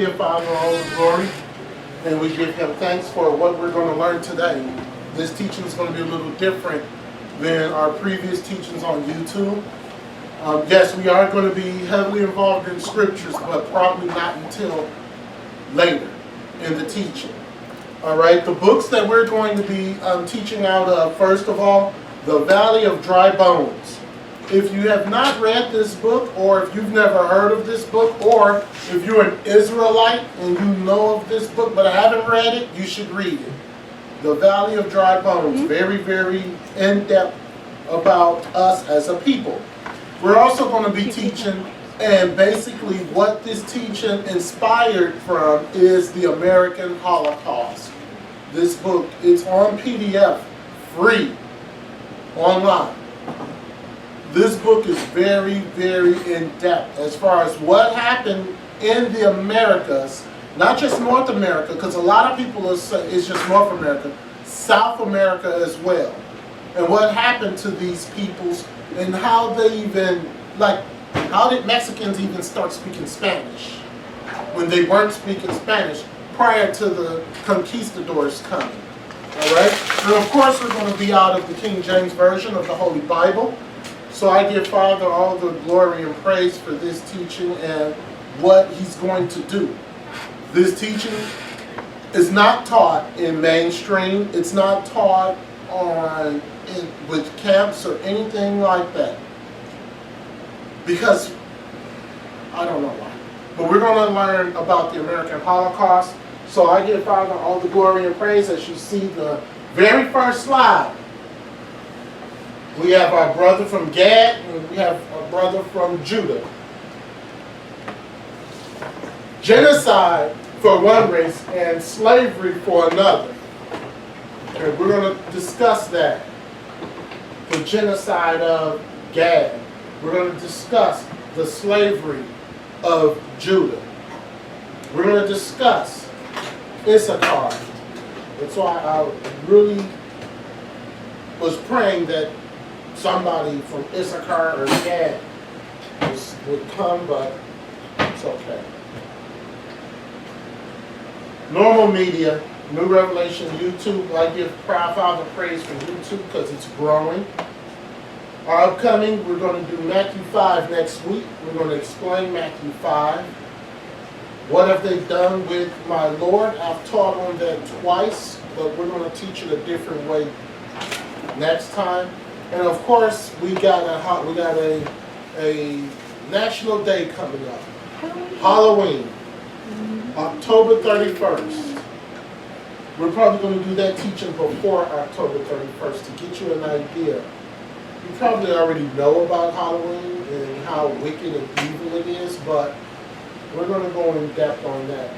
give Father all the glory, and we give him thanks for what we're going to learn today. This teaching is going to be a little different than our previous teachings on YouTube. Yes, we are going to be heavily involved in scriptures, but probably not until later in the teaching. All right, the books that we're going to be teaching out of, first of all, The Valley of Dry Bones. If you have not read this book, or if you've never heard of this book, or if you're an Israelite and you know of this book but haven't read it, you should read it. The Valley of Dry Bones, very, very in-depth about us as a people. We're also going to be teaching, and basically what this teaching inspired from is the American Holocaust. This book is on PDF, free, online. This book is very, very in-depth as far as what happened in the Americas, not just North America, because a lot of people will say it's just North America, South America as well. And what happened to these peoples and how they even, like, how did Mexicans even start speaking Spanish when they weren't speaking Spanish prior to the conquistadors coming? All right? And of course, we're going to be out of the King James Version of the Holy Bible. So I give Father all the glory and praise for this teaching and what he's going to do. This teaching is not taught in mainstream. It's not taught with camps or anything like that. Because, I don't know why. But we're going to learn about the American Holocaust. So I give Father all the glory and praise. As you see the very first slide, we have our brother from Gad, and we have a brother from Judah. Genocide for one race and slavery for another. And we're going to discuss that. The genocide of Gad. We're going to discuss the slavery of Judah. We're going to discuss Issachar. That's why I really was praying that somebody from Issachar or Gad would come, but it's okay. Normal media, New Revelation, YouTube. I give Proud Father praise for YouTube because it's growing. Our upcoming, we're going to do Matthew 5 next week. We're going to explain Matthew 5. What have they done with my Lord? I've taught on that twice, but we're going to teach it a different way next time. And of course, we got a national day coming up. Halloween. October 31st. We're probably going to do that teaching before October 31st to get you an idea. You probably already know about Halloween and how wicked and evil it is, but we're going to go in depth on that.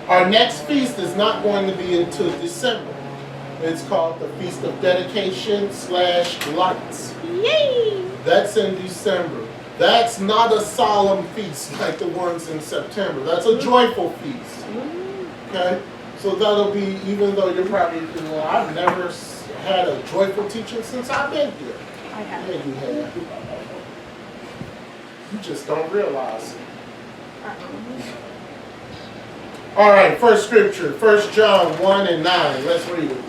Our next feast is not going to be until December. It's called the Feast of Dedication / Lights. Yay! That's in December. That's not a solemn feast like the ones in September. That's a joyful feast. Okay? So that'll be, even though you're probably thinking, well, I've never had a joyful teaching since I've been here. I have. Yeah, you have. You just don't realize it. All right, first scripture, 1 John 1 and 9. Let's read it.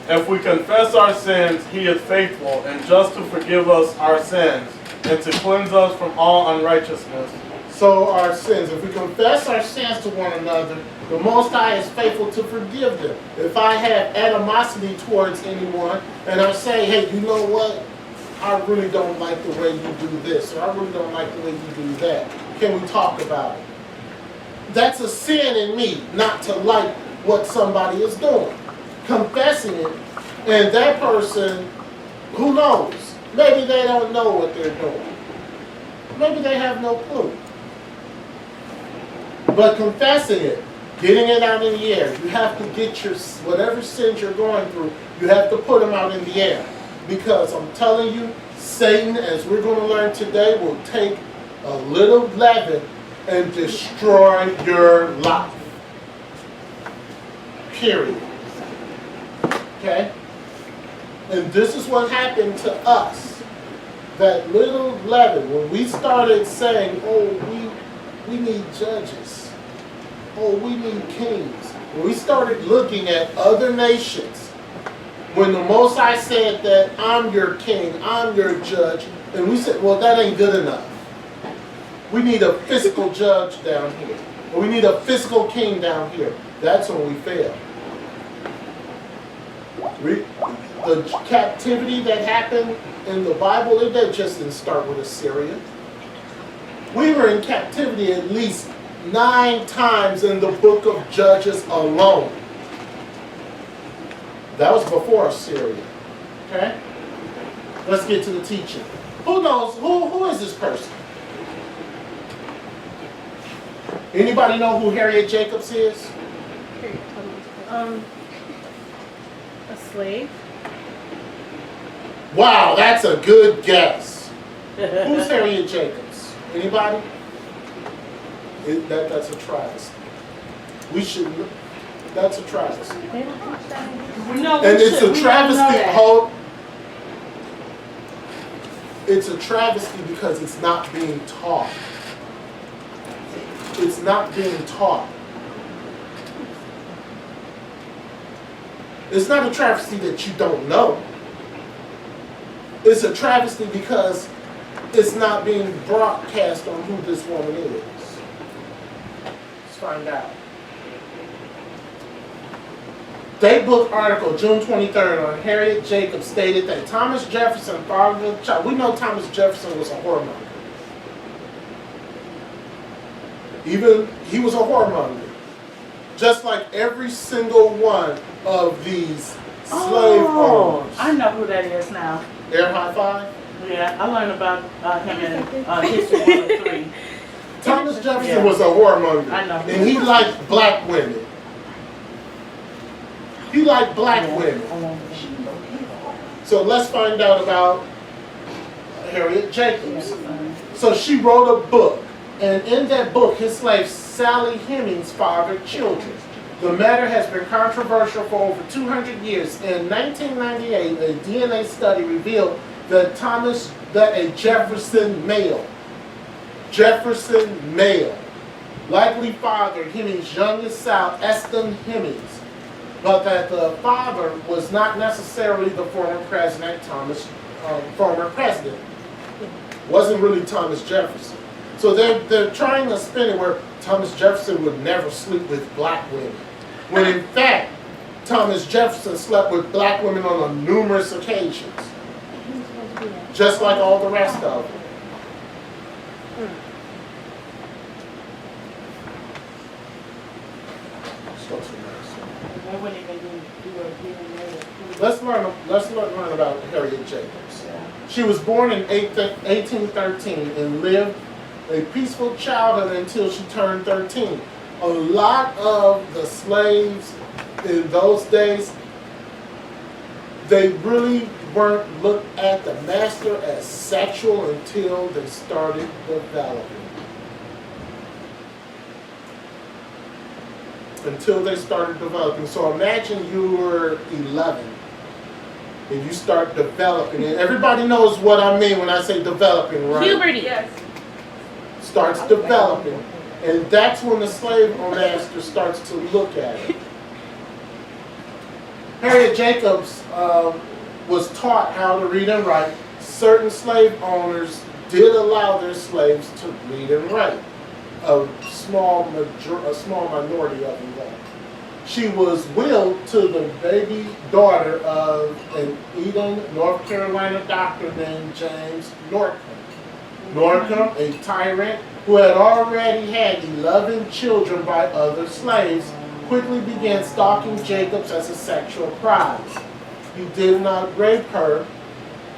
If we confess our sins, he is faithful and just to forgive us our sins and to cleanse us from all unrighteousness. So our sins, if we confess our sins to one another, the Most High is faithful to forgive them. If I have animosity towards anyone and I say, hey, you know what? I really don't like the way you do this, or I really don't like the way you do that. Can we talk about it? That's a sin in me, not to like what somebody is doing. Confessing it, and that person, who knows? Maybe they don't know what they're doing. Maybe they have no clue. But confessing it, getting it out in the air, you have to get your, whatever sins you're going through, you have to put them out in the air. Because I'm telling you, Satan, as we're going to learn today, will take a little leaven and destroy your life. Period. Okay? And this is what happened to us. that little leaven, when we started saying, oh, we need judges, oh, we need kings, when we started looking at other nations, when the Most High said that I'm your king, I'm your judge, and we said, well, that ain't good enough. We need a physical judge down here. Or we need a physical king down here. That's when we fail. The captivity that happened in the Bible, it just didn't start with Assyria. We were in captivity at least 9 times in the book of Judges alone. That was before Assyria. Okay? Let's get to the teaching. Who knows? Who is this person? Anybody know who Harriet Jacobs is? A slave. Wow, that's a good guess. Who's Harriet Jacobs? Anybody? That's a travesty. We should. That's a travesty. No, And it's a we don't know travesty. that. It's a travesty because it's not being taught. It's not being taught. It's not a travesty that you don't know. It's a travesty because it's not being broadcast on who this woman is. Let's find out. Datebook article, June 23rd, on Harriet Jacobs stated that Thomas Jefferson, father of the child, we know Thomas Jefferson was a whoremonger. Even he was a whoremonger. Just like every single one of these slave owners. I know who that is now. Air high five. Yeah, I learned about him in History 103. Thomas Jefferson was a whoremonger. I know. And he liked black women. He liked black women. So let's find out about Harriet Jacobs. So she wrote a book. And in that book, his slave Sally Hemings fathered children. The matter has been controversial for over 200 years. In 1998, a DNA study revealed that a Jefferson male, likely fathered Hemings' youngest child, Eston Hemings, but that the father was not necessarily the former president, wasn't really Thomas Jefferson. So they're trying to spin it where Thomas Jefferson would never sleep with black women. When in fact, Thomas Jefferson slept with black women on numerous occasions. Just like all the rest of them. Let's go to the next one. They wouldn't even do a DNA. Let's learn about Harriet Jacobs. She was born in 1813 and lived a peaceful childhood until she turned 13. A lot of the slaves in those days, they really weren't looked at the master as sexual until they started developing. So imagine you were 11 and you start developing. And everybody knows what I mean when I say developing, right? Puberty. Yes. Starts developing. And that's when the slave master starts to look at it. Harriet Jacobs was taught how to read and write. Certain slave owners did allow their slaves to read and write. A small minority of them though. She was willed to the baby daughter of an Eden, North Carolina doctor named James Norcom. Norcom, a tyrant who had already had 11 children by other slaves, quickly began stalking Jacobs as a sexual prize. He did not rape her,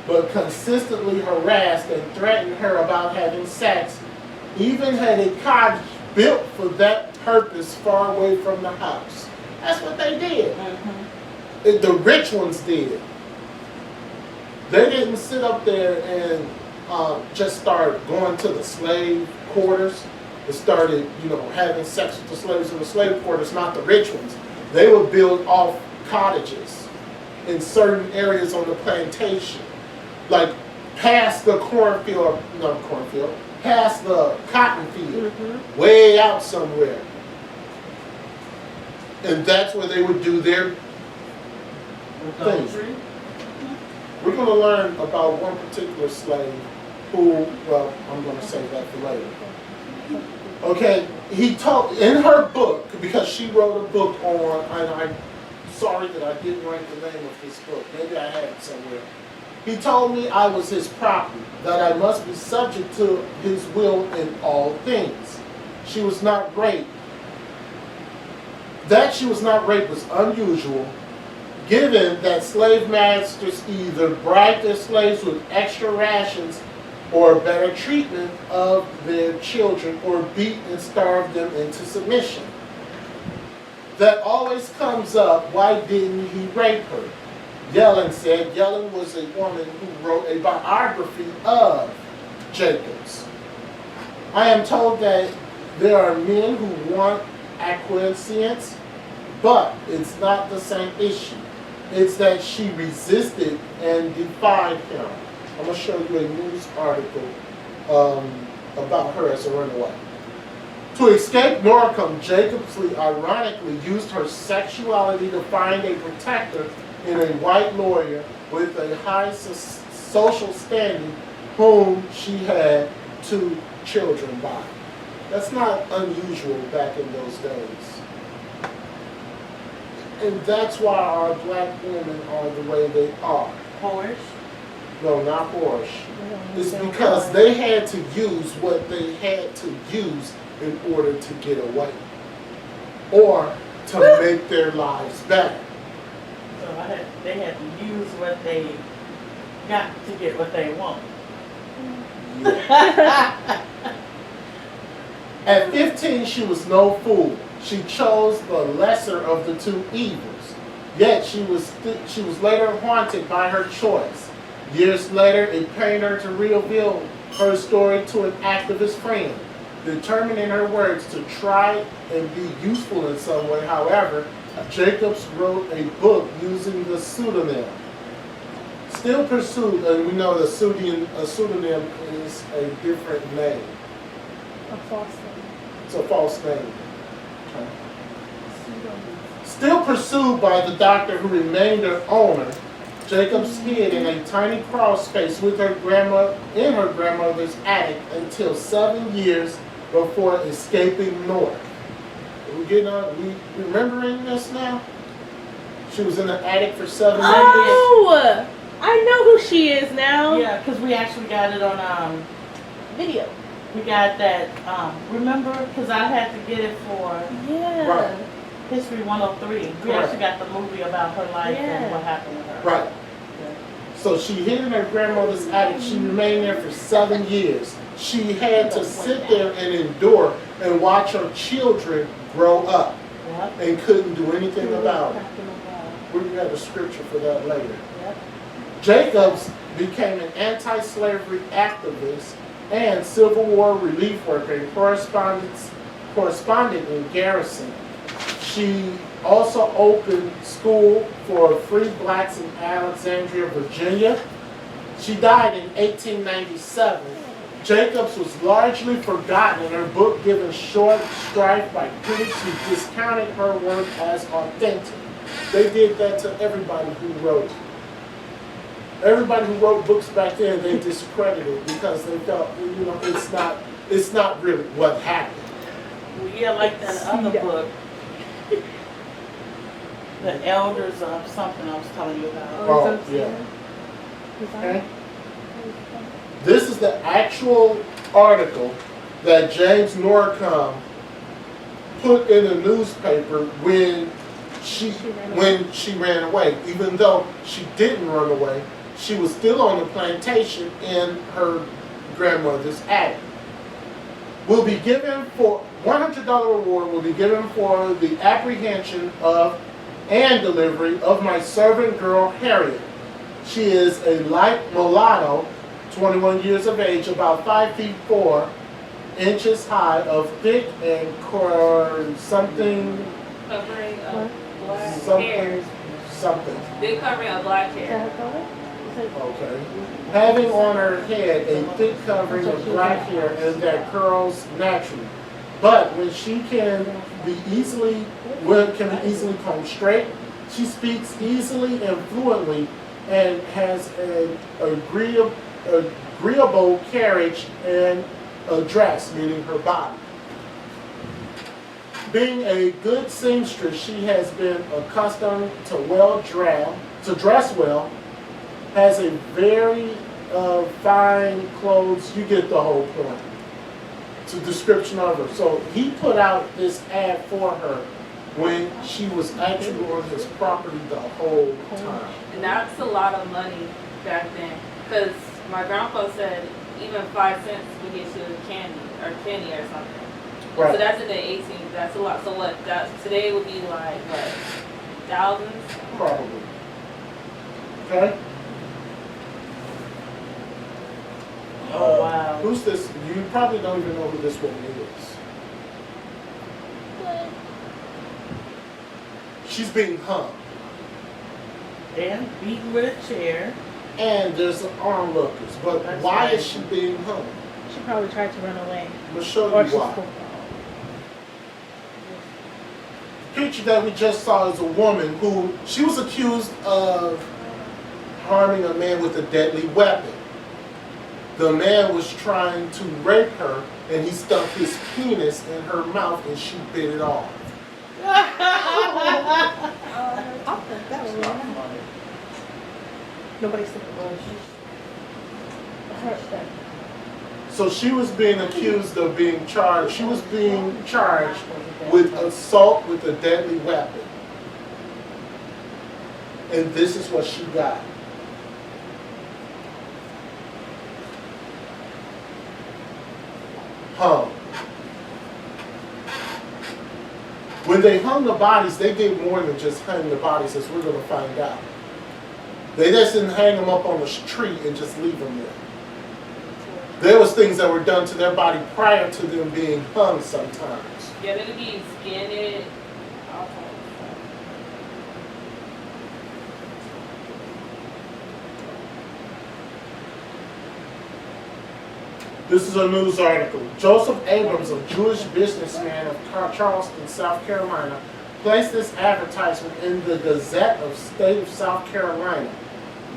but consistently harassed and threatened her about having sex, even had a cottage built for that purpose far away from the house. That's what they did. The rich ones did. They didn't sit up there and just start going to the slave quarters and started, having sex with the slaves in the slave quarters, not the rich ones. They would build off cottages in certain areas on the plantation. Like past the cornfield, not cornfield, past the cotton field, Mm-hmm. way out somewhere. And that's where they would do their things. Adultery. We're going to learn about one particular slave who, well, I'm going to save that for later. Okay, he told, in her book, because she wrote a book on, and I'm sorry that I didn't write the name of this book, maybe I have it somewhere. He told me I was his property, that I must be subject to his will in all things. She was not raped. That she was not raped was unusual, given that slave masters either bribed their slaves with extra rations or better treatment of their children, or beat and starved them into submission. That always comes up, why didn't he rape her? Yellen said Yellen was a woman who wrote a biography of Jacobs. I am told that there are men who want acquiescence, but it's not the same issue. It's that she resisted and defied him. I'm going to show you a news article about her as a runaway. To escape Norcom, Jacobs ironically used her sexuality to find a protector in a white lawyer with a high social standing whom she had 2 children by. That's not unusual back in those days. And that's why our black women are the way they are. Whorish. No, not whorish. It's because they had to use what they had to use in order to get away. Or to make their lives better. So they had to use what they got to get what they want. Yeah. At 15, she was no fool. She chose the lesser of the 2 evils. Yet she was later haunted by her choice. Years later, it pained her to reveal her story to an activist friend. Determined in her words to try and be useful in some way, however, Jacobs wrote a book using the pseudonym. Still pursued, and we know a pseudonym is a different name. A false name. It's a false name. Still pursued by the doctor who remained her owner, Jacobs hid in a tiny crawl space with her grandma in her grandmother's attic until 7 years before escaping north. We remembering this now? She was in the attic for 7 years. Oh, I know who she is now. Yeah, because we actually got it on Video. we got that remember, because I had to get it for Yeah. Right. History 103. We Correct. actually got the movie about her life and Yeah. what happened with her. Right. So she hid in her grandmother's attic. She remained there for 7 years. She had to sit there and endure and watch her children grow up Yep. and couldn't do anything about it. We have a scripture for that later. Yep. Jacobs became an anti-slavery activist and Civil War relief worker and correspondent in Garrison. She also opened school for free blacks in Alexandria, Virginia. She died in 1897. Jacobs was largely forgotten in her book given short strife by critics who discounted her work as authentic. They did that to everybody who wrote. Everybody who wrote books back then, they discredited because they felt, it's not really what happened. Well, yeah, like that other book. The Elders of something I was telling you about. Oh, yeah. Okay. This is the actual article that James Norcom put in the newspaper when she ran away. Even though she didn't run away, she was still on the plantation in her grandmother's attic. Will be given for $100 reward will be given for the apprehension of and delivery of my servant girl Harriet. She is a light mulatto, 21 years of age, about 5 feet 4 inches high, of thick and something. Covering of black hair. Something. Big covering of black hair. Okay. Having on her head a thick covering of black hair and that curls naturally. But when she can be easily combed straight, she speaks easily and fluently and has an agreeable carriage and address, meaning her body. Being a good seamstress, she has been accustomed to dress well, has a very fine clothes. You get the whole point. It's a description of her. So he put out this ad for her when she was actually on his property the whole time. And that's a lot of money back then. Because my grandpa said even 5 cents would get you a candy or something. Right. So that's in the 18s. That's a lot. So what? That today would be like what? Thousands? Probably. Okay? Oh, wow. Who's this? You probably don't even know who this woman is. She's being hung. And beaten with a chair. And there's onlookers. But That's why right. is she being hung? She probably tried to run away. I'm going to show Or you she's why. cool. The picture that we just saw is a woman who, she was accused of harming a man with a deadly weapon. The man was trying to rape her, and he stuck his penis in her mouth, and she bit it off. Nobody said it. So she was being accused of being charged. She was being charged with assault with a deadly weapon. And this is what she got. Hung. When they hung the bodies, they did more than just hang the bodies, as we're going to find out. They just didn't hang them up on the tree and just leave them there. There was things that were done to their body prior to them being hung sometimes. Yeah, they would be skinned. This is a news article. Joseph Abrams, a Jewish businessman of Charleston, South Carolina, placed this advertisement in the Gazette of State of South Carolina.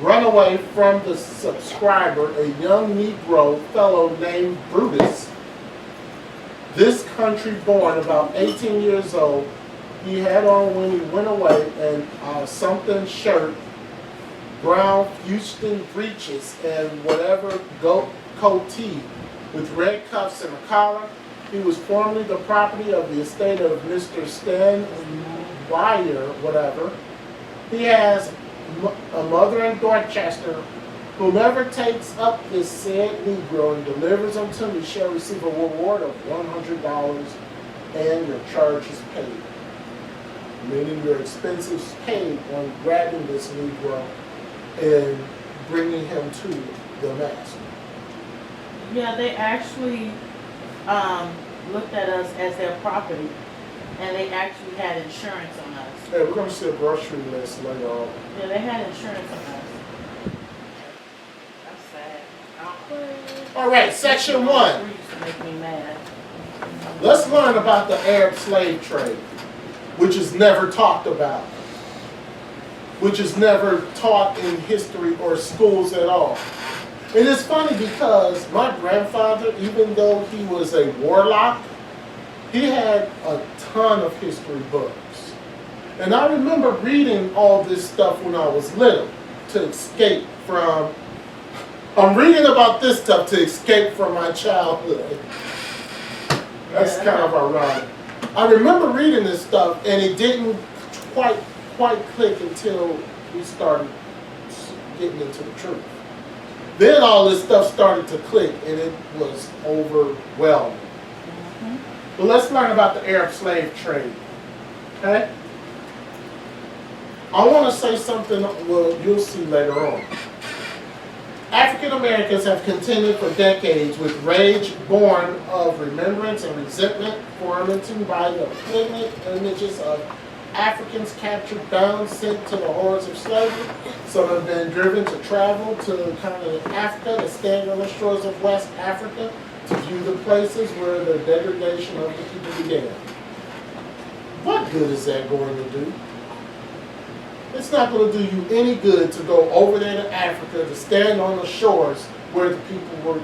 Runaway from the subscriber, a young Negro fellow named Brutus. This country born, about 18 years old, he had on when he went away and something shirt, brown Houston breeches, and whatever coatee with red cuffs and a collar. He was formerly the property of the estate of Mr. Stan Wire, whatever. He has a mother in Dorchester. Whomever takes up this said Negro and delivers him to me shall receive a reward of $100 and your charges paid. Meaning your expenses paid on grabbing this Negro and bringing him to the master. Yeah, they actually looked at us as their property, and they actually had insurance on us. Hey, we're going to see a grocery list later on. Yeah, they had insurance on us. That's sad. All right, section 1. It used to make me mad. Let's learn about the Arab slave trade, which is never talked about, which is never taught in history or schools at all. And it's funny because my grandfather, even though he was a warlock, he had a ton of history books. And I remember reading all this stuff when I was little to escape from, I'm reading about this stuff to escape from my childhood. That's kind of ironic. I remember reading this stuff and it didn't quite click until we started getting into the truth. Then all this stuff started to click and it was overwhelming. But let's learn about the Arab slave trade. Okay? I want to say something, well, you'll see later on. African Americans have contended for decades with rage born of remembrance and resentment, fermenting by the pigment images of Africans captured, bound, sent to the hordes of slavery. Some have been driven to travel to kind of Africa, to stand on the shores of West Africa, to view the places where the degradation of the people began. What good is that going to do? It's not going to do you any good to go over there to Africa, to stand on the shores where the people were,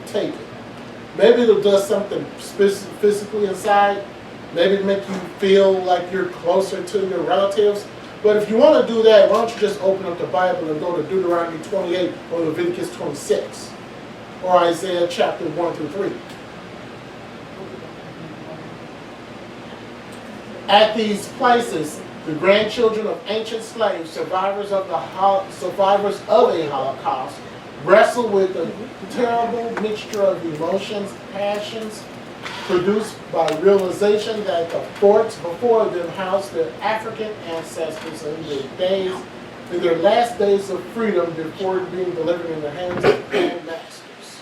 taken. Maybe it'll do something physically inside. Maybe it'll make you feel like you're closer to your relatives. But if you want to do that, why don't you just open up the Bible and go to Deuteronomy 28 or Leviticus 26 or Isaiah chapter 1 through 3. At these places, the grandchildren of ancient slaves, survivors of a Holocaust, wrestle with a terrible mixture of emotions, passions, produced by realization that the forts before them housed their African ancestors in their last days of freedom before being delivered in the hands of grand masters.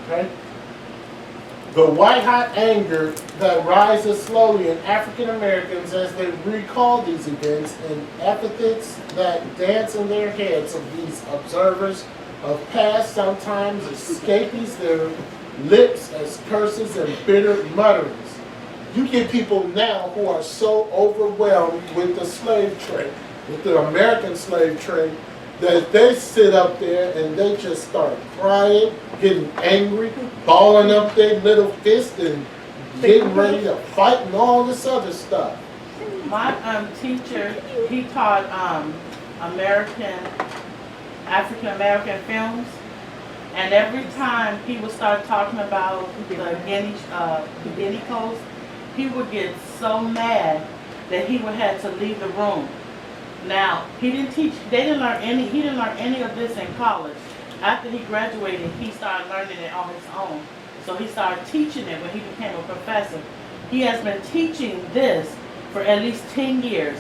Okay? The white-hot anger that rises slowly in African Americans as they recall these events, and epithets that dance in their heads of these observers of past sometimes escapes their lips as curses and bitter mutterings. You get people now who are so overwhelmed with the slave trade, with the American slave trade, that they sit up there and they just start crying, getting angry, balling up their little fist and getting ready to fight and all this other stuff. My teacher, he taught African American films, and every time he would start talking about the Guinea Coast, he would get so mad that he would have to leave the room. Now, he didn't learn any of this in college. After he graduated, he started learning it on his own. So he started teaching it when he became a professor. He has been teaching this for at least 10 years.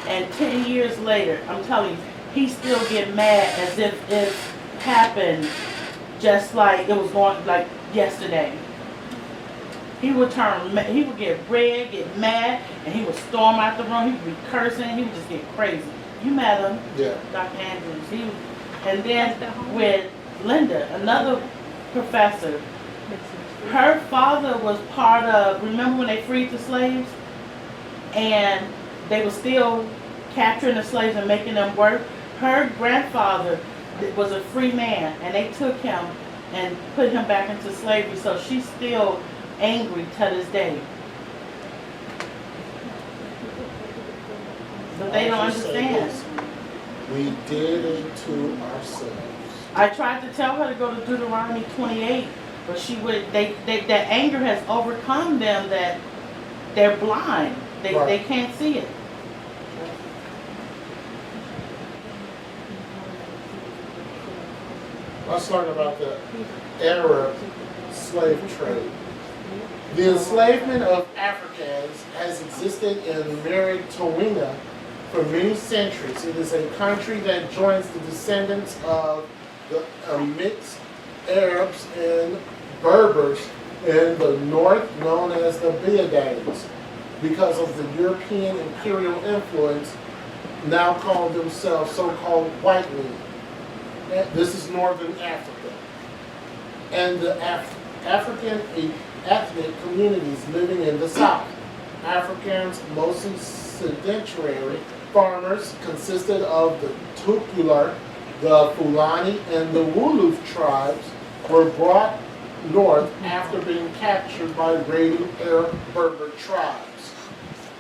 And 10 years later, I'm telling you, he still get mad as if it happened just like it was going like yesterday. He would get red, get mad, and he would storm out the room. He would be cursing. He would just get crazy. You met him, Yeah. Dr. Andrews. And then with Linda, another professor, her father was part of, remember when they freed the slaves? And they were still capturing the slaves and making them work? Her grandfather was a free man, and they took him and put him back into slavery. So she's still angry to this day. But they don't understand. We did it to ourselves. I tried to tell her to go to Deuteronomy 28, but that anger has overcome them, that they're blind. They can't see it. Let's learn about the Arab slave trade. The enslavement of Africans has existed in Mauritania for many centuries. It is a country that joins the descendants of the mixed Arabs and Berbers in the north, known as the Beodanes, because of the European imperial influence, now call themselves so-called white men. This is northern Africa. And the African ethnic communities living in the south. Africans, mostly sedentary farmers, consisted of the Tukular, the Fulani, and the Wolof tribes, were brought north after being captured by raiding Arab Berber tribes.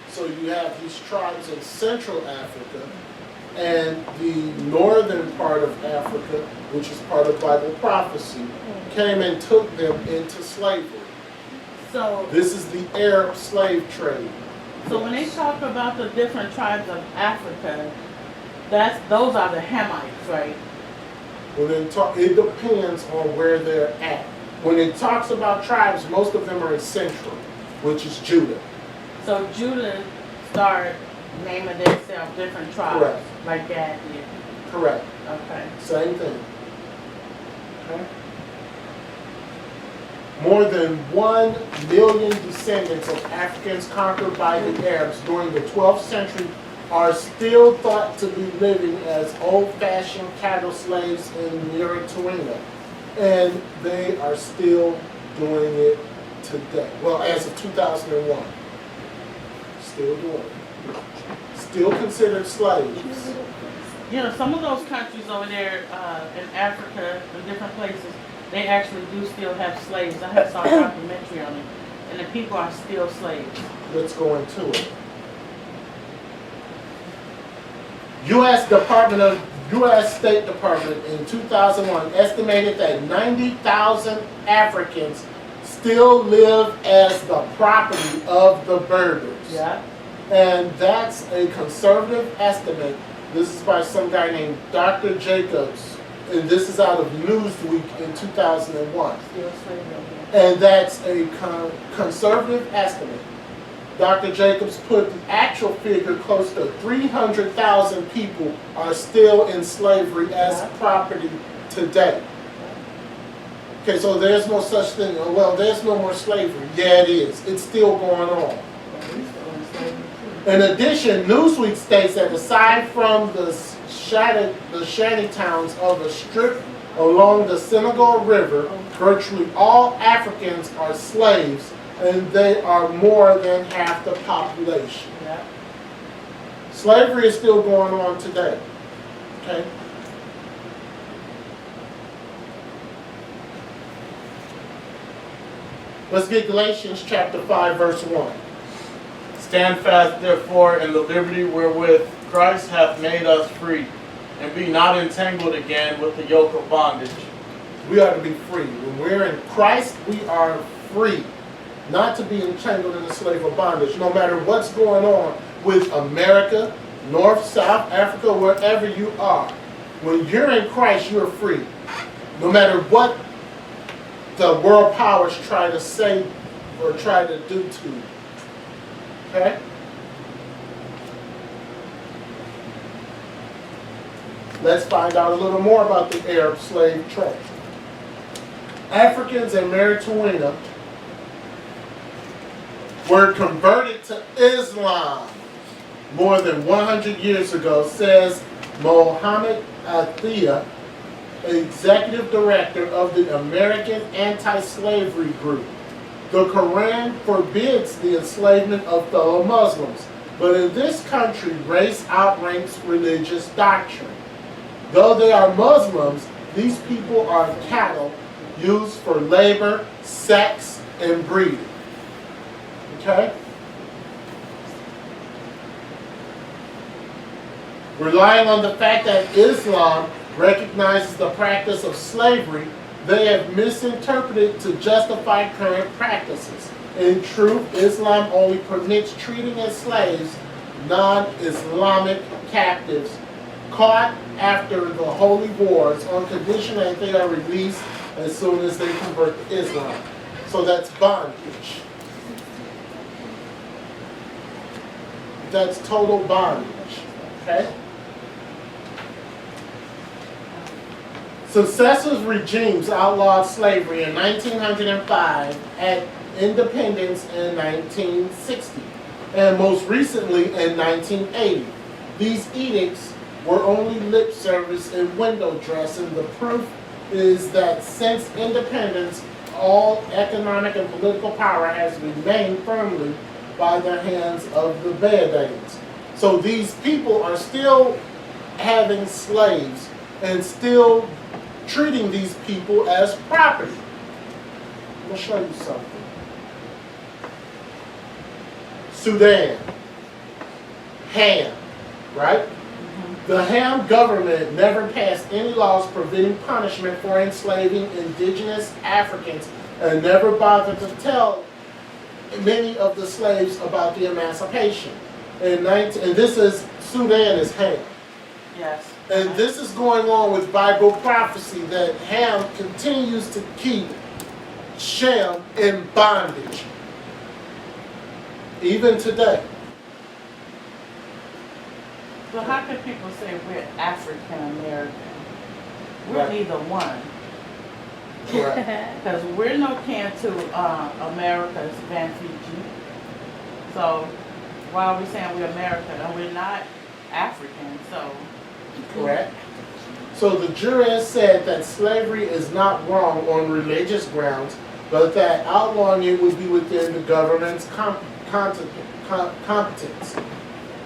So you have these tribes in Central Africa, and the northern part of Africa, which is part of Bible prophecy, came and took them into slavery. So this is the Arab slave trade. So when they talk about the different tribes of Africa, those are the Hamites, right? It depends on where they're at. When it talks about tribes, most of them are in Central, which is Judah. So Judah started naming themselves different tribes. Correct. Like that, yeah. Correct. Okay. Same thing. Okay. More than 1 million descendants of Africans conquered by the Arabs during the 12th century are still thought to be living as old-fashioned cattle slaves in Mauritania. And they are still doing it today. Well, as of 2001. Still doing it. Still considered slaves. You know, some of those countries over there in Africa, in different places, they actually do still have slaves. I have saw a documentary on it, and the people are still slaves. Let's go into it. U.S. State Department in 2001 estimated that 90,000 Africans still live as the property of the Berbers. Yeah. And that's a conservative estimate. This is by some guy named Dr. Jacobs, and this is out of Newsweek in 2001. Still slaves over there. And that's a conservative estimate. Dr. Jacobs put the actual figure close to 300,000 people are still in slavery as property today. Okay, so there's no such thing. Well, there's no more slavery. Yeah, it is. It's still going on. In addition, Newsweek states that aside from the shanty towns of the strip along the Senegal River, virtually all Africans are slaves, and they are more than half the population. Yeah. Slavery is still going on today. Okay? Let's get Galatians chapter 5, verse 1. Stand fast, therefore, in the liberty wherewith Christ hath made us free, and be not entangled again with the yoke of bondage. We are to be free. When we're in Christ, we are free. Not to be entangled in the slave of bondage, no matter what's going on with America, North, South, Africa, wherever you are. When you're in Christ, you're free. No matter what the world powers try to say or try to do to you. Okay? Let's find out a little more about the Arab slave trade. Africans in Mauritania were converted to Islam more than 100 years ago, says Mohammed Athia, executive director of the American Anti-Slavery Group. The Quran forbids the enslavement of fellow Muslims, but in this country, race outranks religious doctrine. Though they are Muslims, these people are cattle used for labor, sex, and breeding. Okay? Relying on the fact that Islam recognizes the practice of slavery, they have misinterpreted to justify current practices. In truth, Islam only permits treating as slaves non-Islamic captives caught after the holy wars on condition that they are released as soon as they convert to Islam. So that's bondage. That's total bondage. Okay? Successive regimes outlawed slavery in 1905 and independence in 1960, and most recently in 1980. These edicts were only lip service and window dressing. The proof is that since independence, all economic and political power has remained firmly by the hands of the Beduins. So these people are still having slaves and still treating these people as property. I'm going to show you something. Sudan. Ham, right? The Ham government never passed any laws preventing punishment for enslaving indigenous Africans and never bothered to tell many of the slaves about the emancipation. And this is, Sudan is Ham. Yes. And this is going on with Bible prophecy that Ham continues to keep Shem in bondage. Even today. So how can people say we're African American? We're Right. neither one. Correct. Because we're no kin to America's Van Fiji. So why are we saying we're American and we're not African? So Correct. So the jury has said that slavery is not wrong on religious grounds, but that outlawing it would be within the government's competence,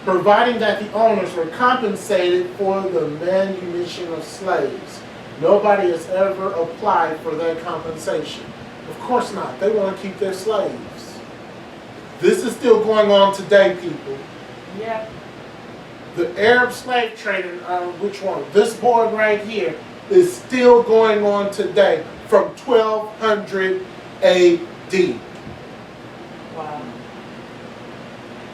providing that the owners were compensated for the manumission of slaves. Nobody has ever applied for that compensation. Of course not. They want to keep their slaves. This is still going on today, people. yeah. The Arab slave trade, which one? This board right here is still going on today from 1200 AD. Wow.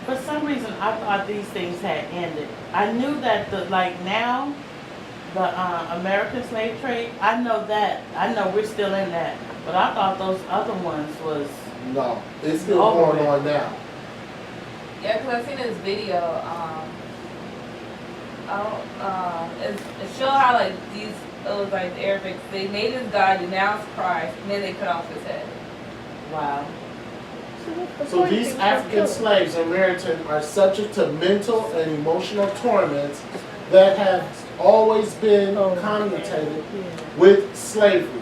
For some reason, I thought these things had ended. I knew that now, the American slave trade. I know we're still in that, but I thought those other ones was No, it's still over going on now. Yeah, because I've seen this video. It showed how like it was like the Arabics. They made this guy denounce Christ, and then they cut off his head. wow. So these African slaves in Meriton are subject to mental and emotional torments that have always been connotated with slavery.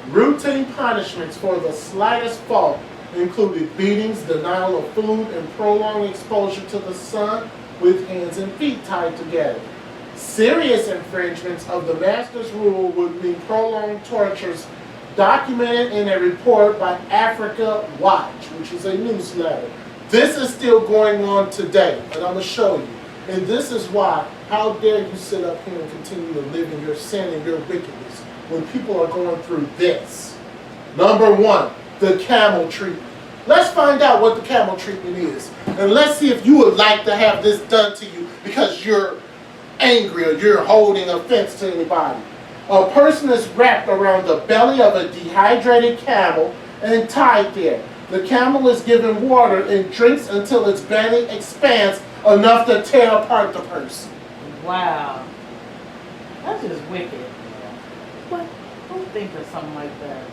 Routine punishments for the slightest fault included beatings, denial of food, and prolonged exposure to the sun with hands and feet tied together. Serious infringements of the master's rule would mean prolonged tortures documented in a report by Africa Watch, which is a newsletter. This is still going on today, and I'm going to show you. And this is why, how dare you sit up here and continue to live in your sin and your wickedness when people are going through this. Number one, the camel treatment. Let's find out what the camel treatment is. And let's see if you would like to have this done to you because you're angry or you're holding offense to anybody. A person is wrapped around the belly of a dehydrated camel and tied there. The camel is given water and drinks until its belly expands enough to tear apart the person. Wow. That's just wicked. What? Who think of something like that?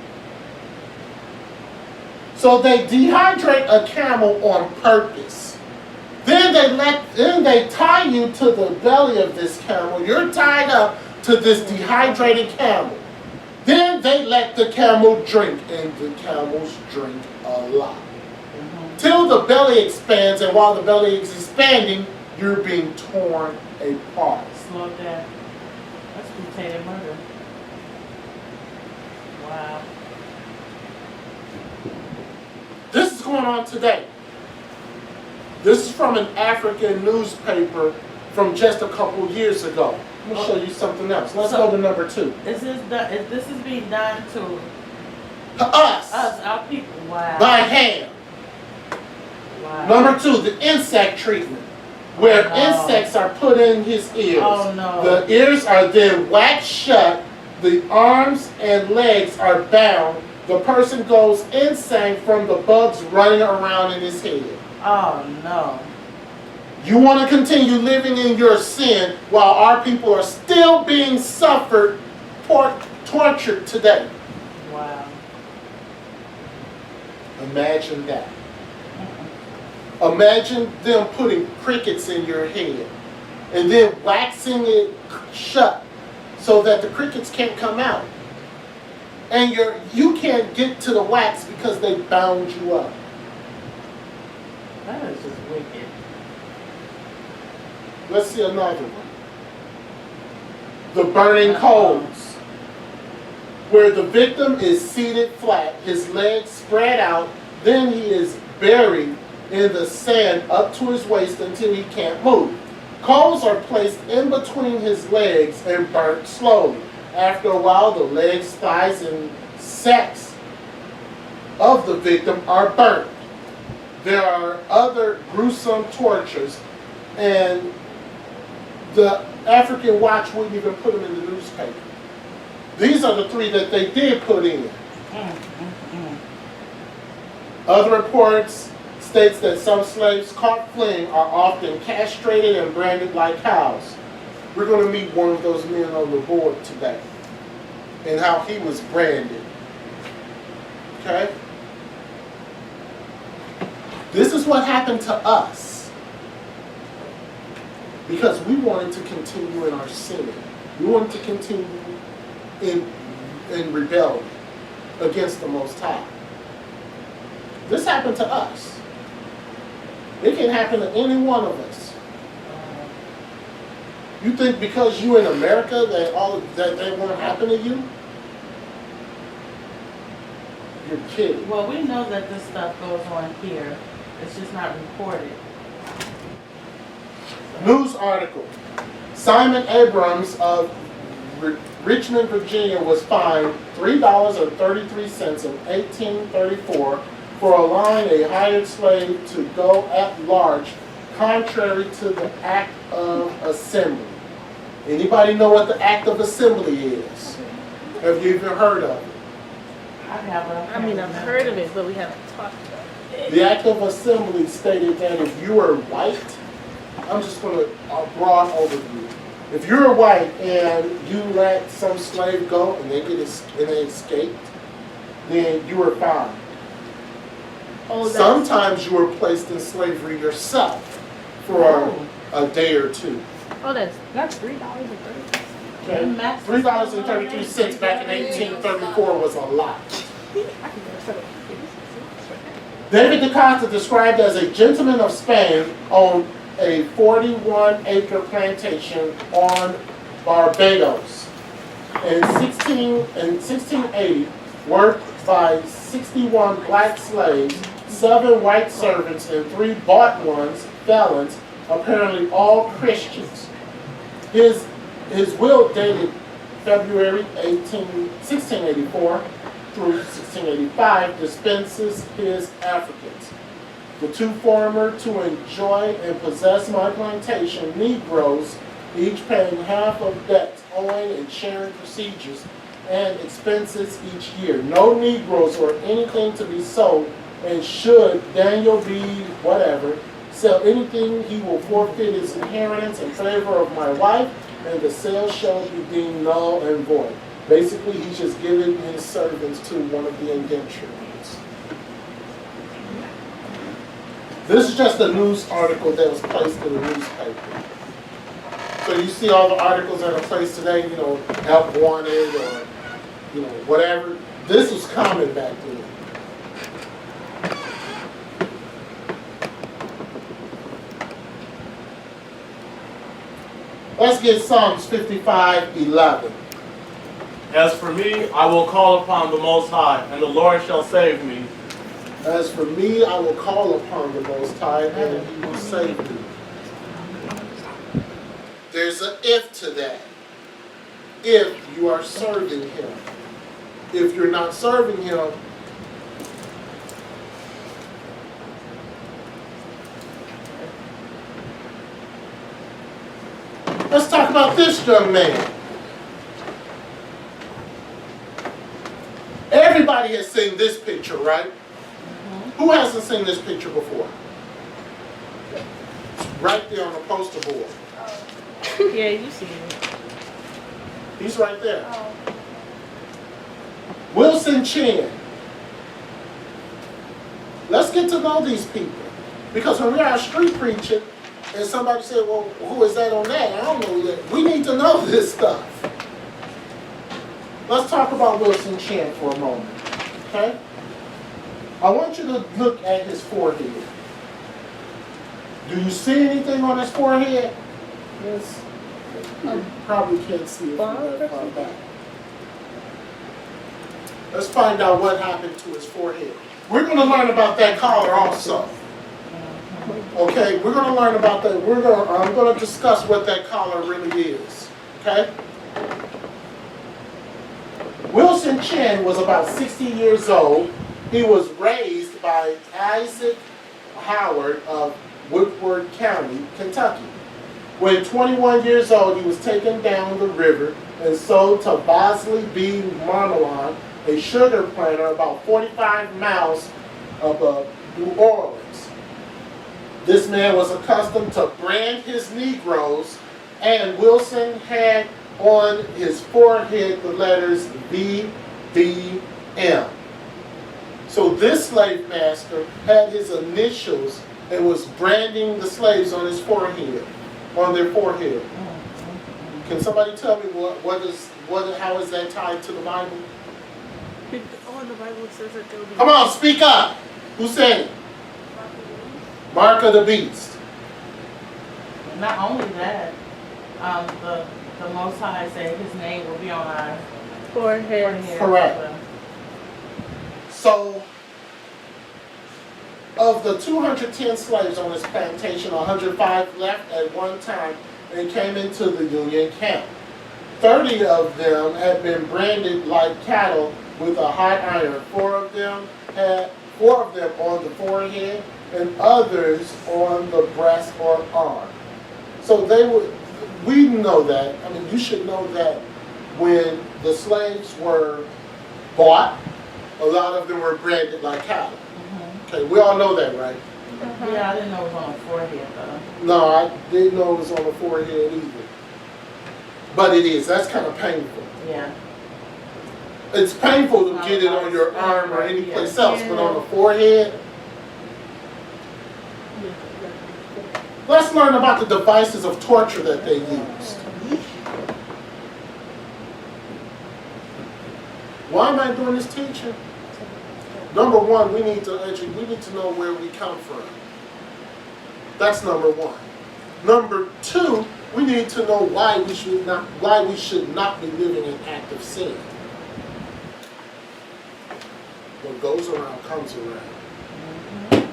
So they dehydrate a camel on purpose. Then they tie you to the belly of this camel. You're tied up to this dehydrated camel. Then they let the camel drink, and the camels drink a lot. Till the belly expands, and while the belly is expanding, you're being torn apart. Slow down. That's brutally murder. Wow. This is going on today. This is from an African newspaper from just a couple years ago. I'm going to show you something else. Let's go to number 2. This is being done to Us, our people. Wow. by hand. Wow. Number 2, the insect treatment, where insects are put in his ears. Oh no. The ears are then waxed shut, the arms and legs are bound. The person goes insane from the bugs running around in his head. Oh no. You want to continue living in your sin while our people are still being tortured today. Wow. Imagine that. Imagine them putting crickets in your head and then waxing it shut so that the crickets can't come out. And you can't get to the wax because they bound you up. That is just wicked. Let's see another one. The burning coals, where the victim is seated flat, his legs spread out, then he is buried in the sand up to his waist until he can't move. Coals are placed in between his legs and burnt slowly. After a while, the legs, thighs, and sacks of the victim are burnt. There are other gruesome tortures, and the African Watch wouldn't even put them in the newspaper. These are the 3 that they did put in. Other reports states that some slaves caught fleeing are often castrated and branded like cows. We're going to meet one of those men on the board today and how he was branded. Okay? This is what happened to us. Because we wanted to continue in our sin. We wanted to continue in rebellion against the Most High. This happened to us. It can happen to any one of us. You think because you're in America that won't happen to you? You're kidding. Well, we know that this stuff goes on here. It's just not reported. News article. Simon Abrams of Richmond, Virginia was fined $3.33 in 1834 for allowing a hired slave to go at large contrary to the Act of Assembly. Anybody know what the Act of Assembly is? Have you even heard of it? I never. I've heard of it, but we haven't talked about it. The Act of Assembly stated that if you were white, I'm just going to a broad overview. If you're white and you let some slave go and they escaped, then you were fined. Oh, Sometimes you were placed in slavery yourself for a day or two. that's $3.30. Okay? $3.33 back in 1834 was a lot. David DaCosta, described as a gentleman of Spain, owned a 41-acre plantation on Barbados. In 1680, worked by 61 black slaves, 7 white servants, and 3 bought ones, felons, apparently all Christians. His will dated February 1684 through 1685 dispenses his Africans. The 2 former to enjoy and possess my plantation, Negroes, each paying half of debts owing and sharing procedures and expenses each year. No Negroes or anything to be sold, and should Daniel B. whatever sell anything, he will forfeit his inheritance in favor of my wife, and the sale shall be deemed null and void. Basically, he's just giving his servants to one of the indenturers. This is just a news article that was placed in the newspaper. So you see all the articles that are placed today, help wanted or, whatever. This was common back then. Let's get Psalms 55:11. As for me, I will call upon the Most High, and the Lord shall save me. As for me, I will call upon the Most High, and he will save me. There's an if to that. If you are serving him. If you're not serving him, let's talk about this young man. Everybody has seen this picture, right? Who hasn't seen this picture before? Right there on the poster board. Yeah, you see it. He's right there. Wilson Chin. Let's get to know these people. Because when we're out street preaching, and somebody said, well, who is that on that? I don't know that. We need to know this stuff. Let's talk about Wilson Chin for a moment. Okay? I want you to look at his forehead. Do you see anything on his forehead? Yes. You probably can't see it from that far back. Let's find out what happened to his forehead. We're going to learn about that collar also. Okay, we're going to learn about that. I'm going to discuss what that collar really is. Okay? Wilson Chin was about 60 years old. He was raised by Isaac Howard of Woodward County, Kentucky. When 21 years old, he was taken down the river and sold to Bosley B. Marmelon, a sugar planter about 45 miles above New Orleans. This man was accustomed to brand his Negroes, and Wilson had on his forehead the letters VBM. So this slave master had his initials and was branding the slaves on his forehead, on their forehead. Can somebody tell me how is that tied to the Bible? Oh, in the Bible it says that they'll be. Come on, speak up. Who said it? Mark of the beast. Not only that, the Most High said His name will be on our Forehead. forehead. Correct. So, of the 210 slaves on this plantation, 105 left at one time and came into the Union camp. 30 of them had been branded like cattle with a hot iron. Four of them on the forehead and others on the breast or arm. So we know that, I mean, you should know that when the slaves were bought, a lot of them were branded like cattle. Okay, we all know that, right? Yeah, I didn't know it was on the forehead though. No, I didn't know it was on the forehead either. But it is, that's kind of painful. Yeah. It's painful to get it on your arm or any place else, but on the forehead. Let's learn about the devices of torture that they used. Why am I doing this teaching? Number one, we need to know where we come from. That's number one. Number two, we need to know why we should not be living in active sin. What goes around comes around.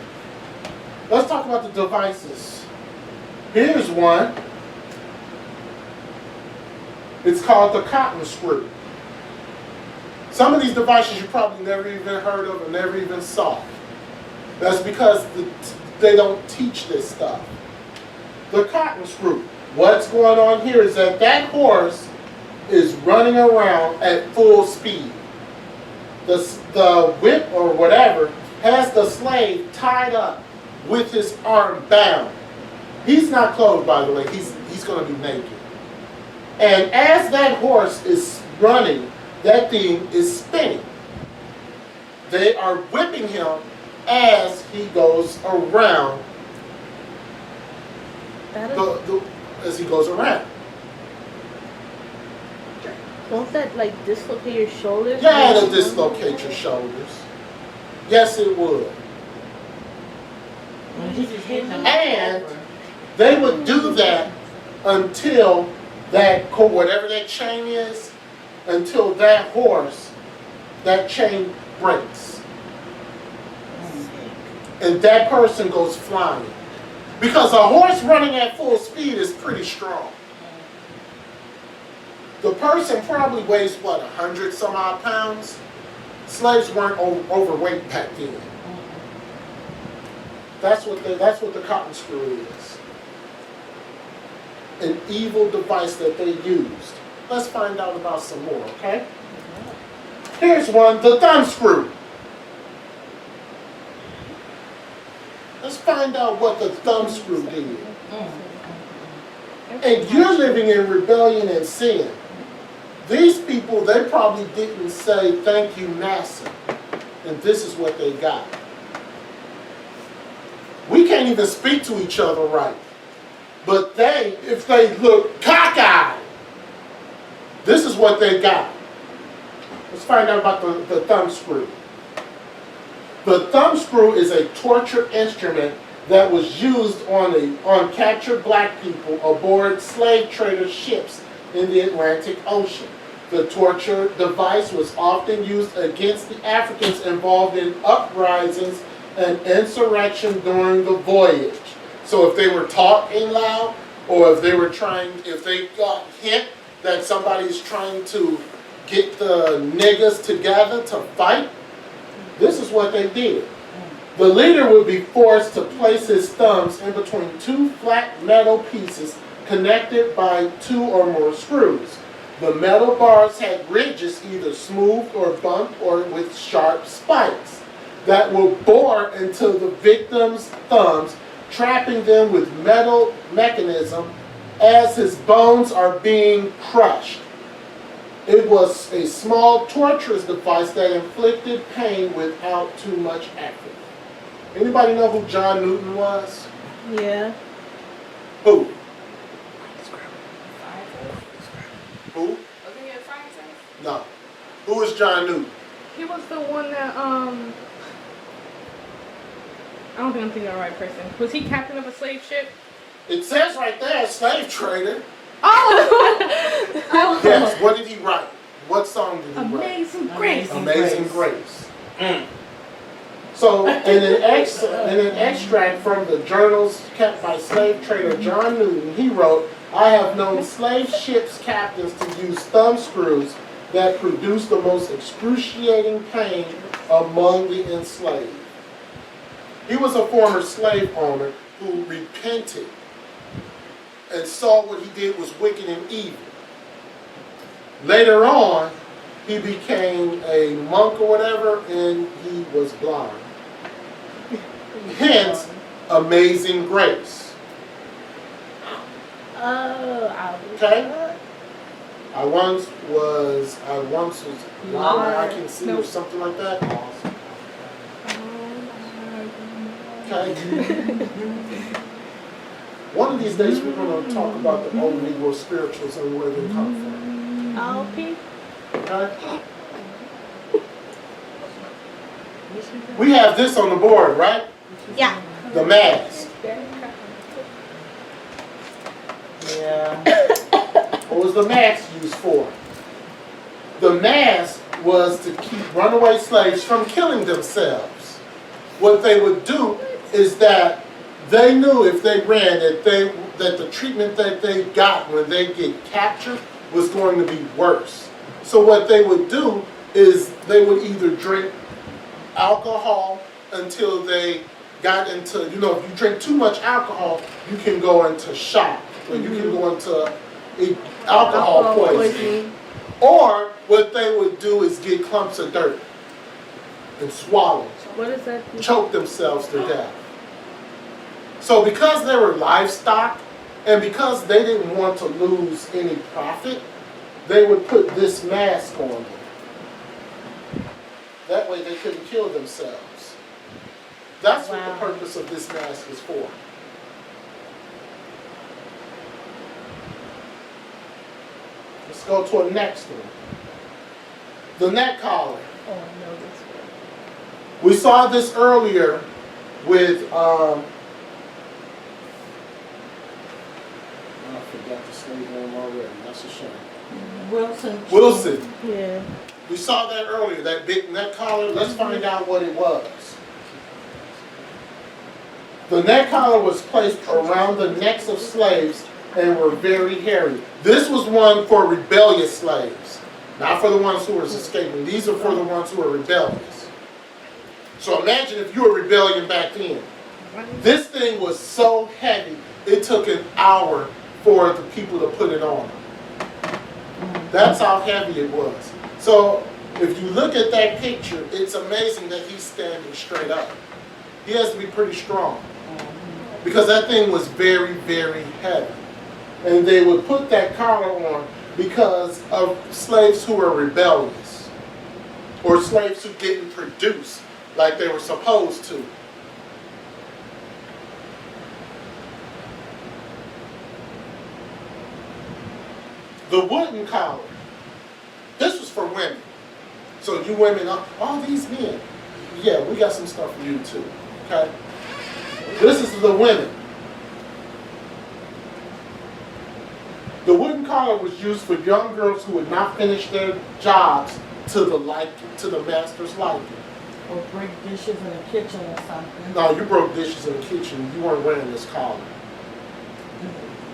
Let's talk about the devices. Here's one. It's called the cotton screw. Some of these devices you probably never even heard of or never even saw. That's because they don't teach this stuff. The cotton screw. What's going on here is that horse is running around at full speed. The whip or whatever has the slave tied up with his arm bound. He's not clothed, by the way. He's going to be naked. And as that horse is running, that thing is spinning. They are whipping him as he goes around. As he goes around. Won't that like dislocate your shoulders? Yeah, it'll dislocate your shoulders. Yes, it would. And they would do that until that, whatever that chain is, until that horse, that chain breaks. And that person goes flying. Because a horse running at full speed is pretty strong. The person probably weighs, 100 some odd pounds? Slaves weren't overweight back then. That's what the cotton screw is. An evil device that they used. Let's find out about some more, okay? Here's one, the thumb screw. Let's find out what the thumb screw did. And you're living in rebellion and sin. These people, they probably didn't say, thank you, NASA. And this is what they got. We can't even speak to each other right. But if they look cockeyed, this is what they got. Let's find out about the thumb screw. The thumb screw is a torture instrument that was used on captured black people aboard slave trader ships in the Atlantic Ocean. The torture device was often used against the Africans involved in uprisings and insurrection during the voyage. So if they were talking loud, or if they got hint that somebody's trying to get the niggas together to fight, this is what they did. The leader would be forced to place his thumbs in between two flat metal pieces connected by 2 or more screws. The metal bars had ridges either smooth or bumped or with sharp spikes that will bore into the victim's thumbs, trapping them with metal mechanism as his bones are being crushed. It was a small torturous device that inflicted pain without too much effort. Anybody know who John Newton was? Yeah. Who? Scientist? Who? Wasn't he a scientist? No. Who is John Newton? He was the one that I don't think I'm thinking of the right person. Was he captain of a slave ship? It says right there, slave trader. Oh! Yes. What did he write? What song did he write? Amazing Grace. Amazing Grace. So, in an extract from the journals kept by slave trader John Newton, he wrote, "I have known slave ships' captains to use thumb screws that produce the most excruciating pain among the enslaved." He was a former slave owner who repented and saw what he did was wicked and evil. Later on, he became a monk or whatever, and he was blind. Hence, Amazing Grace. Okay? I once was blind, I can see, or something like that. Okay? One of these days, we're going to talk about the old Negro spirituals and where they come from. LP. Okay? We have this on the board, right? Yeah. The mask. Yeah. What was the mask used for? The mask was to keep runaway slaves from killing themselves. What they would do is that they knew if they ran that the treatment that they got when they get captured was going to be worse. So what they would do is they would either drink alcohol until they got into, if you drink too much alcohol, you can go into shock, or you can go into alcohol poisoning. Or what they would do is get clumps of dirt and swallow, What is that? choke themselves to death. So because they were livestock, and because they didn't want to lose any profit, they would put this mask on them. That way they couldn't kill themselves. That's what the purpose of this mask is for. Let's go to a next one. The neck collar. Oh, no, this one. We saw this earlier with, I forgot the slave name already. That's a shame. Wilson. Yeah. We saw that earlier, that big neck collar. Let's find out what it was. The neck collar was placed around the necks of slaves and were very hairy. This was one for rebellious slaves, not for the ones who were escaping. These are for the ones who were rebellious. So imagine if you were rebellion back then. This thing was so heavy, it took an hour for the people to put it on. That's how heavy it was. So if you look at that picture, it's amazing that he's standing straight up. He has to be pretty strong, because that thing was very, very heavy. And they would put that collar on because of slaves who were rebellious, or slaves who didn't produce like they were supposed to. The wooden collar. This was for women. So you women, all these men, yeah, we got some stuff for you too, okay? This is the women. The wooden collar was used for young girls who had not finished their jobs to the master's liking. Or break dishes in the kitchen or something. No, you broke dishes in the kitchen. You weren't wearing this collar.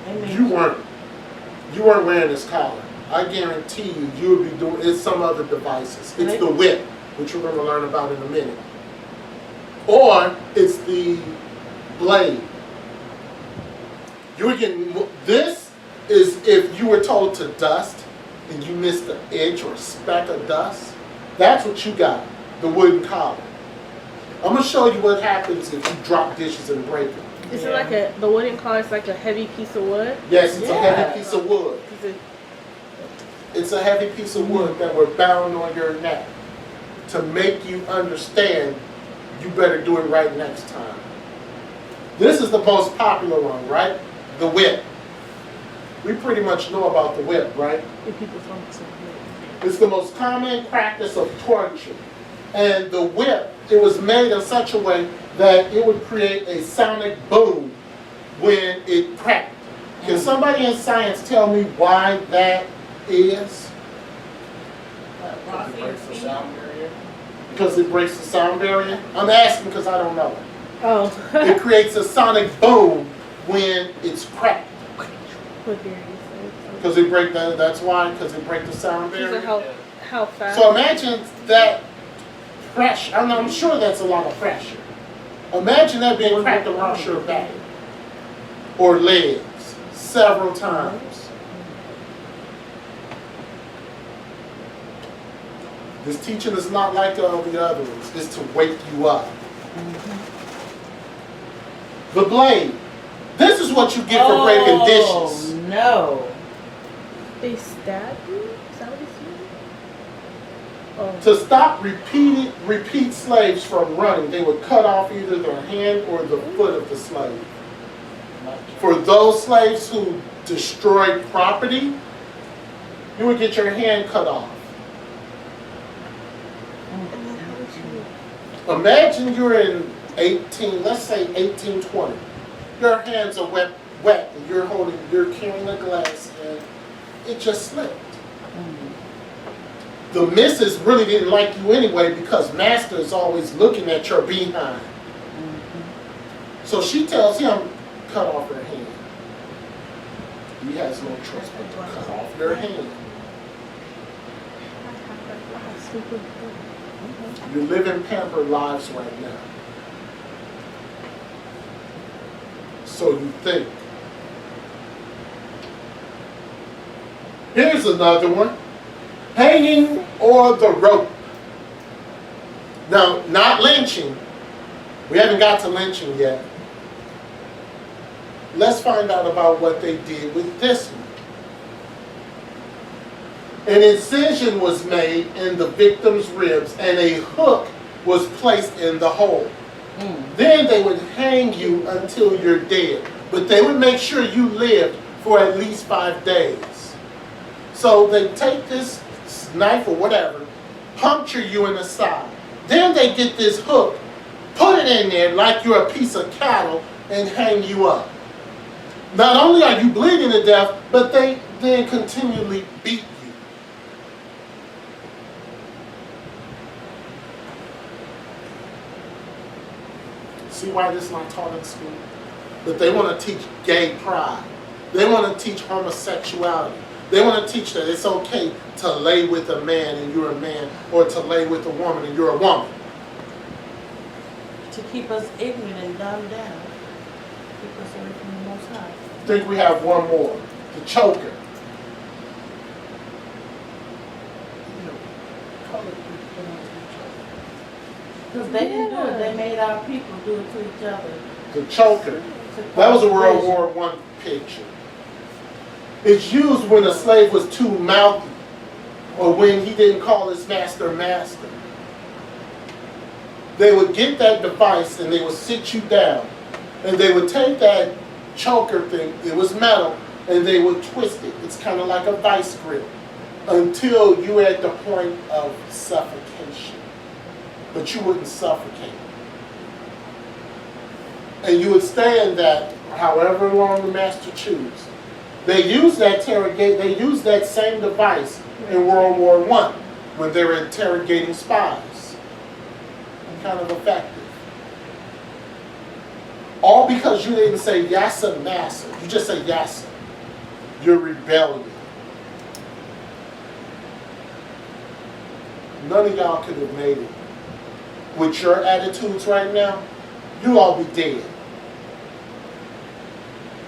They You weren't wearing this collar. I guarantee you would be doing, it's some other devices. It's the whip, which we're going to learn about in a minute. Or it's the blade. You were getting, this is if you were told to dust and you missed an inch or a speck of dust. That's what you got, the wooden collar. I'm going to show you what happens if you drop dishes and break them. Is it like the wooden collar is like a heavy piece of wood? Yes, it's a heavy piece of wood. It's a heavy piece of wood that were bound on your neck to make you understand you better do it right next time. This is the most popular one, right? The whip. We pretty much know about the whip, right? It's the most common practice of torture. And the whip, it was made in such a way that it would create a sonic boom when it cracked. Can somebody in science tell me why that is? Because it breaks the sound barrier? I'm asking because I don't know. Oh. It creates a sonic boom when it's cracked. Because it breaks that's why, because it breaks the sound barrier. How fast? So imagine that pressure. I'm sure that's a lot of pressure. Imagine that being cracked around your back or legs several times. This teaching is not like all the other ones. It's to wake you up. The blade. This is what you get for breaking dishes. No. They stab you? Is that what it's To stop repeat slaves from running, they would cut off either their hand or the foot of the slave. For those slaves who destroyed property, you would get your hand cut off. Imagine you're in let's say 1820. Your hands are wet, and you're carrying a glass, and it just slipped. The missus really didn't like you anyway because master is always looking at your behind. So she tells him, cut off her hand. He has no choice but to cut off your hand. You're living pampered lives right now. So you think. Here's another one. Hanging or the rope. Now, not lynching. We haven't got to lynching yet. Let's find out about what they did with this one. An incision was made in the victim's ribs and a hook was placed in the hole. Then they would hang you until you're dead. But they would make sure you lived for at least 5 days. So they take this knife or whatever, puncture you in the side. Then they get this hook, put it in there like you're a piece of cattle, and hang you up. Not only are you bleeding to death, but they then continually beat you. See why this is not taught in school? But they want to teach gay pride. They want to teach homosexuality. They want to teach that it's okay to lay with a man and you're a man, or to lay with a woman and you're a woman. To keep us ignorant and dumbed down. Keep us away from the Most High. I think we have one more. The choker. Because they didn't do it. They made our people do it to each other. The choker. That was a World War I picture. It's used when a slave was too mouthy or when he didn't call his master master. They would get that device and they would sit you down and they would take that choker thing, it was metal, and they would twist it. It's kind of like a vice grip until you at the point of suffocation. But you wouldn't suffocate. And you would stay in that however long the master choose. They used that same device in World War I when they were interrogating spies. Kind of effective. All because you didn't say Yassa Massa. You just say Yassa. You're rebellion. None of y'all could have made it. With your attitudes right now, you all be dead.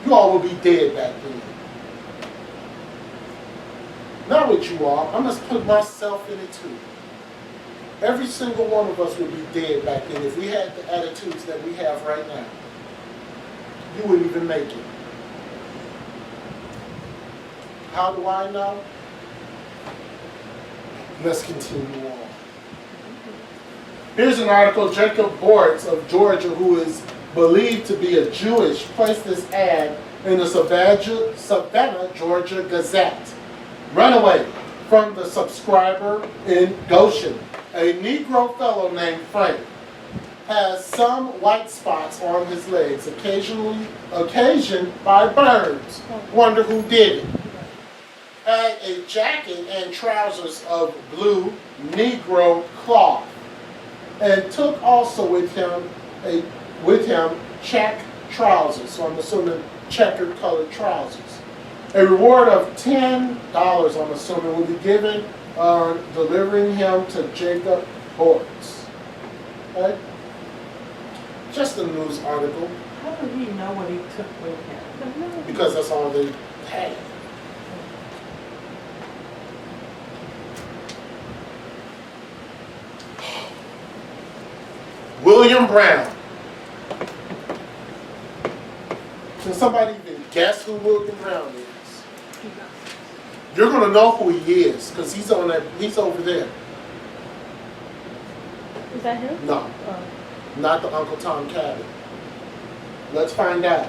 You all will be dead back then. Not with you all. I must put myself in it too. Every single one of us would be dead back then if we had the attitudes that we have right now. You wouldn't even make it. How do I know? Let's continue on. Here's an article. Jacob Bortz of Georgia, who is believed to be a Jewish, placed this ad in the Savannah, Georgia Gazette. Runaway from the subscriber in Goshen. A Negro fellow named Frank has some white spots on his legs, occasioned by birds. Wonder who did it. Had a jacket and trousers of blue Negro cloth, and took also with him check trousers. So I'm assuming checkered colored trousers. A reward of $10, I'm assuming, will be given on delivering him to Jacob Bortz. Okay? Just a news article, How did he know what he took with him? because that's all they had. William Brown. Can somebody even guess who William Brown is? You're gonna know who he is, because he's over there. Is that him? No, Oh. not the Uncle Tom Cabin. Let's find out.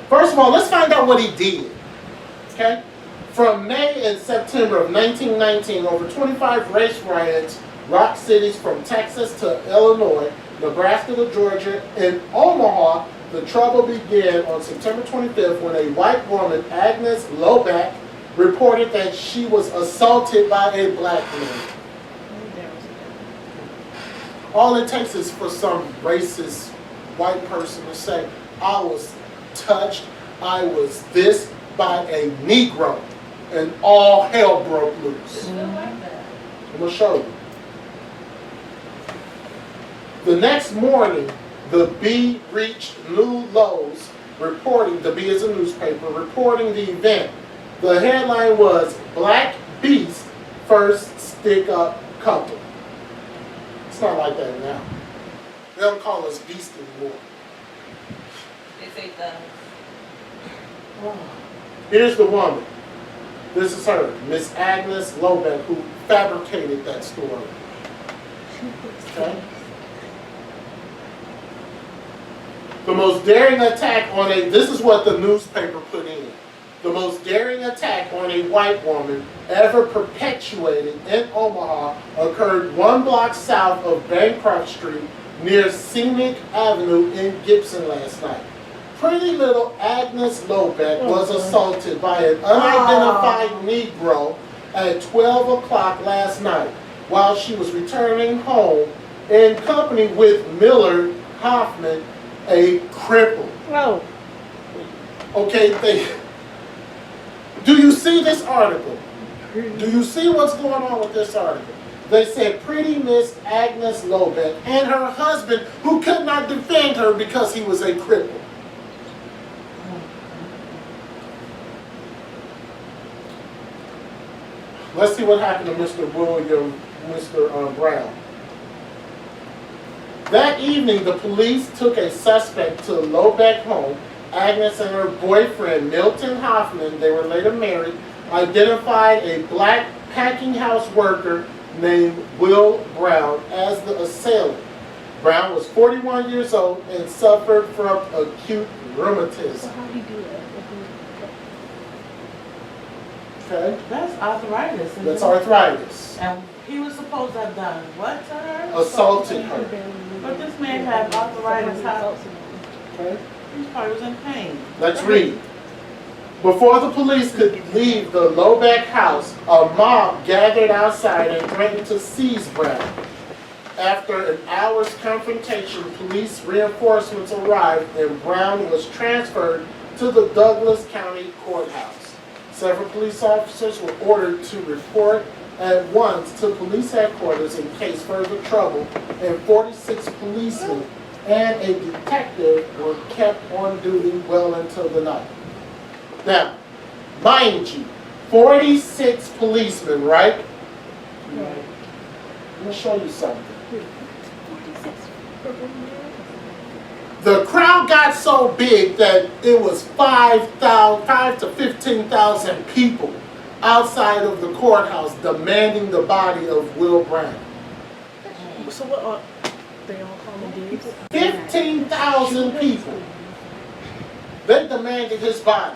First of all, let's find out what he did. Okay? From May and September of 1919, over 25 race riots rocked cities from Texas to Illinois, Nebraska to Georgia. In Omaha, the trouble began on September 25th when a white woman, Agnes Loback, reported that she was assaulted by a black man. All it takes is for some racist white person to say, I was touched, I was this by a Negro, and all hell broke loose. Still like that. I'm going to show you. The next morning, the Bee reached new lows, reporting, the Bee is a newspaper, reporting the event. The headline was, Black Beast First Stick-Up Couple. It's not like that now. They don't call us beast anymore. They say thugs. Here's the woman. This is her, Miss Agnes Loback, who fabricated that story. Okay? The most daring attack on this is what the newspaper put in. The most daring attack on a white woman ever perpetuated in Omaha occurred 1 block south of Bancroft Street near Scenic Avenue in Gibson last night. Pretty little Agnes Loback was assaulted by an unidentified Negro at 12 o'clock last night while she was returning home in company with Millard Hoffman, a cripple. No. Okay, do you see this article? Do you see what's going on with this article? They said pretty Miss Agnes Loback and her husband, who could not defend her because he was a cripple. Let's see what happened to Mr. Brown. That evening, the police took a suspect to Loback home. Agnes and her boyfriend, Milton Hoffman, they were later married, identified a black packing house worker named Will Brown as the assailant. Brown was 41 years old and suffered from acute So rheumatism. how do you do that? Okay? That's arthritis. isn't That's it? arthritis. And he was supposed to have done what to her? Assaulted her. But this man had arthritis. How? Okay? He probably was in pain. Let's read. Before the police could leave the Loback house, a mob gathered outside and threatened to seize Brown. After an hour's confrontation, police reinforcements arrived and Brown was transferred to the Douglas County Courthouse. Several police officers were ordered to report at once to police headquarters in case further trouble, and 46 policemen and a detective were kept on duty well until the night. Now, mind you, 46 policemen, right? Let me show you something. The crowd got so big that it was 5 to 15,000 people outside of the courthouse demanding the body of Will Brown. So what are they all calling dibs? 15,000 people. They demanded his body.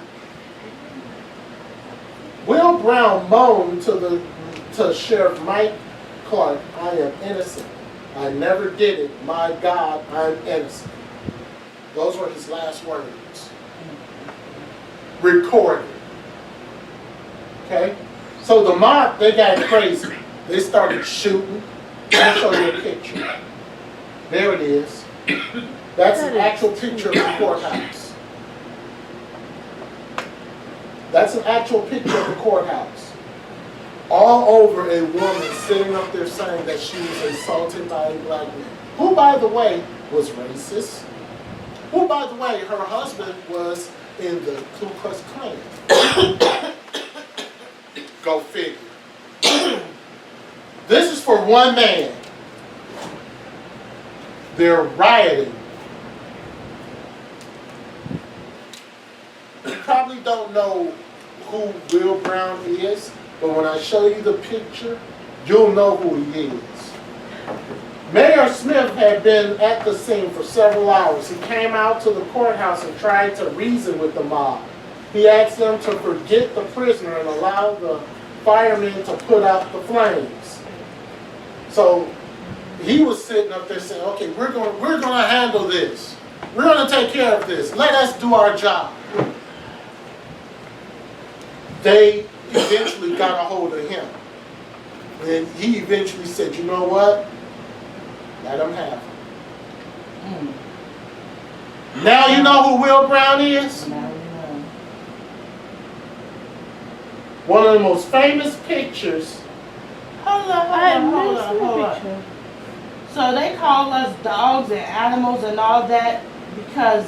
Will Brown moaned to Sheriff Mike Clark, "I am innocent. I never did it. My God, I'm innocent." Those were his last words. Recorded. Okay? So the mob, they got crazy. They started shooting. I'll show you a picture. There it is. That's an actual picture of the courthouse. That's an actual picture of the courthouse. All over a woman sitting up there saying that she was assaulted by a black man. Who, by the way, was racist. Who, by the way, her husband was in the Ku Klux Klan. Go figure. This is for one man. They're rioting. You probably don't know who Will Brown is, but when I show you the picture, you'll know who he is. Mayor Smith had been at the scene for several hours. He came out to the courthouse and tried to reason with the mob. He asked them to forget the prisoner and allow the firemen to put out the flames. So he was sitting up there saying, "Okay, we're going to handle this. We're going to take care of this. Let us do our job." They eventually got a hold of him. And he eventually said, "You know what? Let him have it." Now you know who Will Brown is? Now we know. One of the most famous pictures. Hold on. So they call us dogs and animals and all that because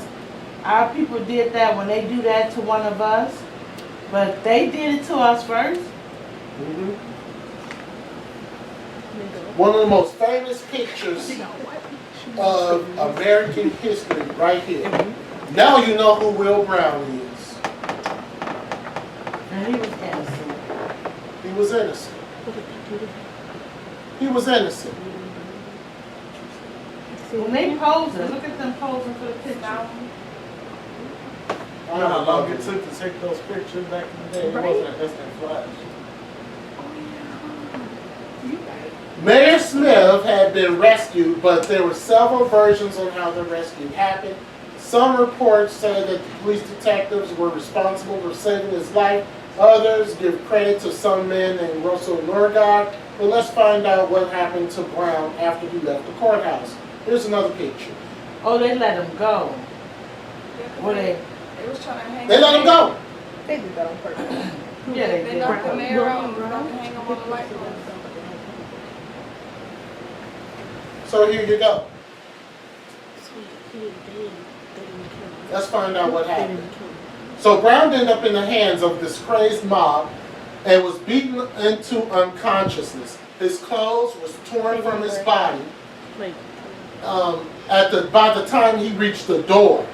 our people did that when they do that to one of us. But they did it to us first. Mm-hmm. One of the most famous pictures of American history right here. Now you know who Will Brown is. And he was innocent. He was innocent. He was innocent. When they posing, look at them posing for the picture. I You know how don't long know. it took to take those pictures back in the day? It wasn't an instant flash. Mayor Smith had been rescued, but there were several versions on how the rescue happened. Some reports say that the police detectives were responsible for saving his life. Others give credit to some man named Russell Norgard. But let's find out what happened to Brown after he left the courthouse. Here's another picture. Oh, they let him go. What They was trying to hang They let him go. They did that on purpose. Yeah, they They did. knocked the mayor out and tried to hang him on the light pole. So here you go. Let's find out what happened. So Brown ended up in the hands of this crazed mob and was beaten into unconsciousness. His clothes was torn from his body. By the time he reached the door,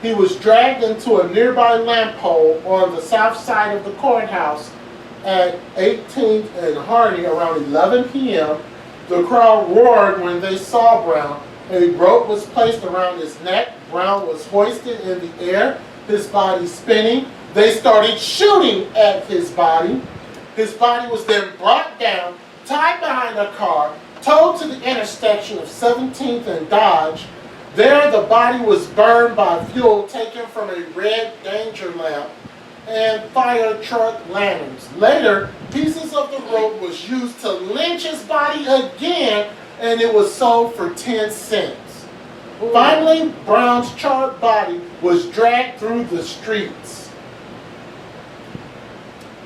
he was dragged into a nearby lamp pole on the south side of the courthouse at 18th and Harney around 11 p.m. The crowd roared when they saw Brown. A rope was placed around his neck. Brown was hoisted in the air, his body spinning. They started shooting at his body. His body was then brought down, tied behind a car, towed to the intersection of 17th and Dodge. There, the body was burned by fuel taken from a red danger lamp and fire truck lanterns. Later, pieces of the rope was used to lynch his body again, and it was sold for 10 cents. Finally, Brown's charred body was dragged through the streets.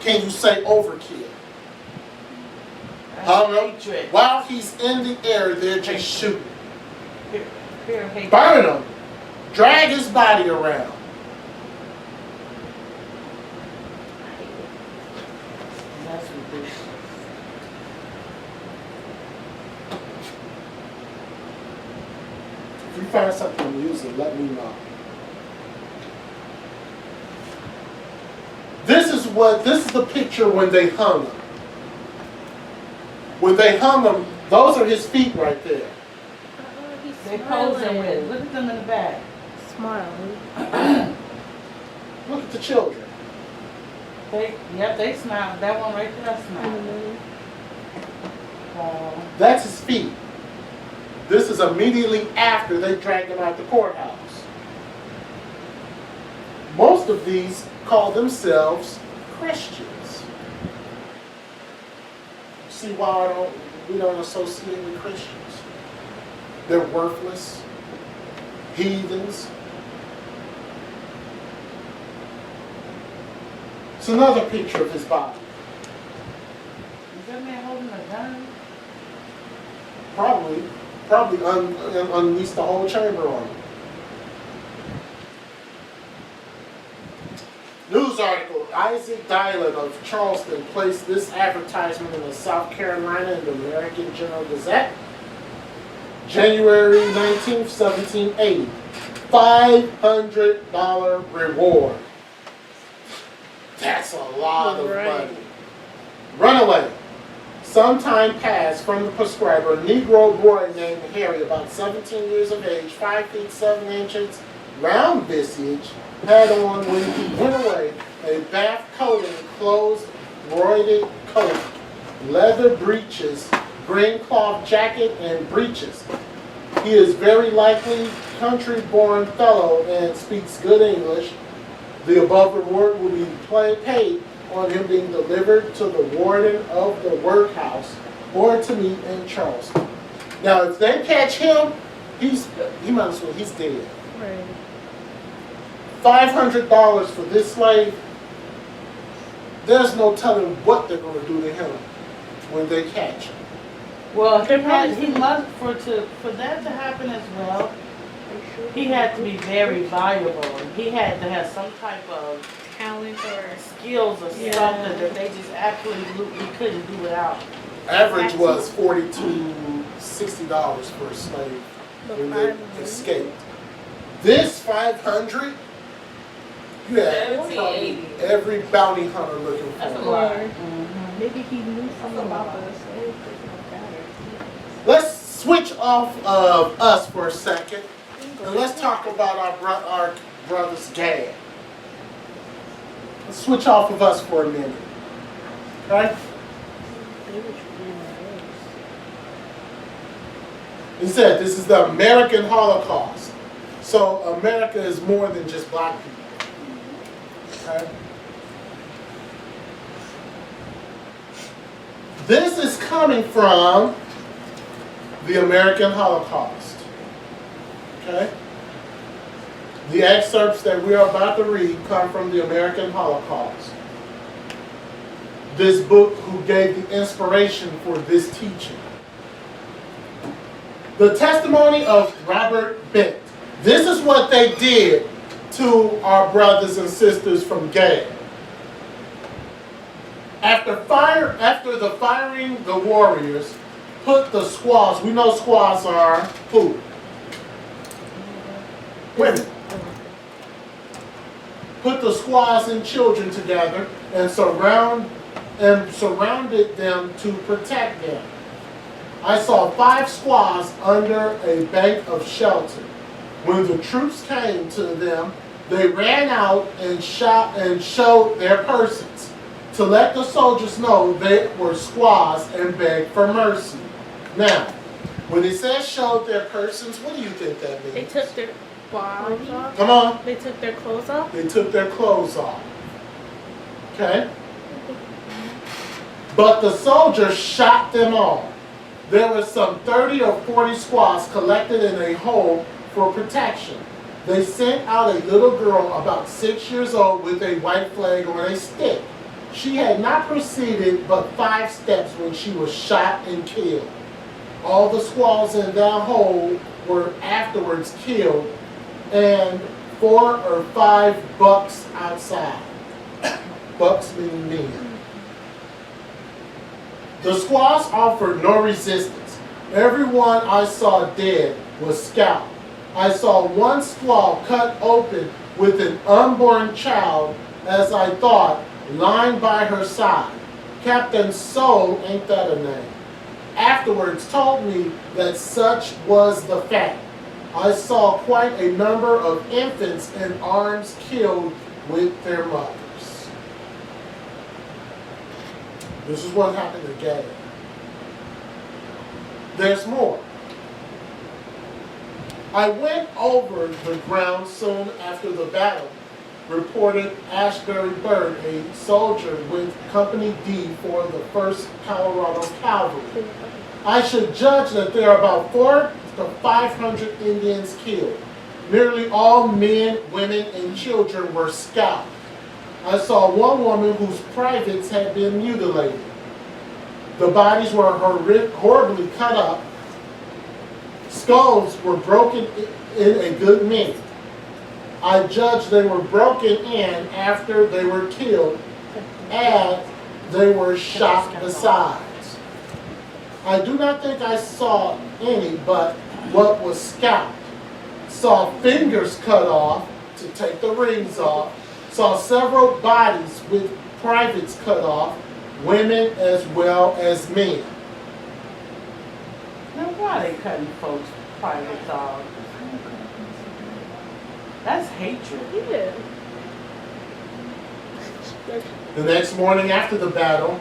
Can you say overkill? Hatred. While he's in the air, they're just shooting. Fear, hatred. Burn him. Drag his body around. That's ridiculous. If you find something amusing, let me know. This is this is the picture when they hung him. When they hung him, those are his feet right there. He's They posing with it. Look at them in the back. smiling. Look at the children. They smile. That one right there smiling. That's his feet. This is immediately after they dragged him out the courthouse. Most of these call themselves Christians. See why we don't associate with Christians? They're worthless, heathens. It's another picture of his body. Is that man holding a gun? Probably unleashed the whole chamber on him. News article, Isaac Dylan of Charleston placed this advertisement in the South Carolina in the American Journal Gazette, January 19th, 1780. $500 reward. That's a lot of money. Runaway. Some time passed from the prescriber, a Negro boy named Harry, about 17 years of age, 5 feet 7 inches, round visage, had on when he went away a bath coating, closed, broidered coat, leather breeches, green cloth jacket, and breeches. He is very likely country-born fellow and speaks good English. The above reward will be paid on him being delivered to the warden of the workhouse or to me in Charleston. Now, if they catch him, he might as well, he's dead. Right. $500 for this slave, there's no telling what they're going to do to him when they catch him. Well, he must for that to happen as well. He had to be very valuable. He had to have some type of Talent or skills or something that they just absolutely couldn't do without. Average was $40 to $60 for a slave when they escaped. This 500, you had probably 1780. every bounty hunter looking That's a for. lot. maybe he knew something about the slave. Let's switch off of us for a second, and let's talk about our brother's dad. Let's switch off of us for a minute. Okay? He said this is the American Holocaust. So America is more than just black people. Okay? This is coming from the American Holocaust. Okay? The excerpts that we are about to read come from the American Holocaust. This book who gave the inspiration for this teaching. The testimony of Robert Bent. This is what they did to our brothers and sisters from Gad. After the firing, the warriors put the squaws. We know squaws are who? Women. Put the squaws and children together and surrounded them to protect them. I saw 5 squaws under a bank of shelter. When the troops came to them, they ran out and showed their persons to let the soldiers know they were squaws and begged for mercy. Now, when it says showed their persons, what do you think that means? They took their clothes off. Come on. They took their clothes off. They took their clothes off. Okay? But the soldiers shot them all. There were some 30 or 40 squaws collected in a hole for protection. They sent out a little girl about 6 years old with a white flag on a stick. She had not proceeded but 5 steps when she was shot and killed. All the squaws in that hole were afterwards killed, and 4 or 5 bucks outside. Bucks mean men. The squaws offered no resistance. Everyone I saw dead was scalped. I saw one squaw cut open with an unborn child, as I thought, lying by her side. Captain Soul, ain't that a name, afterwards told me that such was the fact. I saw quite a number of infants in arms killed with their mothers. This is what happened to Gad. There's more. I went over the ground soon after the battle, reported Ashbury Bird, a soldier with Company D for the 1st Colorado Cavalry. I should judge that there are about 400 to 500 Indians killed. Nearly all men, women, and children were scalped. I saw one woman whose privates had been mutilated. The bodies were horribly cut up. Skulls were broken in a good many. I judge they were broken in after they were killed, as they were shot besides. I do not think I saw any but what was scalped. Saw fingers cut off to take the rings off. Saw several bodies with privates cut off, women as well as men. Now why they cutting folks' privates off? That's hatred. Yeah. The next morning after the battle,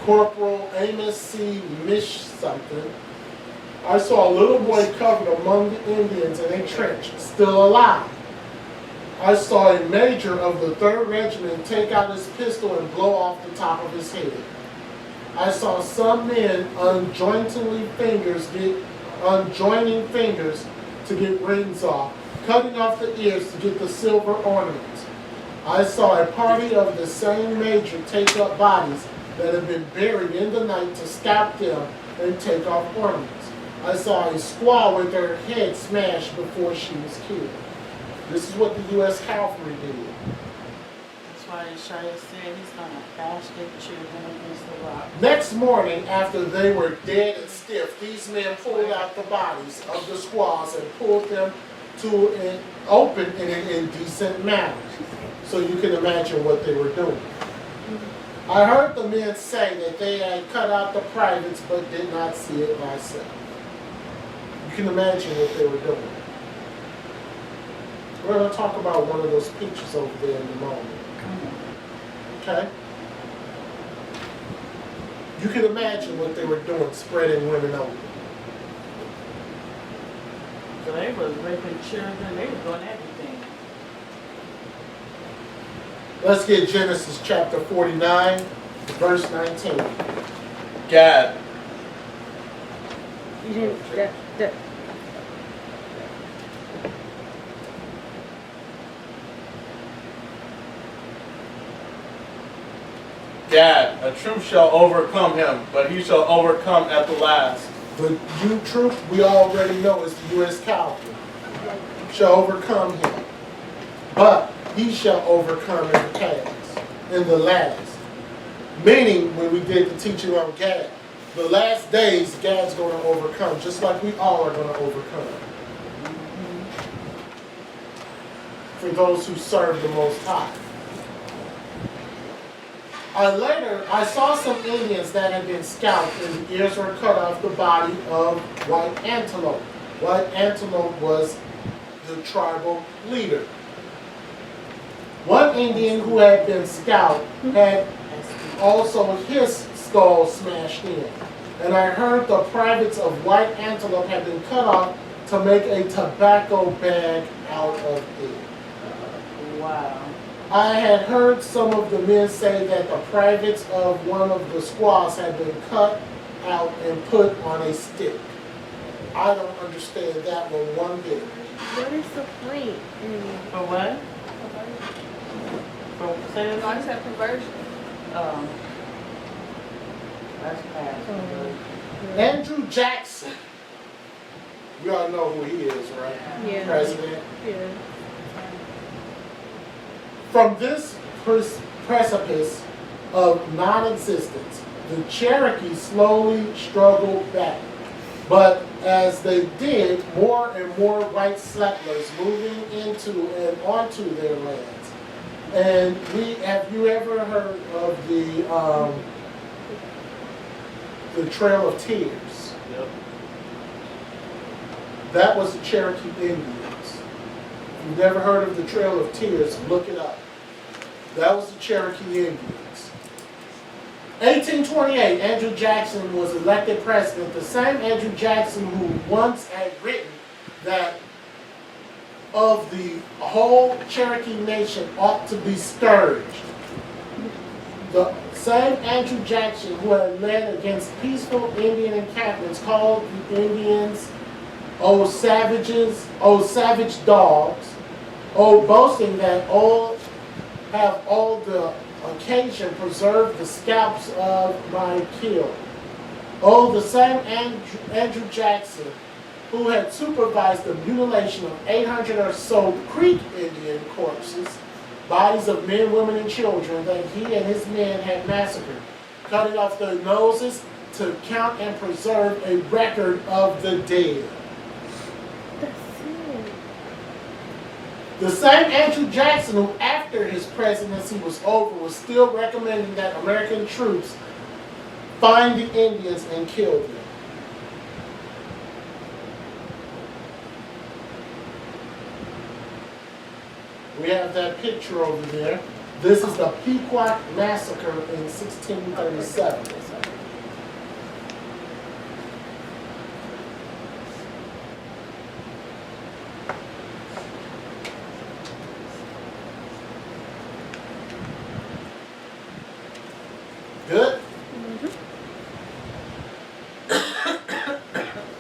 Corporal Amos C. Mish something, I saw a little boy covered among the Indians in a trench, still alive. I saw a major of the 3rd Regiment take out his pistol and blow off the top of his head. I saw some men unjoining fingers to get rings off, cutting off the ears to get the silver ornaments. I saw a party of the same major take up bodies that had been buried in the night to scalp them and take off ornaments. I saw a squaw with her head smashed before she was killed. This is what the U.S. Cavalry did. That's why Yeshaya said he's going to bash their children against the rock. Next morning, after they were dead and stiff, these men pulled out the bodies of the squaws and pulled them to an open in an indecent manner. So you can imagine what they were doing. I heard the men say that they had cut out the privates but did not see it myself. You can imagine what they were doing. We're going to talk about one of those pictures over there in a moment. Okay? You can imagine what they were doing, spreading women open. So they was raping children, they was doing everything. Let's get Genesis chapter 49, verse 19. Gad. You didn't. That. Gad, a troop shall overcome him, but he shall overcome at the last. The new troop we already know is the U.S. Cavalry. Shall overcome him. But he shall overcome in the last. Meaning, when we did the teaching on Gad, the last days, Gad's going to overcome, just like we all are going to overcome. For those who serve the Most High. I saw some Indians that had been scalped and the ears were cut off the body of White Antelope. White Antelope was the tribal leader. One Indian who had been scalped had also his skull smashed in. And I heard the privates of White Antelope had been cut off to make a tobacco bag out of it. Wow. I had heard some of the men say that the privates of one of the squaws had been cut out and put on a stick. I don't understand that one bit. What is the point? For what? For say it God again? said perversion. That's past. Andrew Jackson. You all know who he is, right? Yeah. President. Yeah. From this precipice of non-existence, the Cherokees slowly struggled back. But as they did, more and more white settlers moving into and onto their lands. And have you ever heard of the Trail of Tears? Yep. That was the Cherokee Indians. If you've never heard of the Trail of Tears, look it up. That was the Cherokee Indians. 1828, Andrew Jackson was elected president. The same Andrew Jackson who once had written that of the whole Cherokee nation ought to be scourged. The same Andrew Jackson who had led against peaceful Indian encampments called the Indians old savages, old savage dogs, old boasting that all have all the occasion preserved the scalps of my kill. Oh, the same Andrew Jackson who had supervised the mutilation of 800 or so Creek Indian corpses, bodies of men, women, and children that he and his men had massacred, cutting off their noses to count and preserve a record of the dead. The same Andrew Jackson who, after his presidency was over, was still recommending that American troops find the Indians and kill them. We have that picture over there. This is the Pequot Massacre in 1637. Good?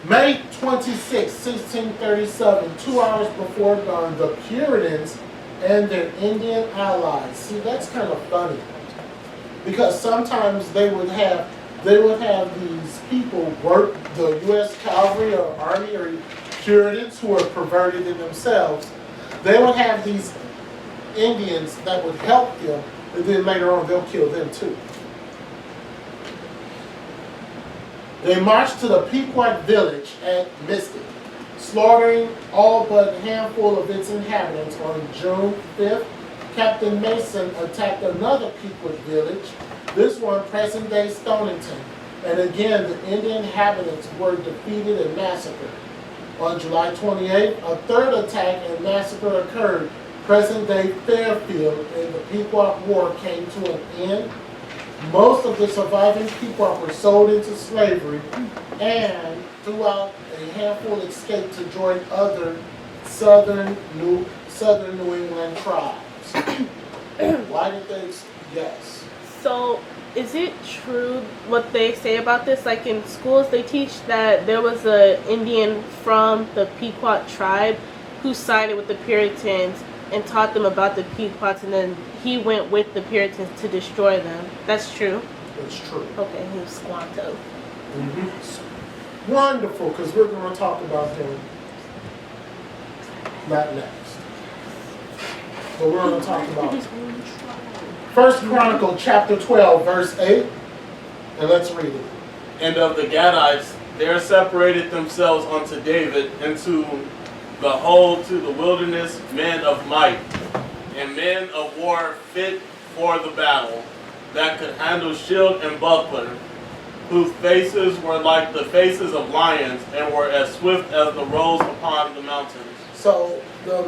May 26, 1637, 2 hours before dawn, the Puritans and their Indian allies. See, that's kind of funny. Because sometimes they would have these people work, the U.S. cavalry or army or Puritans who are perverted in themselves. They would have these Indians that would help them, and then later on they'll kill them too. They marched to the Pequot village at Mystic, slaughtering all but a handful of its inhabitants. On June 5th, Captain Mason attacked another Pequot village, this one present-day Stonington, and again the Indian inhabitants were defeated and massacred. On July 28th, a third attack and massacre occurred, present-day Fairfield, and the Pequot War came to an end. Most of the surviving Pequot were sold into slavery, and throughout a handful escaped to join other southern New England tribes. Why did they? Yes. So, is it true what they say about this? Like in schools, they teach that there was an Indian from the Pequot tribe who sided with the Puritans and taught them about the Pequots, and then he went with the Puritans to destroy them. That's true? It's true. Okay, he was Squanto. Mm-hmm. Wonderful, because we're going to talk about him not next. But we're going to talk about First Chronicle chapter 12, verse 8. And let's read it. And of the Gadites, there separated themselves unto David into the whole to the wilderness men of might, and men of war fit for the battle, that could handle shield and buckler, whose faces were like the faces of lions, and were as swift as the roes upon the mountains. So the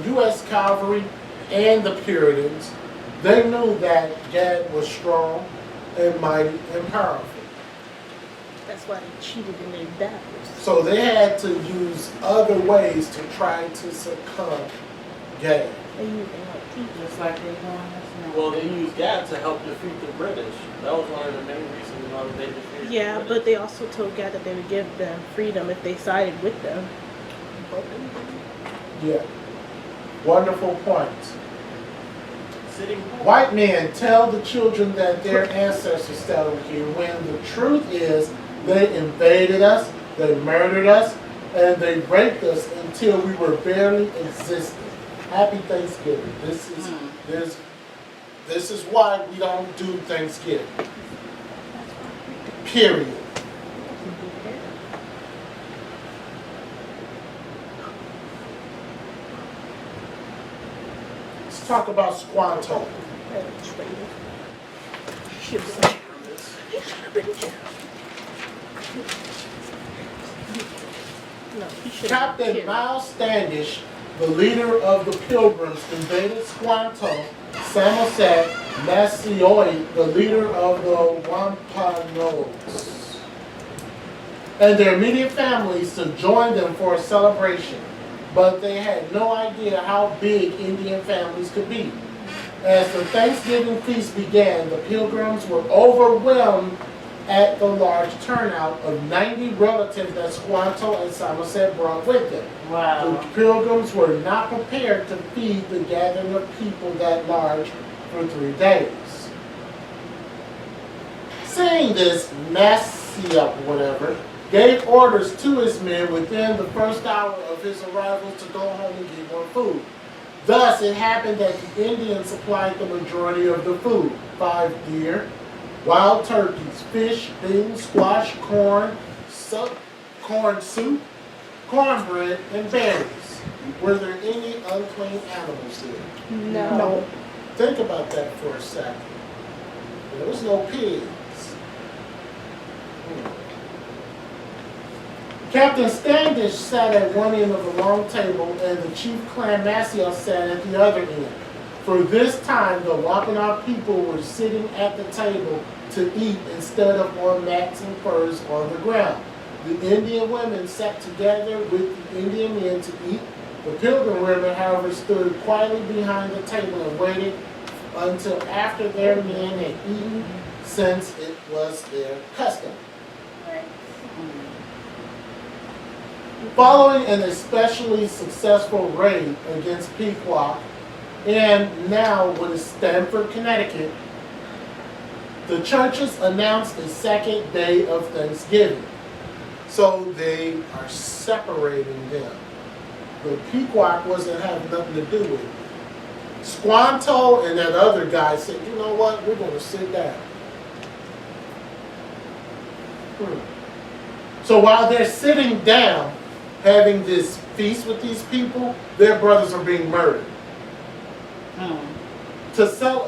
U.S. cavalry and the Puritans, they knew that Gad was strong and mighty and powerful. That's why they cheated in their battles. So they had to use other ways to try to succumb Gad. They used their like teeth. Just like they're doing us now. Well, they used Gad to help defeat the British. That was one of the main reasons why they defeated Yeah, the but British. they also told God that they would give them freedom if they sided with them. Yeah. Wonderful point. Sitting White men tell the children that their ancestors settled here, when the truth is they invaded us, they murdered us, and they raped us until we were barely existing. Happy Thanksgiving. This is why we don't do Thanksgiving. Period. talk about Squanto. Captain Miles Standish, the leader of the Pilgrims, invaded Squanto. Samoset Masioy, the leader of the Wampanoags, and their immediate families to join them for a celebration. But they had no idea how big Indian families could be. As the Thanksgiving feast began, the Pilgrims were overwhelmed at the large turnout of 90 relatives that Squanto and Samoset brought with them. Wow. The Pilgrims were not prepared to feed the gathering of people that large for 3 days. Seeing this, Maciop, whatever, gave orders to his men within the first hour of his arrival to go home and get more food. Thus, it happened that the Indians supplied the majority of the food: 5 deer, wild turkeys, fish, beans, squash, corn soup, cornbread, and berries. Were there any unclean animals there? No. Think about that for a second. There was no pigs. Captain Standish sat at one end of the long table, and the chief clan Maciel sat at the other end. For this time, the Wampanoag people were sitting at the table to eat instead of on mats and furs on the ground. The Indian women sat together with the Indian men to eat. The Pilgrim women, however, stood quietly behind the table and waited until after their men had eaten, since it was their custom. Following an especially successful raid against Pequot, and now what is Stamford, Connecticut, the churches announced a second day of Thanksgiving. So they are separating them. The Pequot wasn't having nothing to do with it. Squanto and that other guy said, you know what, we're going to sit down. So while they're sitting down, having this feast with these people, their brothers are being murdered.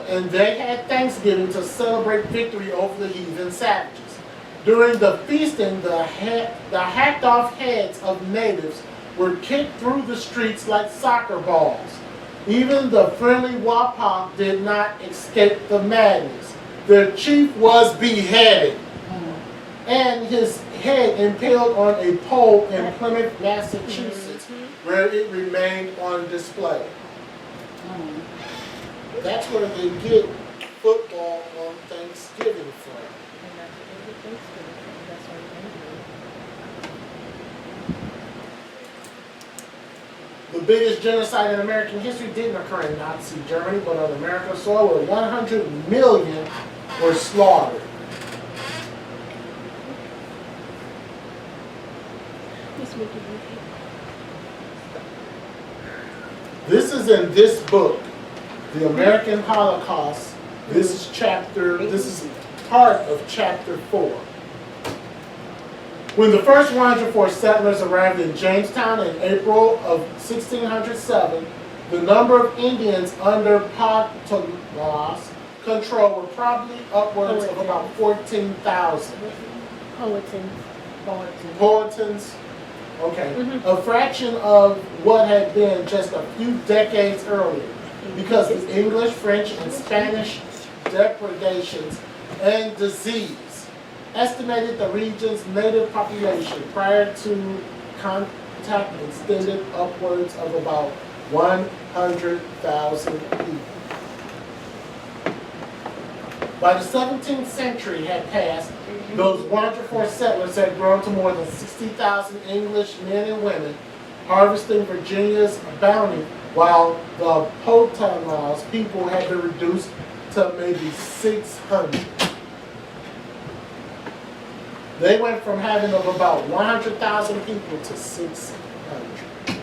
And they had Thanksgiving to celebrate victory over the heathen savages. During the feasting, the hacked off heads of natives were kicked through the streets like soccer balls. Even the friendly Wapak did not escape the madness. Their chief was beheaded, and his head impaled on a pole in Plymouth, Massachusetts, where it remained on display. That's where they get football on Thanksgiving from. The biggest genocide in American history didn't occur in Nazi Germany, but on American soil, where 100 million were slaughtered. This is in this book, The American Holocaust. This is part of chapter 4. When the first 104 settlers arrived in Jamestown in April of 1607, the number of Indians under Potawatomi control were probably upwards of about 14,000. Powhatans. Okay. A fraction of what had been just a few decades earlier, because of English, French, and Spanish depredations and disease estimated the region's native population prior to contact extended upwards of about 100,000 people. By the 17th century had passed, those 104 settlers had grown to more than 60,000 English men and women, harvesting Virginia's bounty, while the Potawatomi people had been reduced to maybe 600. They went from having of about 100,000 people to 600.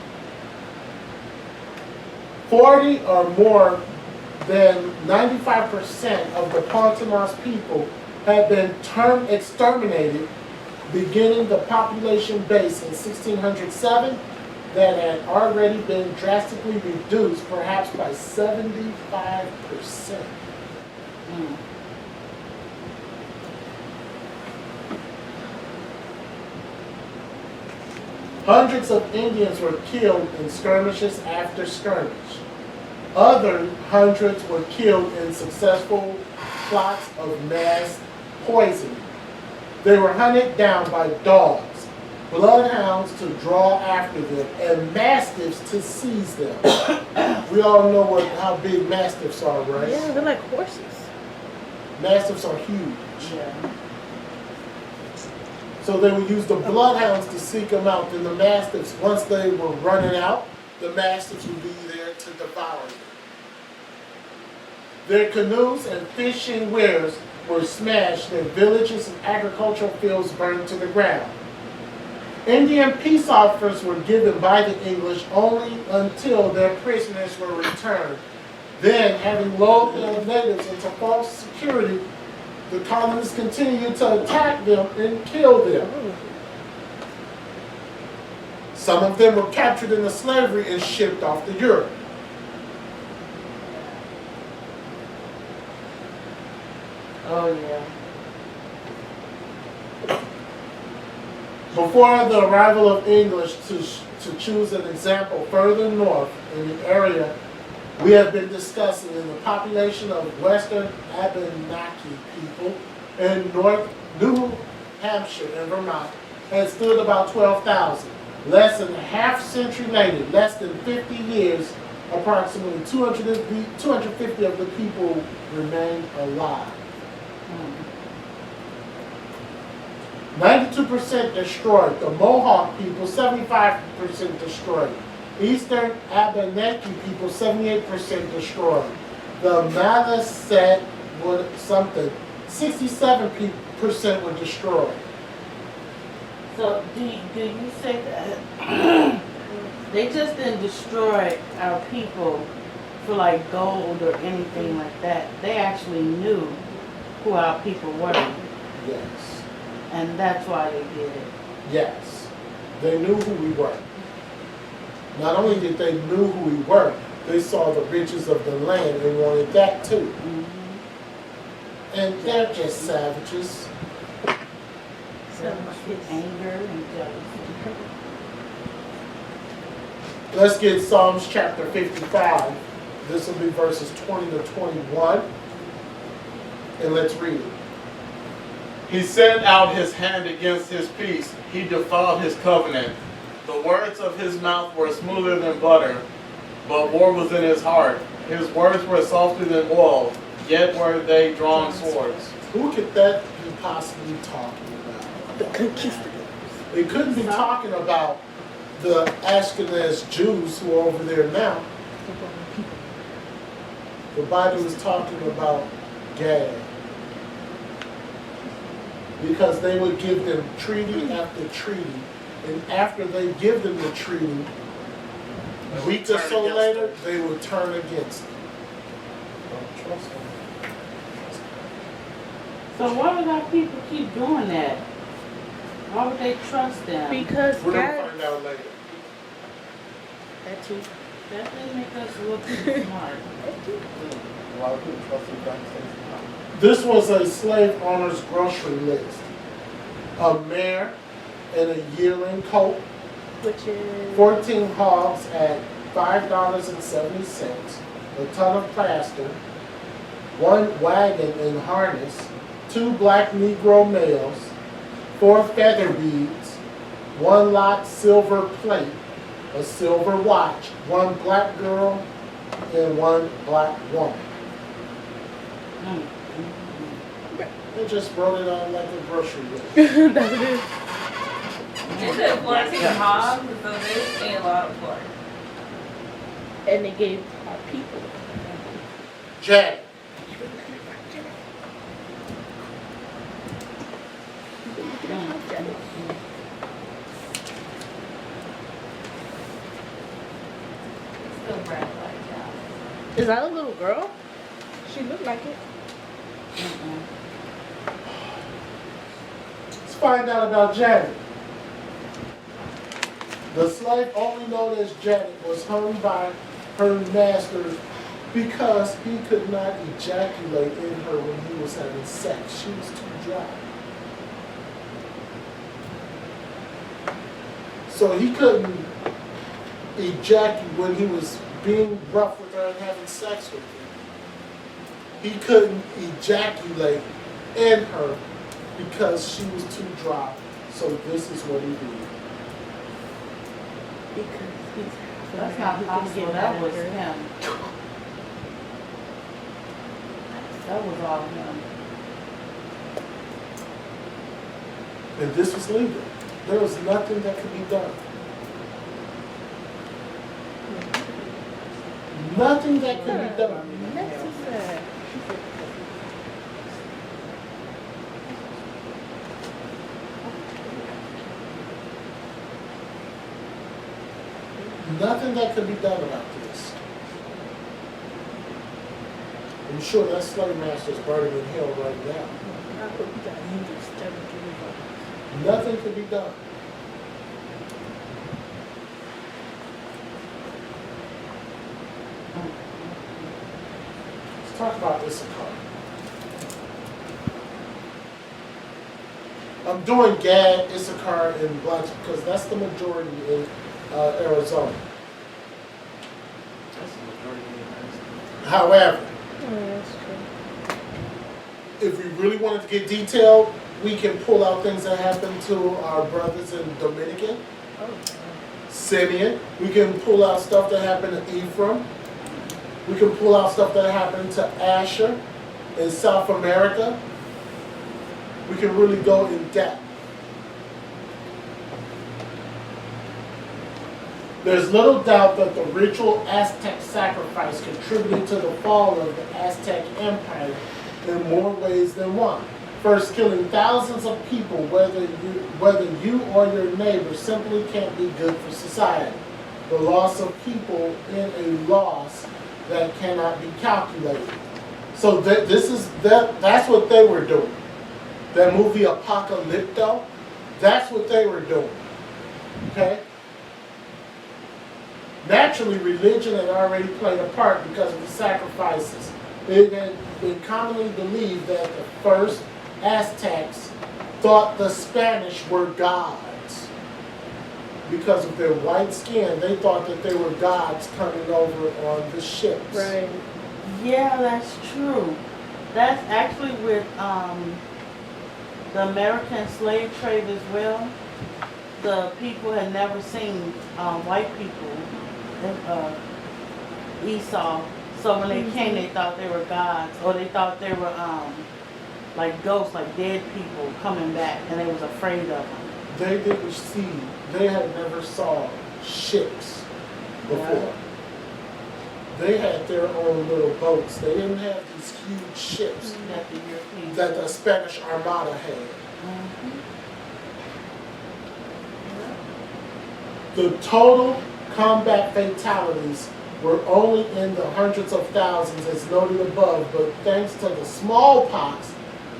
40 or more than 95% of the Potawatomi people had been exterminated, beginning the population base in 1607 that had already been drastically reduced, perhaps by 75%. Mm. Hundreds of Indians were killed in skirmishes after skirmish. Other hundreds were killed in successful plots of mass poisoning. They were hunted down by dogs, bloodhounds to draw after them, and mastiffs to seize them. We all know how big mastiffs are, right? Yeah, they're like horses. Mastiffs are huge. Yeah. So they would use the bloodhounds to seek them out. Then the mastiffs, once they were running out, the mastiffs would be there to devour them. Their canoes and fishing weirs were smashed, and villages and agricultural fields burned to the ground. Indian peace offers were given by the English only until their prisoners were returned. Then, having lulled the natives into false security, the colonists continued to attack them and kill them. Some of them were captured into slavery and shipped off to Europe. Oh yeah. Before the arrival of English, to choose an example further north in the area we have been discussing, in the population of Western Abenaki people in New Hampshire and Vermont had stood about 12,000. Less than a half century later, less than 50 years, approximately 250 of the people remained alive. 92% destroyed. The Mohawk people, 75% destroyed. Eastern Abenaki people, 78% destroyed. The Maliset were 67% were destroyed. So do you say that they just didn't destroy our people for like gold or anything like that? They actually knew who our people were, Yes. and that's why they did it. Yes. They knew who we were. Not only did they knew who we were, they saw the riches of the land and wanted that too. Mm-hmm. And they're just savages. Anger and jealousy. Let's get Psalms chapter 55. This will be verses 20 to 21. And let's read it. He sent out his hand against his peace. He defiled his covenant. The words of his mouth were smoother than butter, but war was in his heart. His words were softer than oil, yet were they drawn swords. Who could that be possibly talking about? The conquistadors. It couldn't be talking about the Ashkenaz Jews who are over there now. The Bible is talking about Gad. Because they would give them treaty after treaty. And after they give them the treaty, a week or so later, they would turn against them. Don't trust them. So why would our people keep doing that? Why would they trust them? Because We're going to God. find out later. That too. That didn't make us look too smart. A lot of people trust in God. This was a slave owner's grocery list. A mare and a yearling colt, Which is 14 hogs at $5.70, a ton of plaster, 1 wagon and harness, 2 black Negro males, 4 feather beads, 1 lot silver plate, a silver watch, 1 black girl, and 1 black woman. Mm. They just wrote it on like a grocery list. That's it. It said 14 hogs, so they ate a lot of pork. And they gave our people. Jack. Still bread like that. Is that a little girl? She looked like it. Let's find out about Janet. The slave, only known as Janet, was hung by her master because he could not ejaculate in her when he was having sex. She was too dry. So he couldn't ejaculate when he was being rough with her and having sex with her. He couldn't ejaculate in her because she was too dry. So this is what he did. That's not possible. That was him. That was all him. And this was legal. There was nothing that could be done. Nothing that could be done. Necessary. Nothing that could be done about this. I'm sure that slave master is burning in hell right now. Nothing could be done. Let's talk about Issachar. I'm doing Gad, Issachar, and blacks because that's the majority in Arizona. That's the majority of the However, That's true. if we really wanted to get detailed, we can pull out things that happened to our brothers in Dominican, Simeon. We can pull out stuff that happened to Ephraim. We can pull out stuff that happened to Asher in South America. We can really go in depth. There's little doubt that the ritual Aztec sacrifice contributed to the fall of the Aztec Empire in more ways than one. First, killing thousands of people, whether you or your neighbor, simply can't be good for society. The loss of people in a loss that cannot be calculated. So that's what they were doing. That movie Apocalypto, that's what they were doing. Okay? Naturally, religion had already played a part because of the sacrifices. It had been commonly believed that the first Aztecs thought the Spanish were gods. Because of their white skin, they thought that they were gods coming over on the ships. Right. Yeah, that's true. That's actually with the American slave trade as well. The people had never seen white people, Esau. So when they came, they thought they were gods, or they thought they were like ghosts, like dead people coming back, and they was afraid of them. They didn't see, they had never saw ships before. Yeah. They had their own little boats. They didn't have these huge ships That the Europeans. that the Spanish Armada had. Mhm. The total combat fatalities were only in the hundreds of thousands as noted above, but thanks to the smallpox,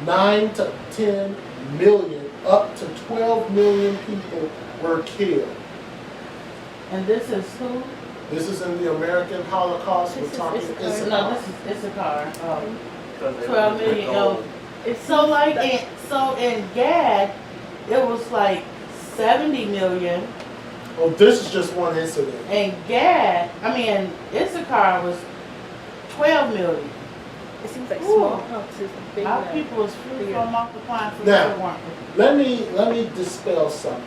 9 to 10 million, up to 12 million people were killed. And this is who? This is in the American Holocaust. We're This is talking Issachar. Issachar. No, this is Issachar. 12 million. Oh, It's so like in Gad, it was like 70 million. Oh, this is just one incident. And Issachar was 12 million. It seems like Ooh. smallpox is big. Our now. people was free from multiplying for Now, sure, weren't Let me dispel something.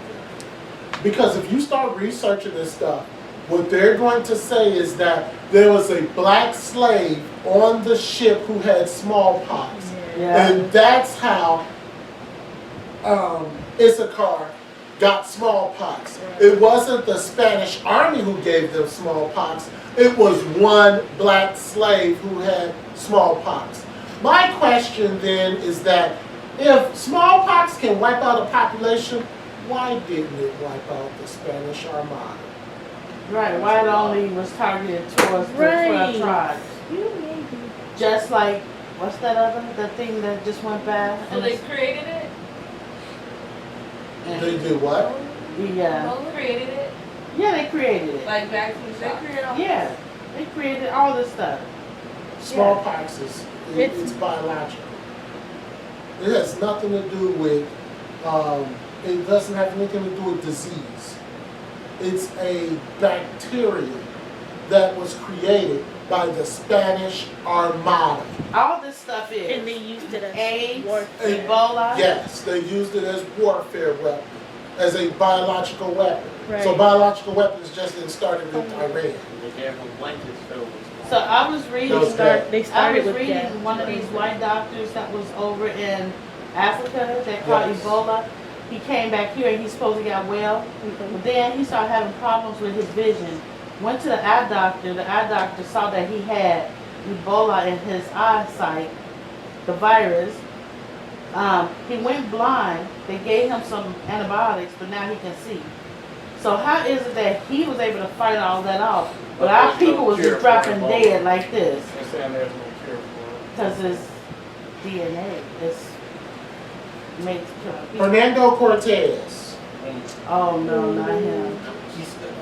Because if you start researching this stuff, what they're going to say is that there was a black slave on the ship who had smallpox. they? Yeah. And that's how Issachar got smallpox. It wasn't the Spanish army who gave them smallpox. It was one black slave who had smallpox. My question then is that if smallpox can wipe out a population, why didn't it wipe out the Spanish Armada? Right, why it only was targeted towards the 12 tribes. Just like, what's that the thing that just went by? So they created it? They did what? Yeah. Who created it? Yeah, they created it. Like vaccine They shots. create all. Yeah, they created all this stuff. Smallpox is It's- it's biological. It has nothing to do with. It doesn't have anything to do with disease. It's a bacteria that was created by the Spanish Armada. All this stuff And they is used it as AIDS, warfare. Ebola. Yes, they used it as warfare weapon, as a biological weapon. So Right. biological weapons just didn't start with Iran. They gave them blankets filled with So I was reading. Those guys. They I started was with reading gas. one of these white doctors that was over in Africa that caught Yes. Ebola. He came back here and he's supposed to get well. But then he started having problems with his vision. Went to the eye doctor. The eye doctor saw that he had Ebola in his eyesight, the virus. He went blind. They gave him some antibiotics, but now he can see. So how is it that he was able to fight all that off, but our there's no people was cure just for dropping Ebola. dead like this? They're saying there's no cure for it. Because it's DNA. It's made to kill people. Hernando Cortez, Oh no, not him.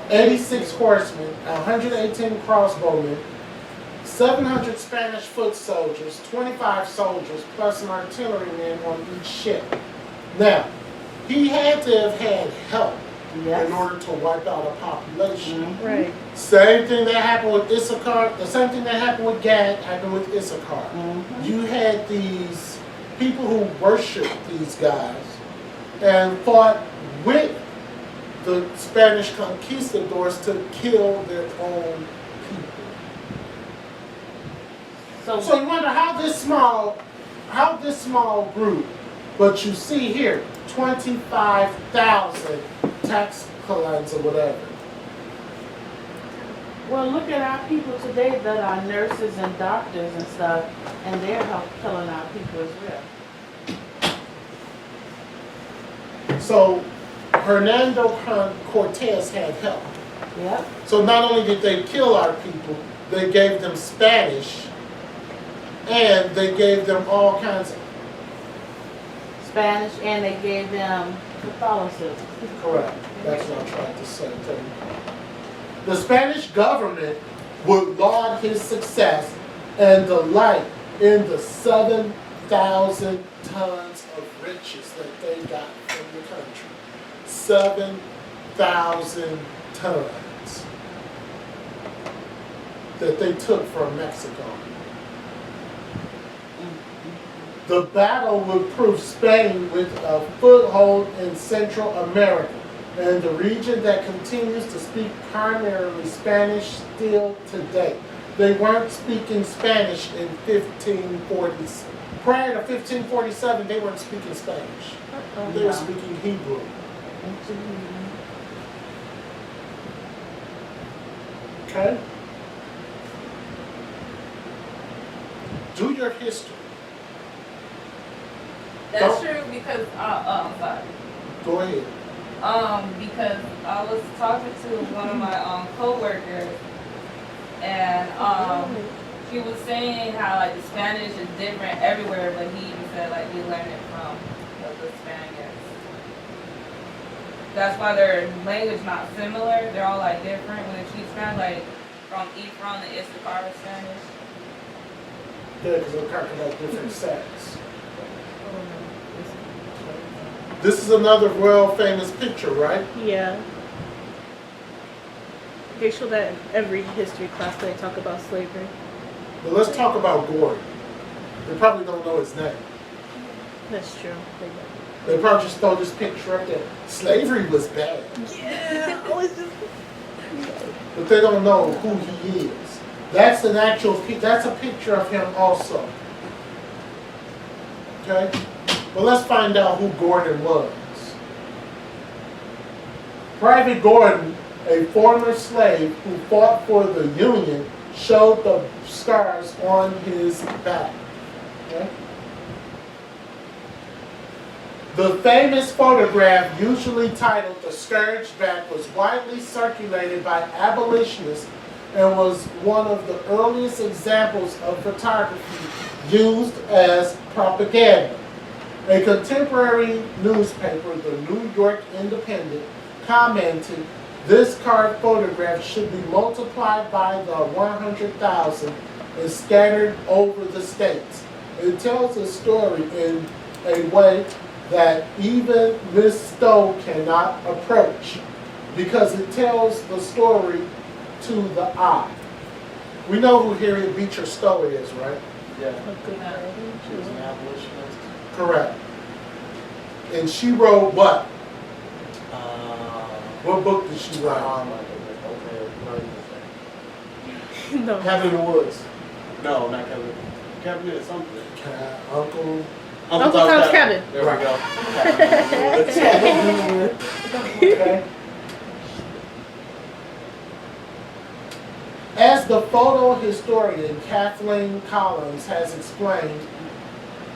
86 horsemen, 118 crossbowmen, 700 Spanish foot soldiers, 25 soldiers, plus an artilleryman on each ship. Now, he had to have had help Yes. in order to wipe out a population. Mhm. Right. Same thing that happened with Issachar, the same thing that happened with Gad happened with Issachar. Mhm. You had these people who worshiped these guys and fought with the Spanish conquistadors to kill their own people. So you wonder how this small group, but you see here, 25,000 tax collectors or whatever. Well, look at our people today that are nurses and doctors and stuff, and they're killing our people as well. So Hernando Cortez had help. Yep. So not only did they kill our people, they gave them Spanish, and they gave them all kinds of. Spanish, and they gave them Catholicism. Correct. That's what I'm trying to say. The Spanish government would laud his success and delight in the 7,000 tons of riches that they got from the country. 7,000 tons that they took from Mexico. The battle would prove Spain with a foothold in Central America and the region that continues to speak primarily Spanish still today. They weren't speaking Spanish in 1540s. Prior to 1547, they weren't speaking Spanish. They were speaking Hebrew. Okay? Do your history. That's true because I'm sorry. Go ahead. Because I was talking to one of my coworkers, and he was saying how like the Spanish is different everywhere, but he even said like he learned it from the Spaniards. That's why their language not similar. They're all like different. When they speak Spanish, like from Ephraim to Issachar is Spanish. Yeah, because we're talking about different sects. This is another world famous picture, right? Yeah. They show that in every history class when they talk about slavery. But let's talk about Gordon. They probably don't know his name. That's true. They probably just throw this picture up there. Slavery was bad. Yeah. I was just. But they don't know who he is. That's an actual, that's a picture of him also. Okay? But let's find out who Gordon was. Private Gordon, a former slave who fought for the Union, showed the scars on his back. Okay? The famous photograph, usually titled "The Scourged Back," was widely circulated by abolitionists and was one of the earliest examples of photography used as propaganda. A contemporary newspaper, the New York Independent, commented This card photograph should be multiplied by the 100,000 and scattered over the states. It tells a story in a way that even Miss Stowe cannot approach because it tells the story to the eye. We know who Harriet Beecher Stowe is, right? Yeah. A good writing. She was an abolitionist. Correct. And she wrote what? What book did she write? Okay. No. Cabin in the Woods. No, not Cabin. Cabin in something. Uncle. Uncle Tom's Cabin. There we go. Cabin in the Woods. Okay. As the photo historian Kathleen Collins has explained,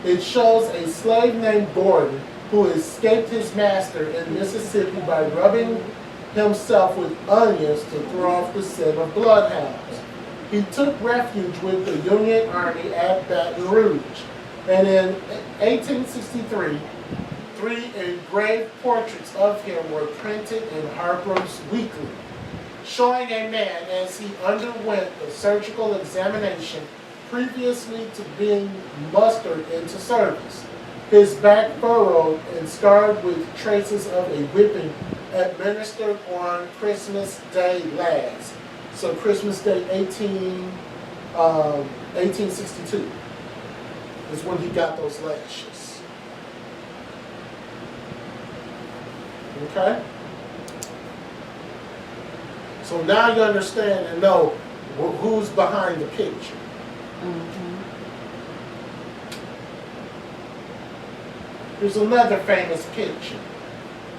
it shows a slave named Gordon who escaped his master in Mississippi by rubbing himself with onions to throw off the scent of bloodhounds. He took refuge with the Union Army at Baton Rouge, and in 1863, 3 engraved portraits of him were printed in Harper's Weekly, showing a man as he underwent a surgical examination previously to being mustered into service. His back furrowed and scarred with traces of a whipping administered on Christmas Day last. So Christmas Day 1862 is when he got those lashes. Okay? So now you understand and know who's behind the picture. Here's another famous picture.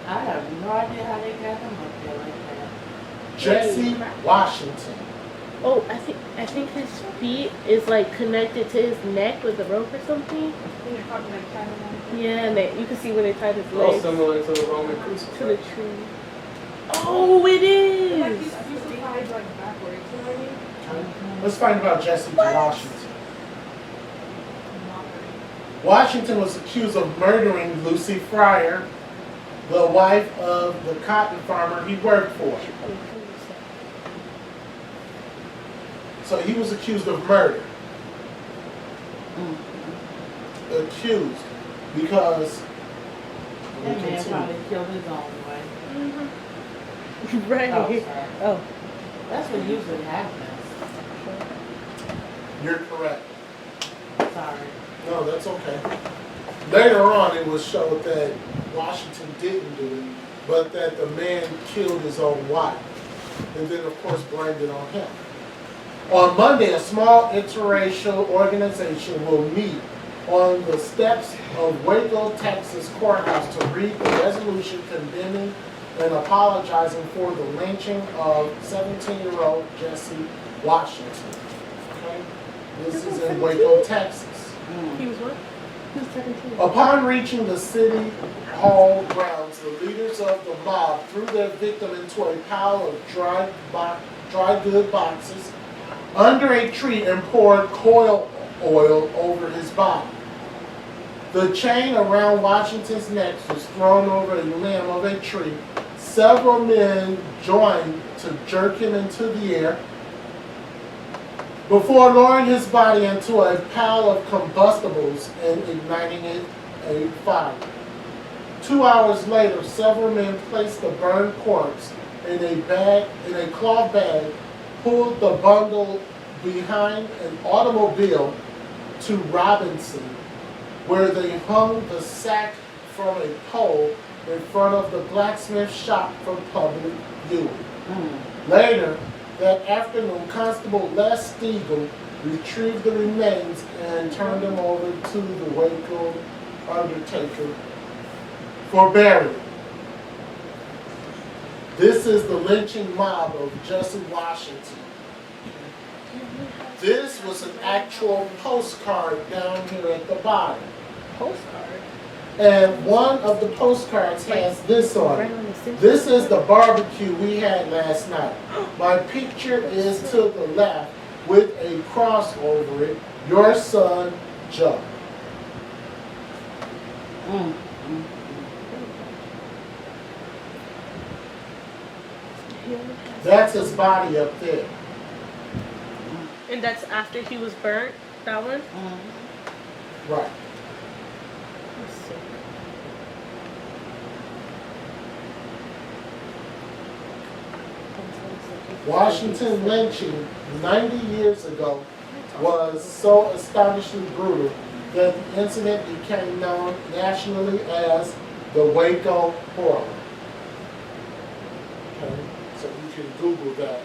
I have no idea how they got him up there like that. Jesse Washington. Oh, I think his feet is like connected to his neck with a rope or something. Yeah, and you can see when they tied his Oh, legs similar to the Roman to the crucifix. tree. Oh, it is. Let's find about Jesse Washington. Washington was accused of murdering Lucy Fryer, the wife of the cotton farmer he worked for. So he was accused of murder. Accused because That man probably killed his own way. Right. Oh, sorry. Oh. That's what usually happens. you're correct. Sorry. No, that's okay. Later on, it was showed that Washington didn't do it, but that the man killed his own wife, and then of course blamed it on him. On Monday, a small interracial organization will meet on the steps of Waco, Texas courthouse to read the resolution condemning and apologizing for the lynching of 17-year-old Jesse Washington. Okay? This is in Waco, Texas. He was what? He was 17. Upon reaching the city hall grounds, the leaders of the mob threw their victim into a pile of dry good boxes under a tree and poured coil oil over his body. The chain around Washington's neck was thrown over a limb of a tree. Several men joined to jerk him into the air before lowering his body into a pile of combustibles and igniting it a fire. 2 hours later, several men placed the burned corpse in a cloth bag, pulled the bundle behind an automobile to Robinson, where they hung the sack from a pole in front of the blacksmith shop for public viewing. Later that afternoon, Constable Les Stiegel retrieved the remains and turned them over to the Waco undertaker for burial. This is the lynching mob of Jesse Washington. This was an actual postcard down here at the bottom. Postcard. And one of the postcards has this on Right it. on the center. This is the barbecue we had last night. My picture is to the left with a cross over it. Your son, Joe. That's his body up there. And that's after he was burnt. That one. Right. Let's see. Washington lynching 90 years ago was so astonishingly brutal that the incident became known nationally as the Waco Horror. Okay, so you can Google that.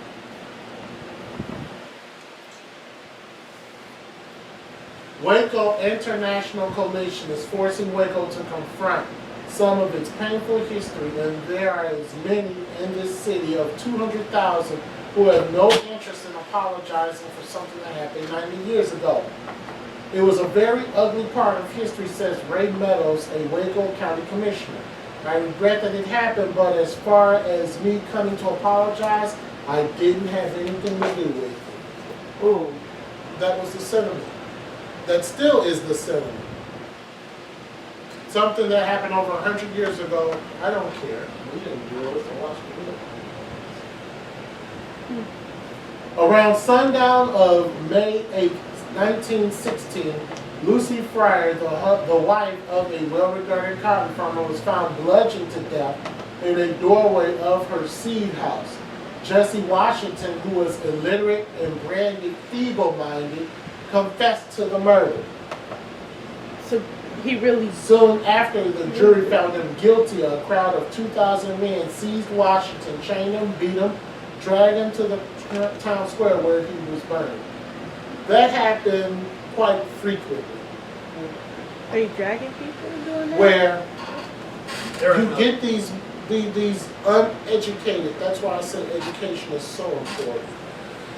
Waco International Coalition is forcing Waco to confront some of its painful history, and there are as many in this city of 200,000 who have no interest in apologizing for something that happened 90 years ago. It was a very ugly part of history, says Ray Meadows, a Waco County Commissioner. I regret that it happened, but as far as me coming to apologize, I didn't have anything to do with it. Ooh, that was the sentiment. That still is the sentiment. Something that happened over 100 years ago, I don't care. We didn't do it, so watch me do it. Around sundown of May 8, 1916, Lucy Fryer, the wife of a well-regarded cotton farmer, was found bludgeoned to death in a doorway of her seed house. Jesse Washington, who was illiterate and branded feeble-minded, confessed to the murder. So he really. Soon after the jury found him guilty, a crowd of 2,000 men seized Washington, chained him, beat him, dragged him to the town square where he was burned. That happened quite frequently. Are you dragging people and doing that? Where you get these uneducated, that's why I said education is so important.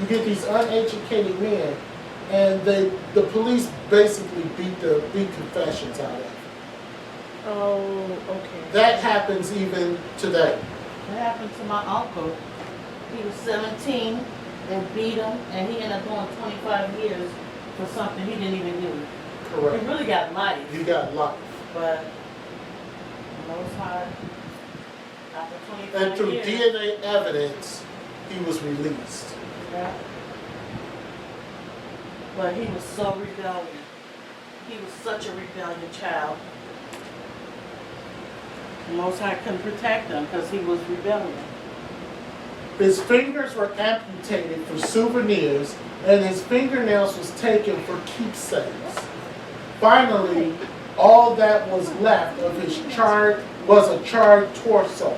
You get these uneducated men, and the police basically beat confessions out of them. Oh, okay. That happens even today. What happened to my uncle? He was 17 and beat him, and he ended up doing 25 years for something he didn't even do. Correct. He really got life, You got life. but Most High, after 25 And through years, DNA evidence, he was released. yeah. But he was so rebellious. He was such a rebellious child. The Most High couldn't protect him because he was rebellious. His fingers were amputated for souvenirs, and his fingernails was taken for keepsakes. Finally, all that was left of his was a charred torso.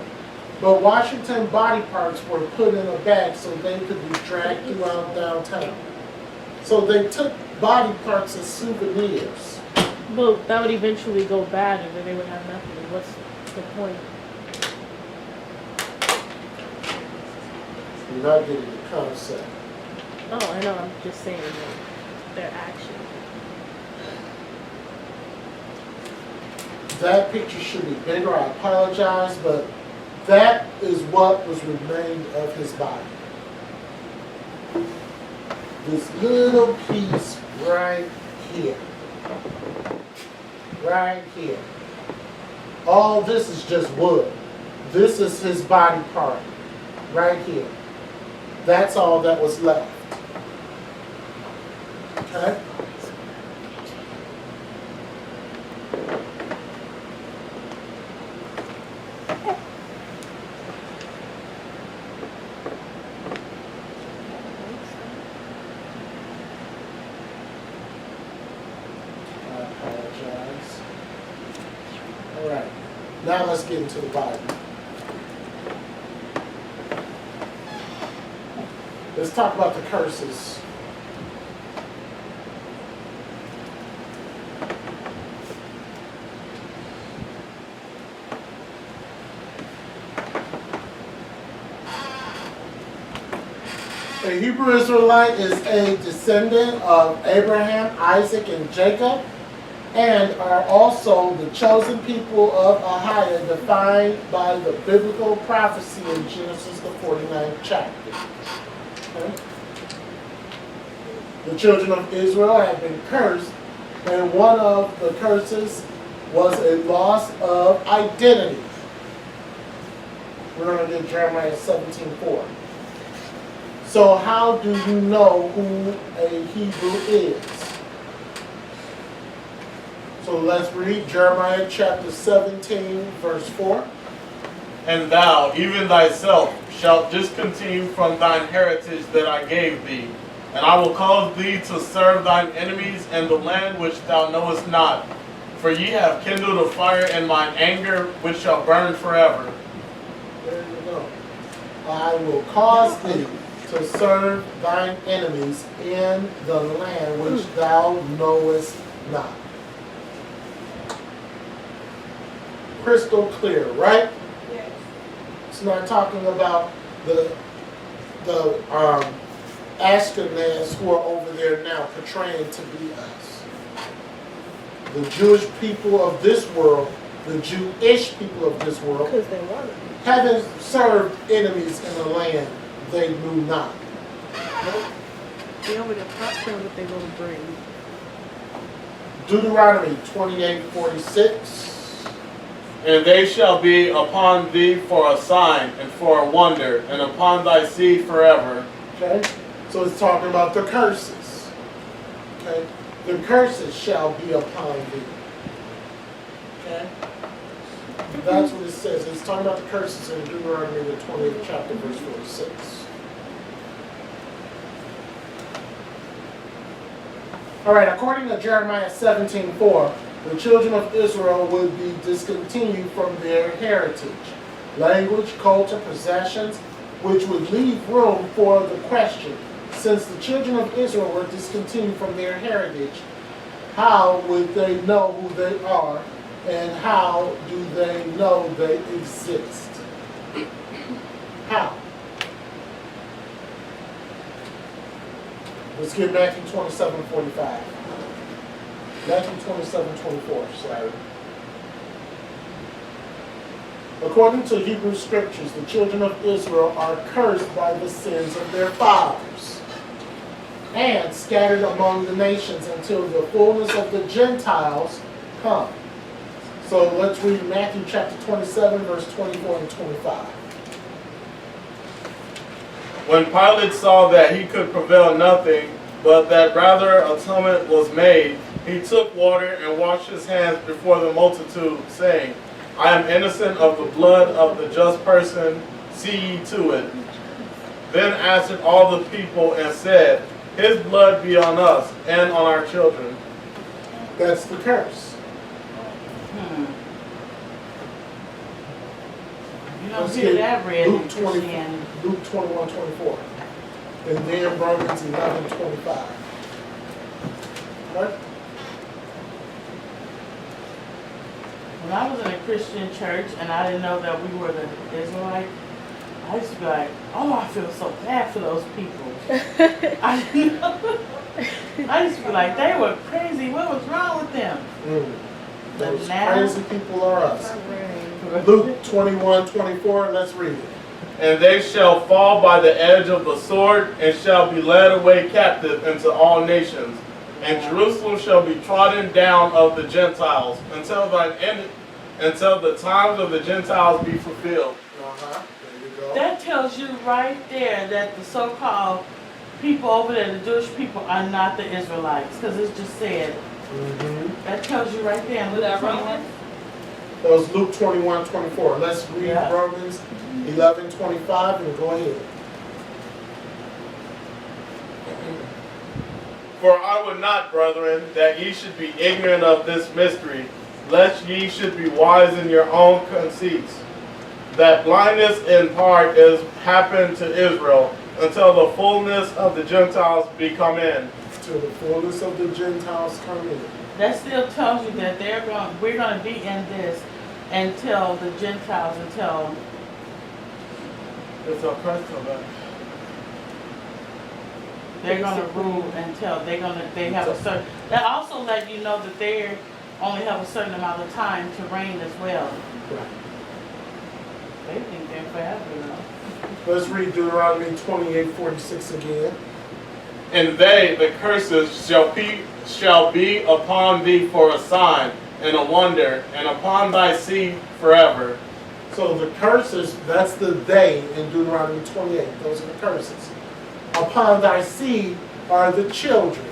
But Washington body parts were put in a bag so they could be dragged throughout downtown. So they took body parts as souvenirs. Well, that would eventually go bad, and then they would have nothing. What's the point? You're not getting the concept. Oh, I know. I'm just saying like, their action. That picture should be bigger. I apologize, but that is what was remained of his body. This little piece right here. Right here. All this is just wood. This is his body part. Right here. That's all that was left. Okay? I apologize. All right. Now let's get into the Bible. Let's talk about the curses. A Hebrew Israelite is a descendant of Abraham, Isaac, and Jacob, and are also the chosen people of Ahiah, defined by the biblical prophecy in Genesis, the 49th chapter. Okay? The children of Israel have been cursed, and one of the curses was a loss of identity. we're going to get Jeremiah 17:4. So how do you know who a Hebrew is? So let's read Jeremiah chapter 17, verse 4. And thou, even thyself, shalt discontinue from thine heritage that I gave thee. And I will cause thee to serve thine enemies in the land which thou knowest not. For ye have kindled a fire in mine anger, which shall burn forever. There you go. I will cause thee to serve thine enemies in the land which thou knowest not. Crystal clear, right? Yes. It's not talking about the Ashkenaz who are over there now portraying to be us. The Jewish people of this world, the Jewish people of this world, Because they want it. haven't served enemies in the land they knew not. They over there prospering what they gonna bring. Deuteronomy 28:46. And they shall be upon thee for a sign and for a wonder, and upon thy seed forever. Okay? So it's talking about the curses. Okay? The curses shall be upon thee. Okay? That's what it says. It's talking about the curses in Deuteronomy, the 28th chapter, verse 46. All right, according to Jeremiah 17:4, the children of Israel would be discontinued from their heritage, language, culture, possessions, which would leave room for the question, since the children of Israel were discontinued from their heritage, how would they know who they are, and how do they know they exist? How? Let's get Matthew 27:45. Matthew 27:24, sorry. According to Hebrew scriptures, the children of Israel are cursed by the sins of their fathers and scattered among the nations until the fullness of the Gentiles come. So let's read Matthew chapter 27, verse 24 and 25. When Pilate saw that he could prevail nothing, but that rather atonement was made, he took water and washed his hands before the multitude, saying, I am innocent of the blood of the just person, see ye to it. Then answered all the people and said, his blood be on us and on our children. That's the curse. You don't Let's hear get that read in Luke 20, Christianity. Luke 21:24. And then Romans 11:25. Right? When I was in a Christian church and I didn't know that we were the Israelites, I used to be like, oh, I feel so bad for those people. I used to be like, they were crazy. What was wrong with them? Those now- crazy people are us. Luke 21:24, let's read it. And they shall fall by the edge of the sword, and shall be led away captive into all nations. And Jerusalem shall be trodden down of the Gentiles until the times of the Gentiles be fulfilled. There you go. That tells you right there that the so-called people over there, the Jewish people, are not the Israelites. Because it's just said. That tells you right there in Was Luke that 21. Romans? That was Luke 21:24. Let's read Yeah. Romans 11:25 and go ahead. For I would not, brethren, that ye should be ignorant of this mystery, lest ye should be wise in your own conceits. That blindness in part is happened to Israel, until the fullness of the Gentiles be come in. Till the fullness of the Gentiles come in. That still tells you that we're going to be in this until the Gentiles, until It's a Christ of that. they're going to rule, until they have a certain. That also let you know that they only have a certain amount of time to reign as well. Right. They think they're forever, you know. Let's read Deuteronomy 28:46 again. And they, the curses, shall be upon thee for a sign and a wonder, and upon thy seed forever. So the curses, that's the they in Deuteronomy 28. Those are the curses. Upon thy seed are the children.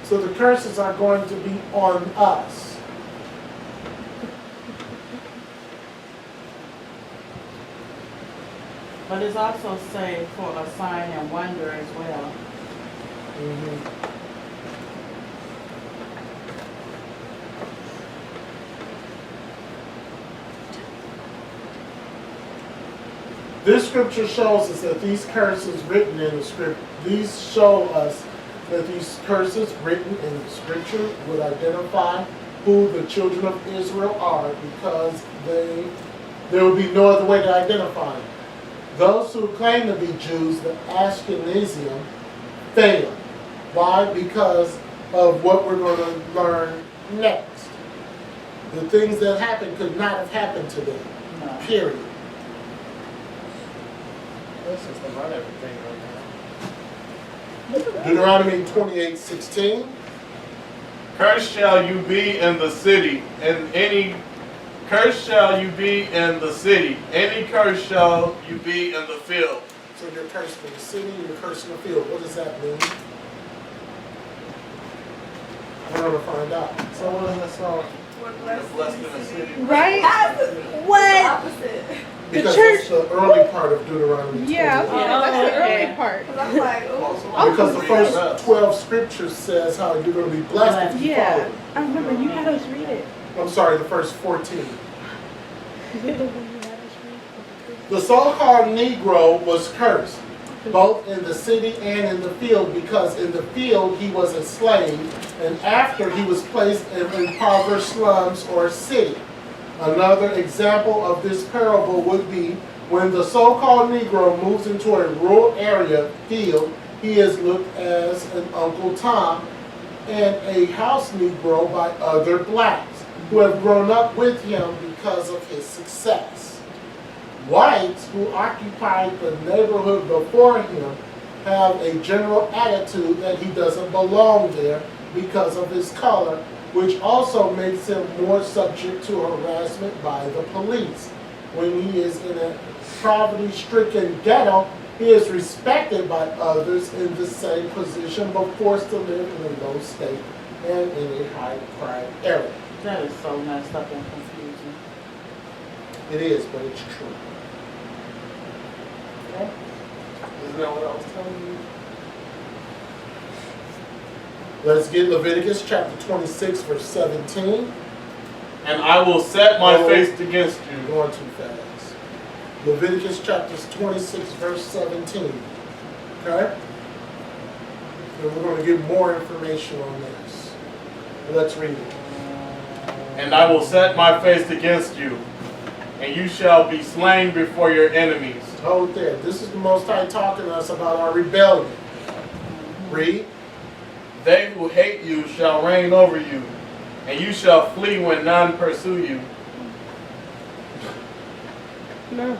So the curses are going to be on us. But it's also saved for a sign and wonder as well. Mhm. This scripture shows us that these curses written in the script, these show us that these curses written in the scripture would identify who the children of Israel are, because there will be no other way to identify them. Those who claim to be Jews, the Ashkenazim, fail. Why? Because of what we're going to learn next. The things that happened could not have happened to them. No. Period. That's just about everything right now. Deuteronomy 28:16. Cursed shall you be in the city, and cursed shall you be in the city. Any curse shall you be in the field. So you're cursed in the city, you're cursed in the field. What does that mean? We're going to find out. So what is that song? We're Blessed in the city. Right? What? What? Opposite. Because church- it's the early part of Deuteronomy 28. Yeah, that's the okay. early part. Because I'm like, ooh. Because the first 12 scriptures says how you're going to be blessed if you follow Yeah, it. I remember you had us read it. I'm sorry, the first 14. The so-called Negro was cursed, both in the city and in the field, because in the field he was a slave, and after he was placed in impoverished slums or city. Another example of this parable would be when the so-called Negro moves into a rural area field, he is looked as an Uncle Tom and a house Negro by other blacks who have grown up with him because of his success. Whites who occupied the neighborhood before him have a general attitude that he doesn't belong there because of his color, which also makes him more subject to harassment by the police. When he is in a poverty-stricken ghetto, he is respected by others in the same position, but forced to live in a low state and in a high-crime area. That is so messed up and confusing. It is, but it's true. Isn't that what I was telling you? Let's get Leviticus chapter 26, verse 17. And I will set my Oh. face against You're you. going too fast. Leviticus chapter 26, verse 17. Okay? And we're going to get more information on this. Let's read it. And I will set my face against you, and you shall be slain before your enemies. Hold there. This is the Most High talking to us about our rebellion. Read. They who hate you shall reign over you, and you shall flee when none pursue you. No.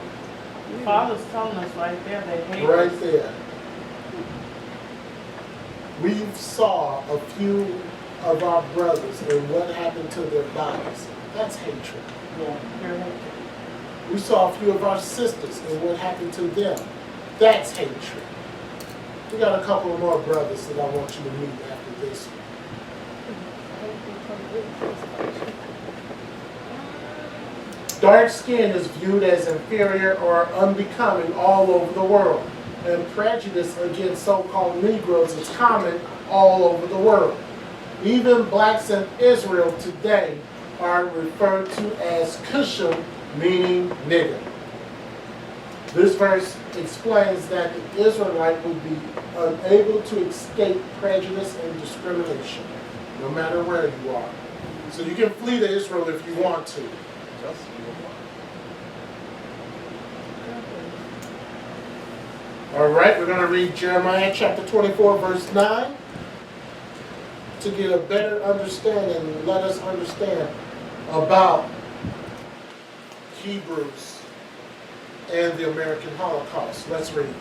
Father's telling us right there they hate Right us. there. We saw a few of our brothers and what happened to their bodies. That's hatred. Yeah, pure hatred. We saw a few of our sisters and what happened to them. That's hatred. We got a couple of more brothers that I want you to meet after this one. Dark skin is viewed as inferior or unbecoming all over the world, and prejudice against so-called Negroes is common all over the world. Even blacks in Israel today are referred to as Cushim, meaning nigger. This verse explains that the Israelite will be unable to escape prejudice and discrimination, no matter where you are. So you can flee to Israel if you want to. All right, we're going to read Jeremiah chapter 24, verse 9 to get a better understanding and let us understand about Hebrews and the American Holocaust. Let's read.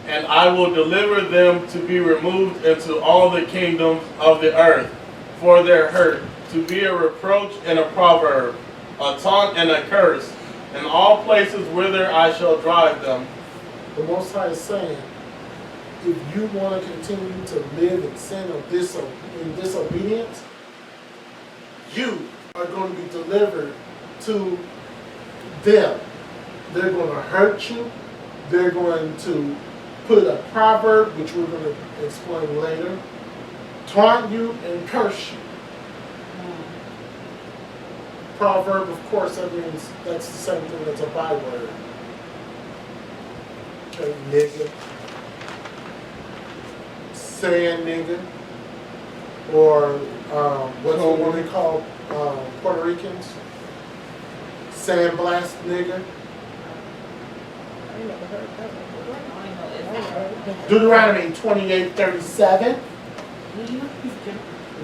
And I will deliver them to be removed into all the kingdoms of the earth for their hurt, to be a reproach and a proverb, a taunt and a curse, in all places whither I shall drive them. The Most High is saying, if you want to continue to live in sin or in disobedience, you are going to be delivered to them. They're going to hurt you. They're going to put a proverb, which we're going to explain later, taunt you and curse you. Proverb, of course, that means that's the same thing as a byword. Okay, nigga. Saying nigga. Or what's the one they call Puerto Ricans? Sandblast nigga. I ain't never heard that one. Deuteronomy 28:37.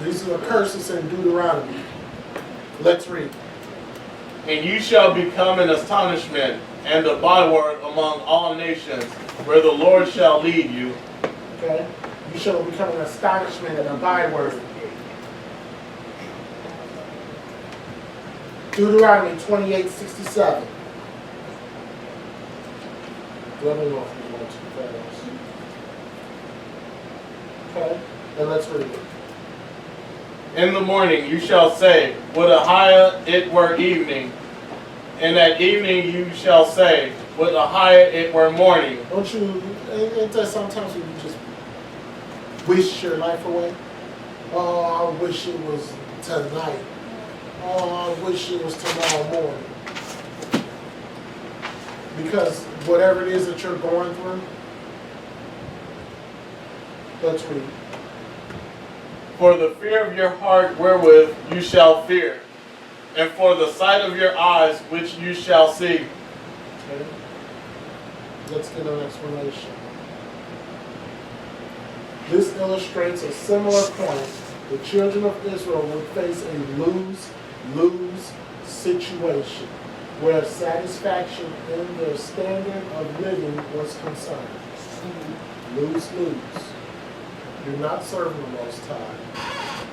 These are the curses in Deuteronomy. Let's read. And you shall become an astonishment and a byword among all nations, where the Lord shall lead you. Okay? You shall become an astonishment and a byword. Deuteronomy 28:67. Let me know if you want to fast. Okay? And let's read it. In the morning you shall say, would a higher it were evening. And at evening you shall say, would a higher it were morning. Don't you, ain't that sometimes when you just wish your life away? Oh, I wish it was tonight. Oh, I wish it was tomorrow morning. Because whatever it is that you're going through, let's read. For the fear of your heart wherewith you shall fear, and for the sight of your eyes which you shall see. Okay. Let's get an explanation. This illustrates a similar point. The children of Israel would face a lose-lose situation where satisfaction in their standard of living was concerned. Lose-lose. You're not serving the Most High.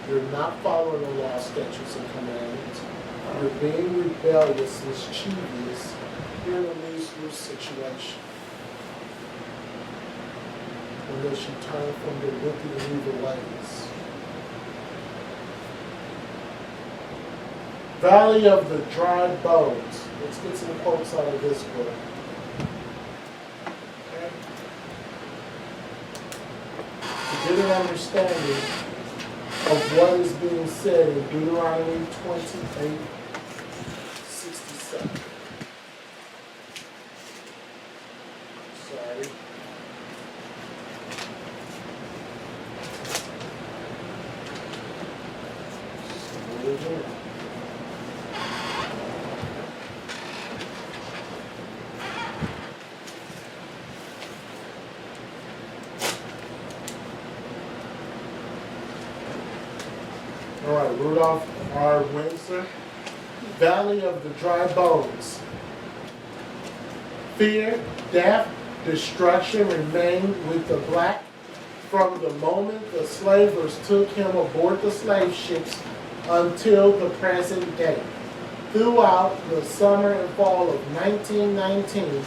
You're not following the law, statutes, and commandments. You're being rebellious, mischievous. You're in a lose-lose situation. Unless you turn from your wicked and evil ways. Valley of the Dry Bones. Let's get some quotes out of this book. Okay. To get an understanding of what is being said in Deuteronomy 28:67. Sorry. All right, Rudolph R. Windsor. Valley of the Dry Bones. Fear, death, destruction remained with the black from the moment the slavers took him aboard the slave ships until the present day. Throughout the summer and fall of 1919,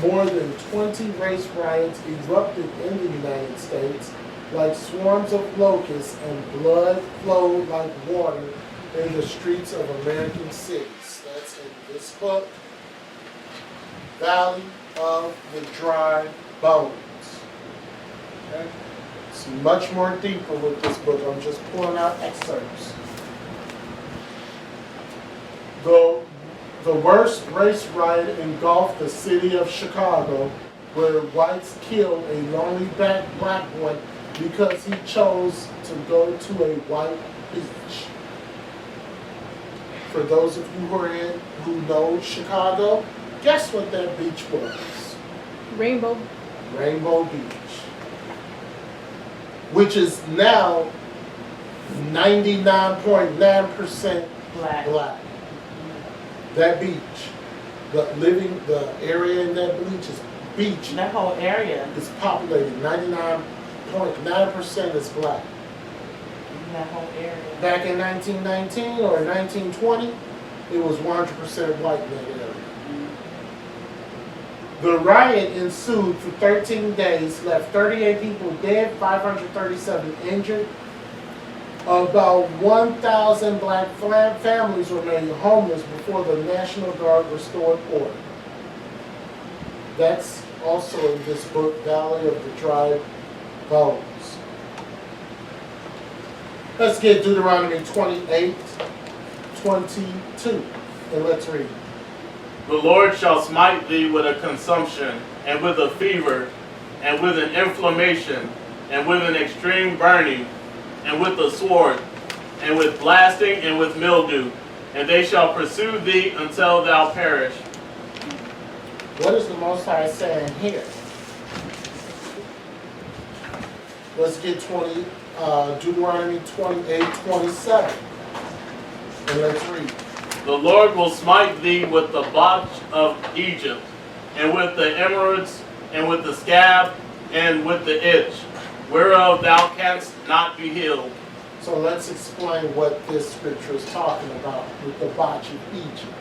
more than 20 race riots erupted in the United States like swarms of locusts, and blood flowed like water in the streets of American cities. That's in this book, Valley of the Dry Bones. Okay? It's much more deeper with this book. I'm just pulling out excerpts. The worst race riot engulfed the city of Chicago, where whites killed a lonely black boy because he chose to go to a white beach. For those of you who know Chicago, guess what that beach was? Rainbow. Rainbow Beach. Which is now 99.9% black. That beach, the area in that beach That whole area. is populated. 99.9% is black. That whole area. Back in 1919 or 1920, it was 100% white in that area. The riot ensued for 13 days, left 38 people dead, 537 injured. About 1,000 black families remained homeless before the National Guard restored order. That's also in this book, Valley of the Dry Bones. Let's get Deuteronomy 28:22, and let's read. The Lord shall smite thee with a consumption, and with a fever, and with an inflammation, and with an extreme burning, and with a sword, and with blasting, and with mildew, and they shall pursue thee until thou perish. What is the Most High saying here? Let's get Deuteronomy 28:27, and let's read. The Lord will smite thee with the botch of Egypt, and with the emeralds, and with the scab, and with the itch, whereof thou canst not be healed. So let's explain what this scripture is talking about with the botch of Egypt.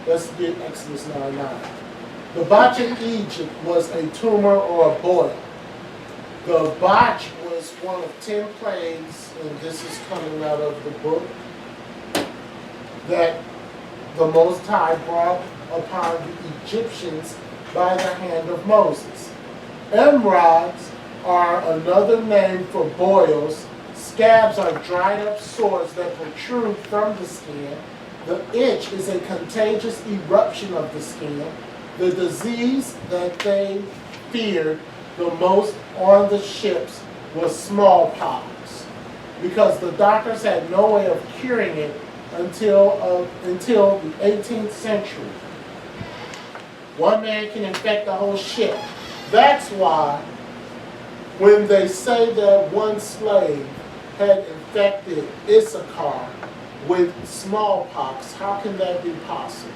Let's get Exodus 9:9. The botch of Egypt was a tumor or a boil. The botch was one of 10 plagues, and this is coming out of the book, that the Most High brought upon the Egyptians by the hand of Moses. Emerods are another name for boils. Scabs are dried up sores that protrude from the skin. The itch is a contagious eruption of the skin. The disease that they feared the most on the ships was smallpox, because the doctors had no way of curing it until the 18th century. One man can infect the whole ship. That's why when they say that one slave had infected Issachar with smallpox, how can that be possible?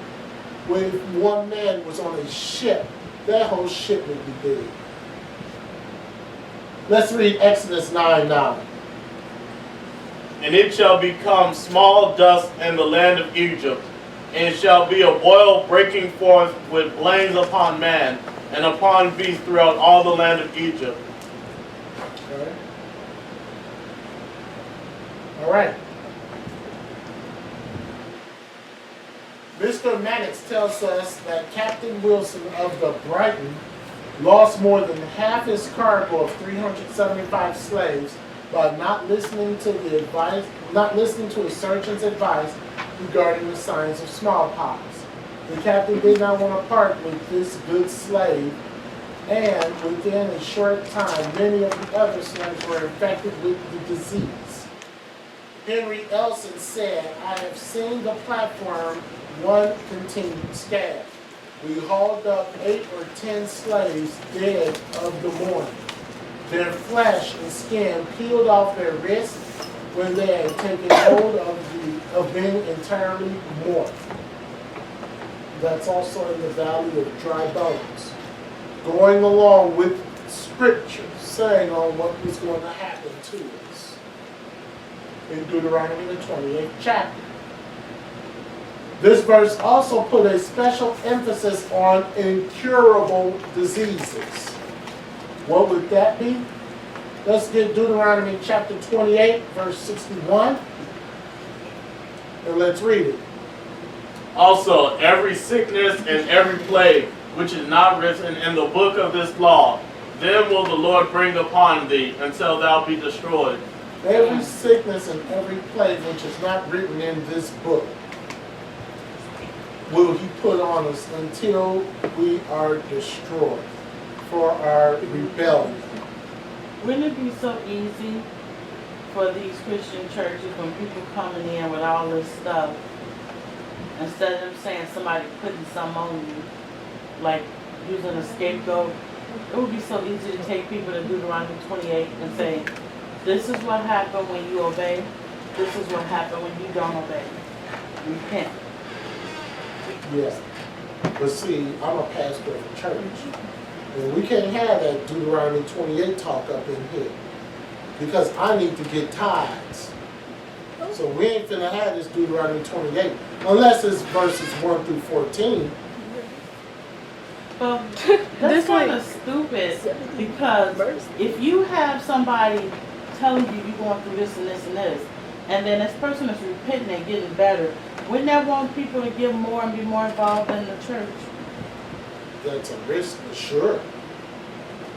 When one man was on a ship, that whole ship would be dead. Let's read Exodus 9:9. And it shall become small dust in the land of Egypt, and it shall be a boil breaking forth with blains upon man, and upon beast throughout all the land of Egypt. Okay. All right. Mr. Mannix tells us that Captain Wilson of the Brighton lost more than half his cargo of 375 slaves by not listening to a surgeon's advice regarding the signs of smallpox. The captain did not want to part with this good slave, and within a short time, many of the other slaves were infected with the disease. Henry Elson said, "I have seen the platform one continued scab. We hauled up 8 or 10 slaves dead of the morning. Their flesh and skin peeled off their wrists when they had taken hold of being entirely morphed." That's also in the Valley of Dry Bones. Going along with scripture saying on what was going to happen to us. In Deuteronomy the 28th chapter. This verse also put a special emphasis on incurable diseases. What would that be? Let's get Deuteronomy chapter 28, verse 61, and let's read it. Also, every sickness and every plague, which is not written in the book of this law, then will the Lord bring upon thee until thou be destroyed. Every sickness and every plague which is not written in this book will he put on us until we are destroyed for our rebellion. Wouldn't it be so easy for these Christian churches when people coming in with all this stuff, instead of them saying somebody putting something on you, like using a scapegoat, it would be so easy to take people to Deuteronomy 28 and say, this is what happened when you obey, this is what happened when you don't obey. Repent. Yeah. But see, I'm a pastor of a church. And we can't have that Deuteronomy 28 talk up in here. Because I need to get tithes. So we ain't finna have this Deuteronomy 28. Unless it's verses 1 through 14. Well, This that's kind way. of stupid because if you have somebody telling you you're going through this and this and this, and then this person is repenting and getting better, wouldn't that want people to give more and be more involved in the church? That's a risk, sure.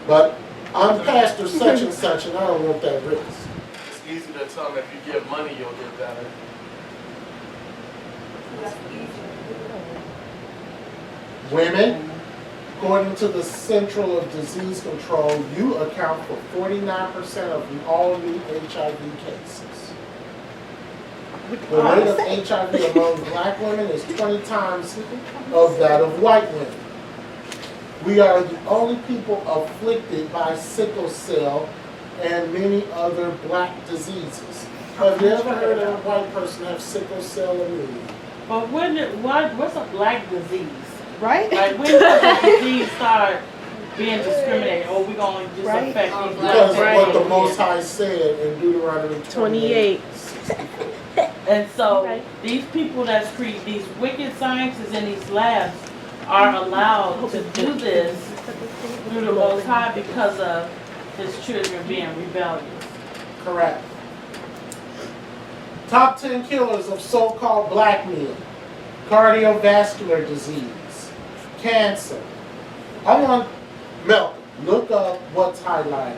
But I'm pastor such and such, and I don't want that risk. It's easy to tell them if you give money, you'll get better. Women, according to the Central of Disease Control, you account for 49% of all new HIV cases. The rate of HIV among black women is 20 times of that of white women. We are the only people afflicted by sickle cell and many other black diseases. Have you ever heard of a white person have sickle cell anemia? But what's a black disease? Right? Like when does the disease start being discriminated? Or we gonna just Right. affect these Because of black what the people? Most High said in Deuteronomy 28. And so Right. these people that create these wicked scientists in these labs are allowed to do this through the Most High because of his children being rebellious. Correct. Top 10 killers of so-called black men. Cardiovascular disease. Cancer. I want Malcolm, look up what's highlighted.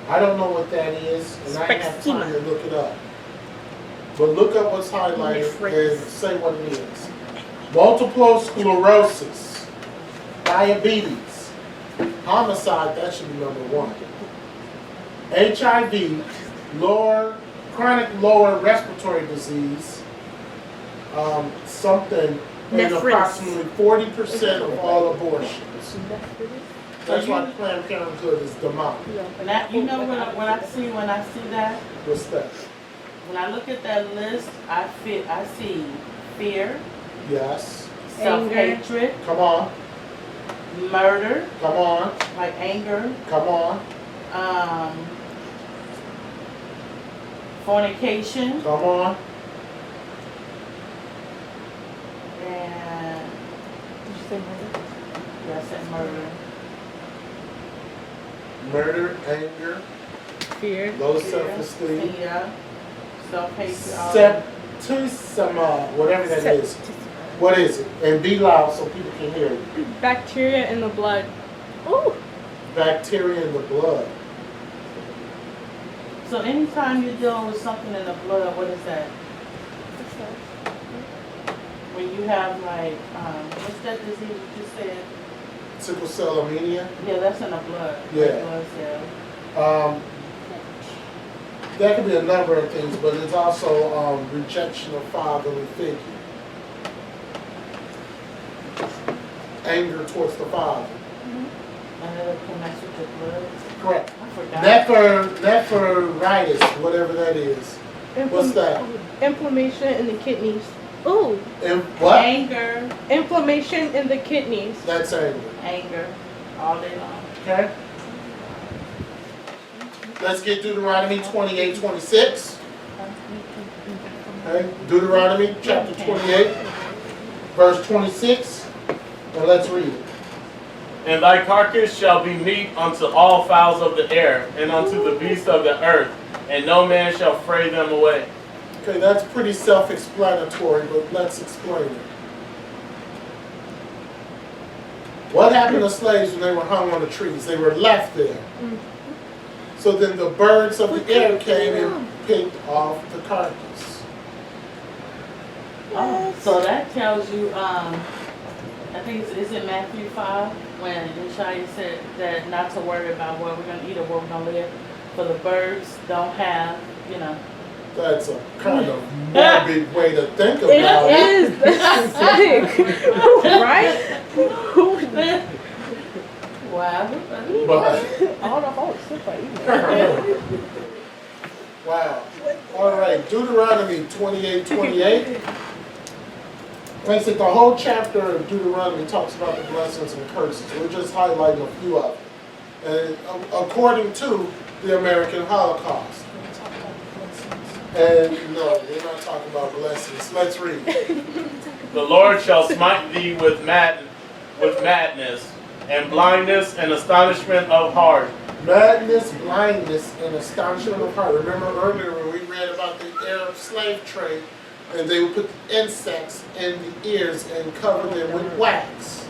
I don't know what that is, and I ain't have time to look it up. But look up what's highlighted and say what it is. Multiple sclerosis. Diabetes. Homicide, that should be number 1. HIV, chronic lower respiratory disease, something in Nephritis. approximately 40% of all abortions. That's why Planned Parenthood is demonic. And that, you know what I see when I see that? What's that? When I look at that list, I see fear, Yes. self-hatred, Come on. murder, Come on. like anger, Come on. fornication, Come on. and Did you say murder? yes, and murder. Murder, anger, Fear. low self-esteem, Yeah, self-hatred. all that. septicemia, whatever that is. What is it? And be loud so people can hear you. Bacteria in the blood. Ooh. Bacteria in the blood. So anytime you're dealing with something in the blood, what is that? When you have like, what's that disease you just said? Sickle cell anemia. Yeah, that's in the blood. Yeah. Blood cell. That could be a number of things, but it's also rejection of fatherly figure. Anger towards the father. And it connects with the blood. Correct. I forgot. Nephritis, whatever that is. What's that? Inflammation in the kidneys. Ooh. And what? Anger. Inflammation in the kidneys. That's anger. Anger. All day long. Okay. Let's get Deuteronomy 28:26. Okay. Deuteronomy chapter 28, verse 26. And let's read it. And thy carcass shall be meat unto all fowls of the air, and unto the beasts of the earth, and no man shall fray them away. Okay, that's pretty self-explanatory, but let's explain it. What happened to slaves when they were hung on the trees? They were left there. So then the birds of the air came and picked off the carcass. Oh, so that tells you, I think it's in Matthew 5 when Yeshua said that not to worry about what we're going to eat or what we're going to live. For the birds don't have, you know. That's a kind of morbid way to think about it. It is. That's sick. Right? Wow. But, All the whole super. wow. All right, Deuteronomy 28:28. Like I said, the whole chapter of Deuteronomy talks about the blessings and curses. We're just highlighting a few of them. And according to the American Holocaust. And no, we're not talking about blessings. Let's read. The Lord shall smite thee with madness, with madness, and blindness and astonishment of heart. Madness, blindness, and astonishment of heart. Remember earlier when we read about the Arab slave trade, and they would put insects in the ears and cover them with wax,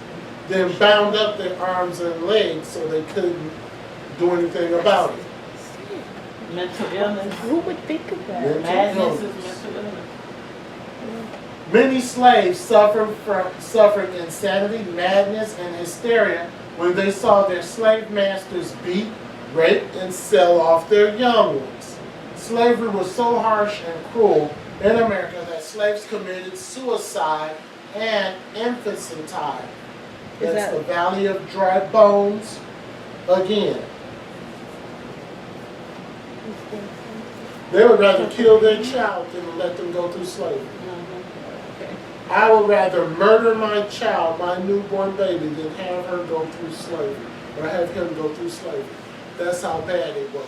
then bound up their arms and legs so they couldn't do anything about it. Mental illness. Who would think of that? Mental Madness is illness. mental illness. Many slaves suffered insanity, madness, and hysteria when they saw their slave masters beat, rape, and sell off their young ones. Slavery was so harsh and cruel in America that slaves committed suicide and infanticide. Is That's that- the valley of dry bones again. They would rather kill their child than let them go through slavery. I would rather murder my child, my newborn baby, than have her go through slavery, or have him go through slavery. That's how bad it was.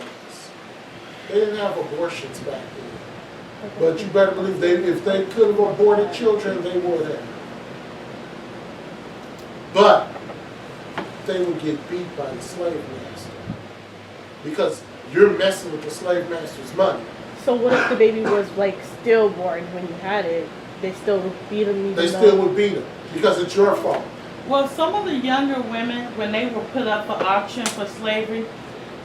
They didn't have abortions back then. But you better believe if they could have aborted children, they would have. But they would get beat by the slave master. Because you're messing with the slave master's money. So what if the baby was like stillborn when you had it? They still beat him even They though- still would beat him because it's your fault. Well, some of the younger women, when they were put up for auction for slavery,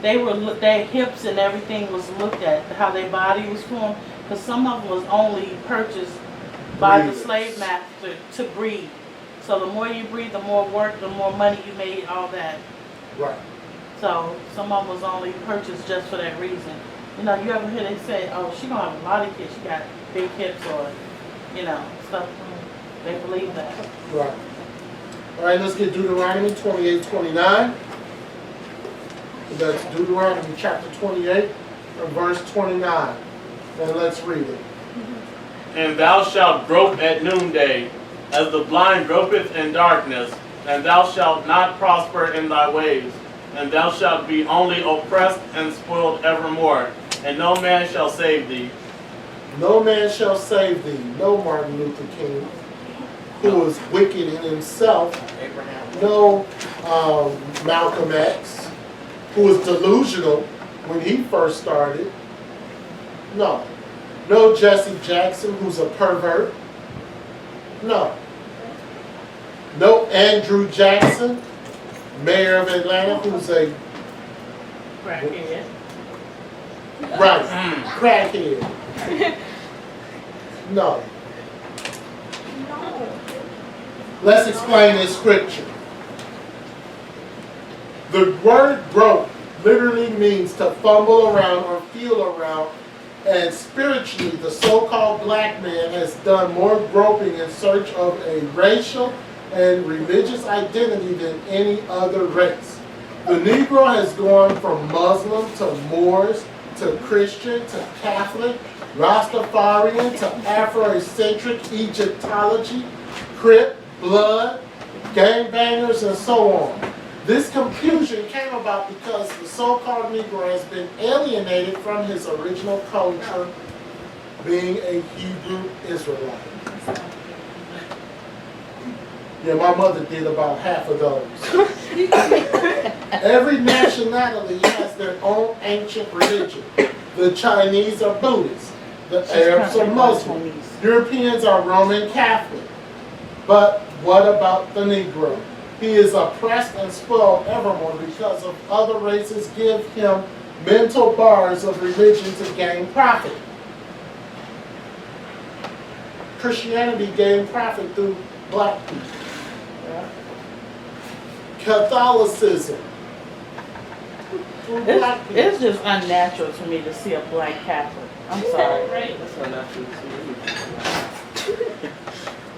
their hips and everything was looked at, how their body was formed, because some of them was only purchased by the Breeders. slave master to breed. So the more you breed, the more work, the more money you made, all that. Right. So some of them was only purchased just for that reason. You know, you ever hear they say, oh, she gonna have a lot of kids, she got big hips or, you know, stuff. They believe that. Right. All right, let's get Deuteronomy 28:29. That's Deuteronomy chapter 28 and verse 29. And let's read it. And thou shalt grope at noonday, as the blind gropeth in darkness, and thou shalt not prosper in thy ways, and thou shalt be only oppressed and spoiled evermore, and no man shall save thee. No man shall save thee. No Martin Luther King, who was wicked in himself. No Malcolm X, who was delusional when he first started. No. No Jesse Jackson, who's a pervert. No. No Andrew Jackson, mayor of Atlanta, who's a Crackhead. crackhead. No. Let's explain this scripture. The word grope literally means to fumble around or feel around, and spiritually the so-called black man has done more groping in search of a racial and religious identity than any other race. The Negro has gone from Muslim to Moors to Christian to Catholic, Rastafarian to Afrocentric Egyptology, Crip, Blood, gangbangers, and so on. This confusion came about because the so-called Negro has been alienated from his original culture, being a Hebrew Israelite. Yeah, my mother did about half of those. Every nationality has their own ancient religion. The Chinese are Buddhists. The Arabs are Muslim. Europeans are Roman Catholic. But what about the Negro? He is oppressed and spoiled evermore because of other races give him mental bars of religion to gain profit. Christianity gained profit through black people. Catholicism through black people. It's just unnatural to me to see a black Catholic. I'm sorry. That's not natural to me.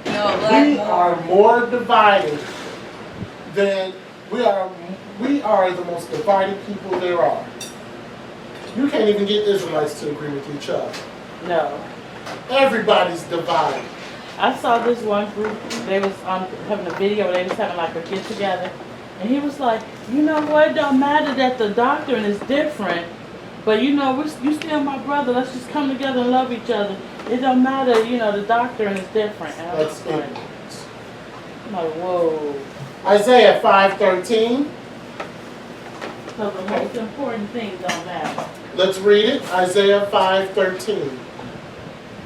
No, black We are more divided than we are the most divided people there are. You can't even get Israelites to agree with each other. No. Everybody's divided. I saw this one group, they was having a video where they was having like a get together, and he was like, you know what, it don't matter that the doctrine is different, but you know, you still my brother, let's just come together and love each other. It don't matter, you know, the doctrine is different. And I was That's like, ignorance. I'm like, whoa. Isaiah 5:13. So the most important thing don't matter. Let's read it. Isaiah 5:13.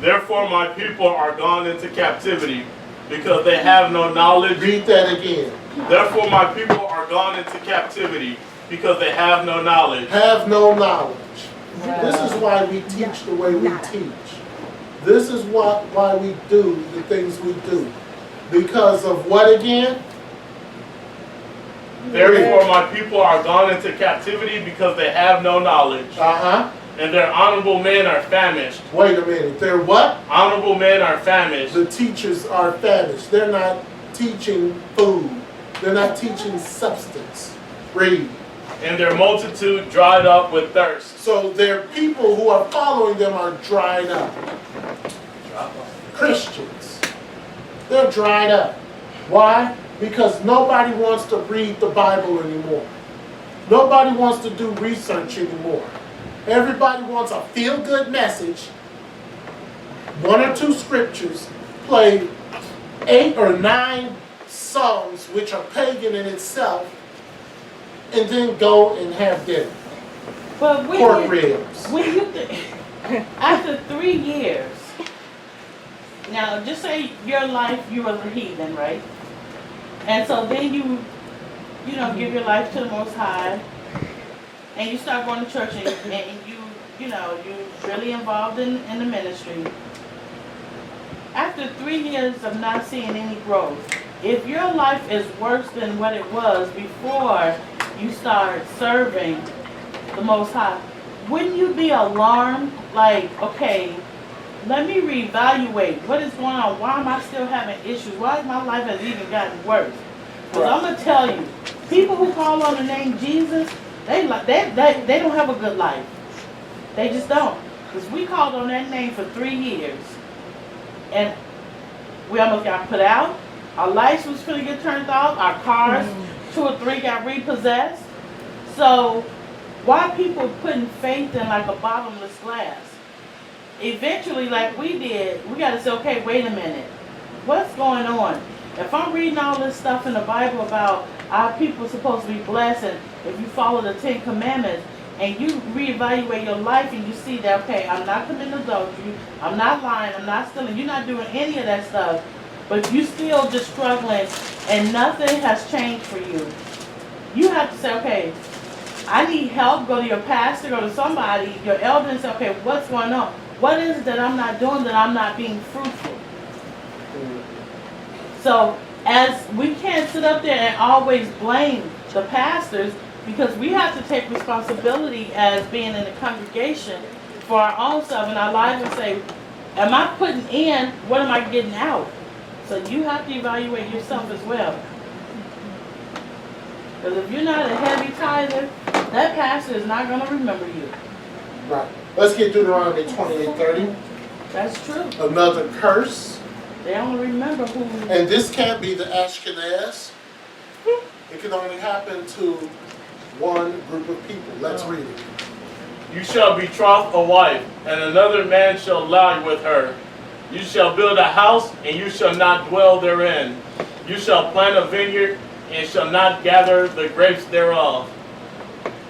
Therefore my people are gone into captivity, because they have no knowledge. Read that again. Therefore my people are gone into captivity, because they have no knowledge. Have no knowledge. This is why we teach the way we teach. This is why we do the things we do. Because of what again? Therefore my people are gone into captivity, because they have no knowledge. Uh-huh. And their honorable men are famished. Wait a minute. They're what? Honorable men are famished. The teachers are famished. They're not teaching food. They're not teaching substance. Read. And their multitude dried up with thirst. So their people who are following them are dried up. Christians. They're dried up. Why? Because nobody wants to read the Bible anymore. Nobody wants to do research anymore. Everybody wants a feel-good message, 1 or 2 scriptures, play 8 or 9 songs which are pagan in itself, and then go and have dinner. But when Pork you, ribs. when you after 3 years, now just say your life you were a heathen, right? And so then you give your life to the Most High, and you start going to church, and you're really involved in the ministry. After 3 years of not seeing any growth, if your life is worse than what it was before you start serving the Most High, wouldn't you be alarmed? Like, okay, let me reevaluate what is going on. Why am I still having issues? Why my life has even gotten worse? Because I'm gonna tell you, people who call on the name Jesus, they don't have a good life. They just don't. Because we called on that name for 3 years, and we almost got put out. Our lights was going to get turned off. Our cars, 2 or 3 got repossessed. So why people putting faith in like a bottomless glass? Eventually, like we did, we got to say, okay, wait a minute. What's going on? If I'm reading all this stuff in the Bible about our people supposed to be blessed, and if you follow the 10 Commandments, and you reevaluate your life and you see that, okay, I'm not committing adultery, I'm not lying, I'm not stealing, you're not doing any of that stuff, but you still just struggling and nothing has changed for you. You have to say, okay, I need help. Go to your pastor, go to somebody, your elder, and say, okay, what's going on? What is it that I'm not doing, that I'm not being fruitful? So as we can't sit up there and always blame the pastors, because we have to take responsibility as being in the congregation for our own self in our lives and say, am I putting in, what am I getting out? So you have to evaluate yourself as well. Because if you're not a heavy tither, that pastor is not going to remember you. Right. Let's get Deuteronomy 28:30. That's true. Another curse. They only remember who. And this can't be the Ashkenaz. It can only happen to one group of people. Let's read it. You shall betroth a wife, and another man shall lie with her. You shall build a house, and you shall not dwell therein. You shall plant a vineyard, and shall not gather the grapes thereof.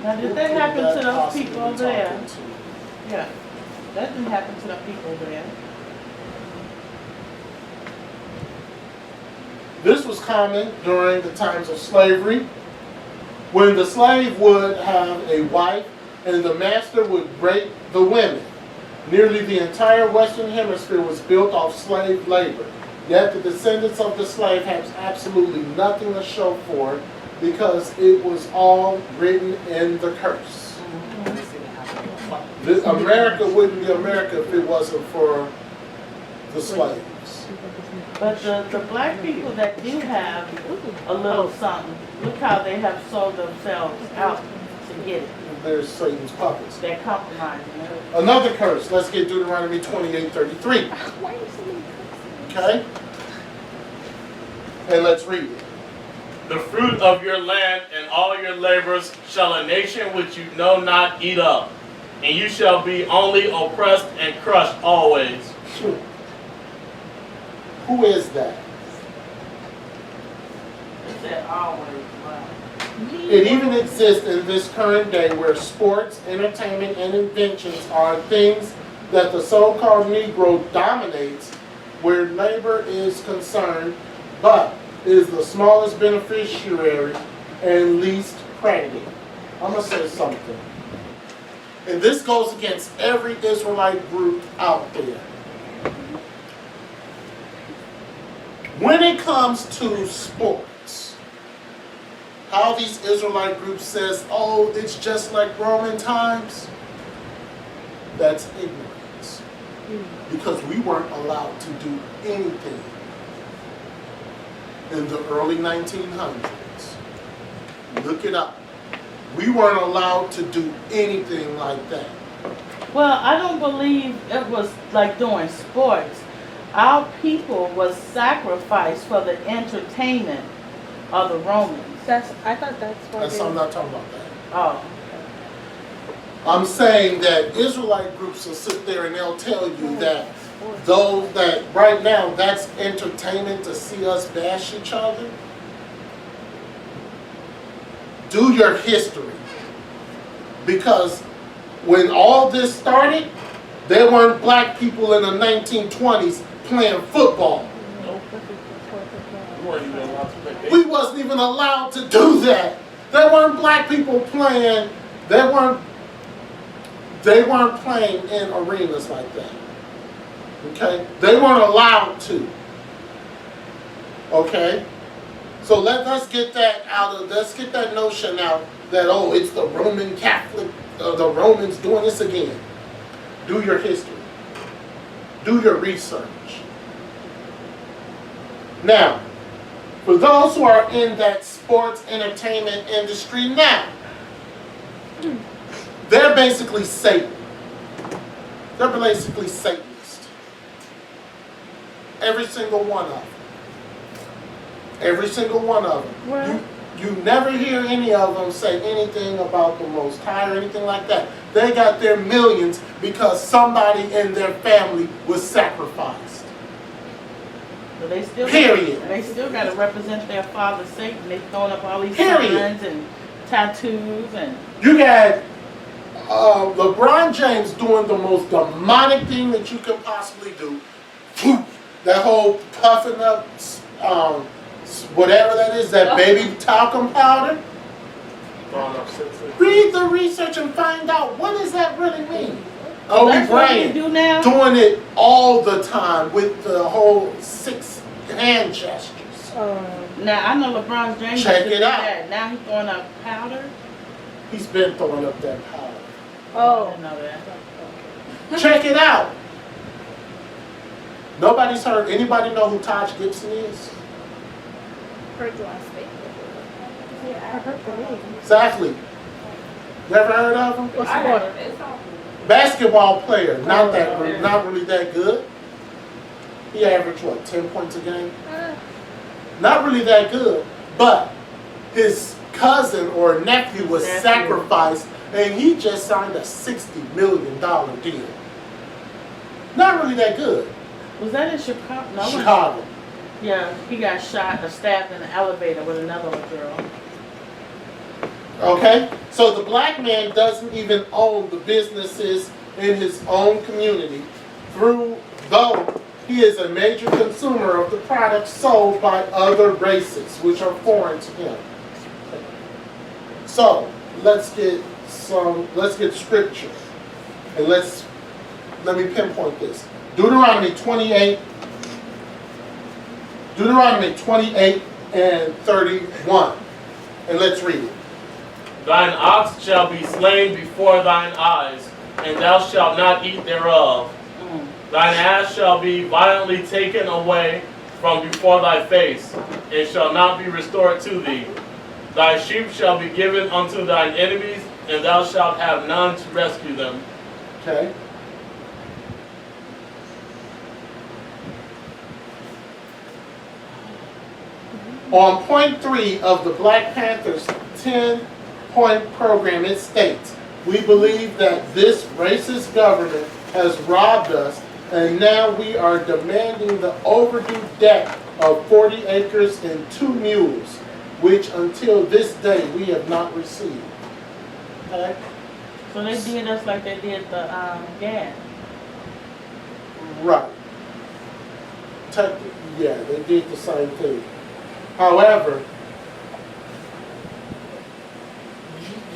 Now, did that happen to those people over there? Yeah, that didn't happen to the people over there. This was common during the times of slavery, when the slave would have a wife and the master would break the women. Nearly the entire Western Hemisphere was built off slave labor. Yet the descendants of the slave have absolutely nothing to show for it, because it was all written in the curse. America wouldn't be America if it wasn't for the slaves. But the black people that do have a little something, look how they have sold themselves out to get it. There's Satan's puppets. They're compromising. Another curse. Let's get Deuteronomy 28:33. Okay? And let's read it. The fruit of your land and all your labors shall a nation which you know not eat up, and you shall be only oppressed and crushed always. Who is that? said always. Wow. It even exists in this current day where sports, entertainment, and inventions are things that the so-called Negro dominates where labor is concerned, but is the smallest beneficiary and least credited. I'm going to say something. And this goes against every Israelite group out there. When it comes to sports, how these Israelite groups says, oh, it's just like Roman times, that's ignorance. Because we weren't allowed to do anything in the early 1900s. Look it up. We weren't allowed to do anything like that. Well, I don't believe it was like doing sports. Our people was sacrificed for the entertainment of the Romans. I thought that's why. I'm not talking about that. Oh. I'm saying that Israelite groups will sit there and they'll tell you that those that right now that's entertainment to see us bash each other. Do your history. Because when all this started, there weren't black people in the 1920s playing football. We weren't even allowed to play We wasn't even allowed to do that. There weren't black people playing. They weren't playing in arenas like that. Okay? They weren't allowed to. Okay? So let's get that out of, let's get that notion out that, oh, it's the Roman Catholic, the Romans doing this again. Do your history. Do your research. Now, for those who are in that sports entertainment industry now, they're basically Satan. They're basically Satanists. Every single one of them. Every single one of them. Well, You never hear any of them say anything about the Most High or anything like that. They got their millions because somebody in their family was sacrificed. But they still Period. They still got to represent their father Satan. They throwing up all these Period. signs and tattoos and. You got LeBron James doing the most demonic thing that you can possibly do. That whole puffing up, whatever that is, that baby talcum powder. Read the research and find out what does that really mean. That's what you do now? Doing it all the time with the whole 6 hand gestures. Now I know LeBron James. Check used to it do out. that. Now he's throwing up powder. He's been throwing up that powder. I didn't know that. Check it out. Nobody's heard. Anybody know who Taj Gibson is? heard the last name. Yeah, I heard the name. Exactly. Never heard of him? What's I the heard one? of it. It's all- Basketball player. Not that good. Not really that good. He averaged what, 10 points a game? Not really that good. But his cousin or nephew was sacrificed, and he just signed a $60 million deal. Not really that good. Was that in Chicago? No, Chicago. Yeah, he got shot or stabbed in the elevator with another little girl. Okay? So the black man doesn't even own the businesses in his own community, though he is a major consumer of the products sold by other races, which are foreign to him. So let's get scripture. And let me pinpoint this. Deuteronomy 28 and 31. And let's read it. Thine ox shall be slain before thine eyes, and thou shalt not eat thereof. Thine ass shall be violently taken away from before thy face, and shall not be restored to thee. Thy sheep shall be given unto thine enemies, and thou shalt have none to rescue them. Okay? On point 3 of the Black Panthers 10-point program, it states, we believe that this racist government has robbed us, and now we are demanding the overdue debt of 40 acres and 2 mules. which until this day we have not received. Okay? So they did us like they did the gas. Right. Yeah, they did the same thing. However,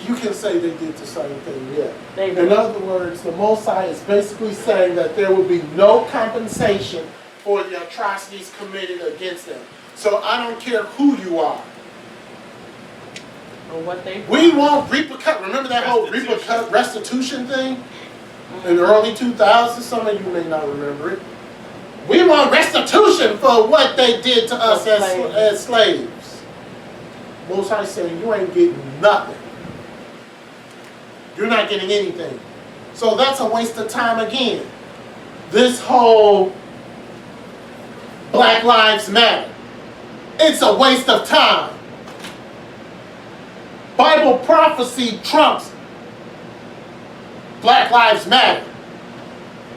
you can say they did the same thing, yeah. They In other words, the Most High is basically saying that there will be no compensation for the atrocities committed against them. So I don't care who you are. or what they. We want repercut. Remember that whole restitution thing in the early 2000s? Some of you may not remember it. We want restitution for what they did to us as slaves. Most High saying you ain't getting nothing. You're not getting anything. So that's a waste of time again. This whole Black Lives Matter. It's a waste of time. Bible prophecy trumps Black Lives Matter.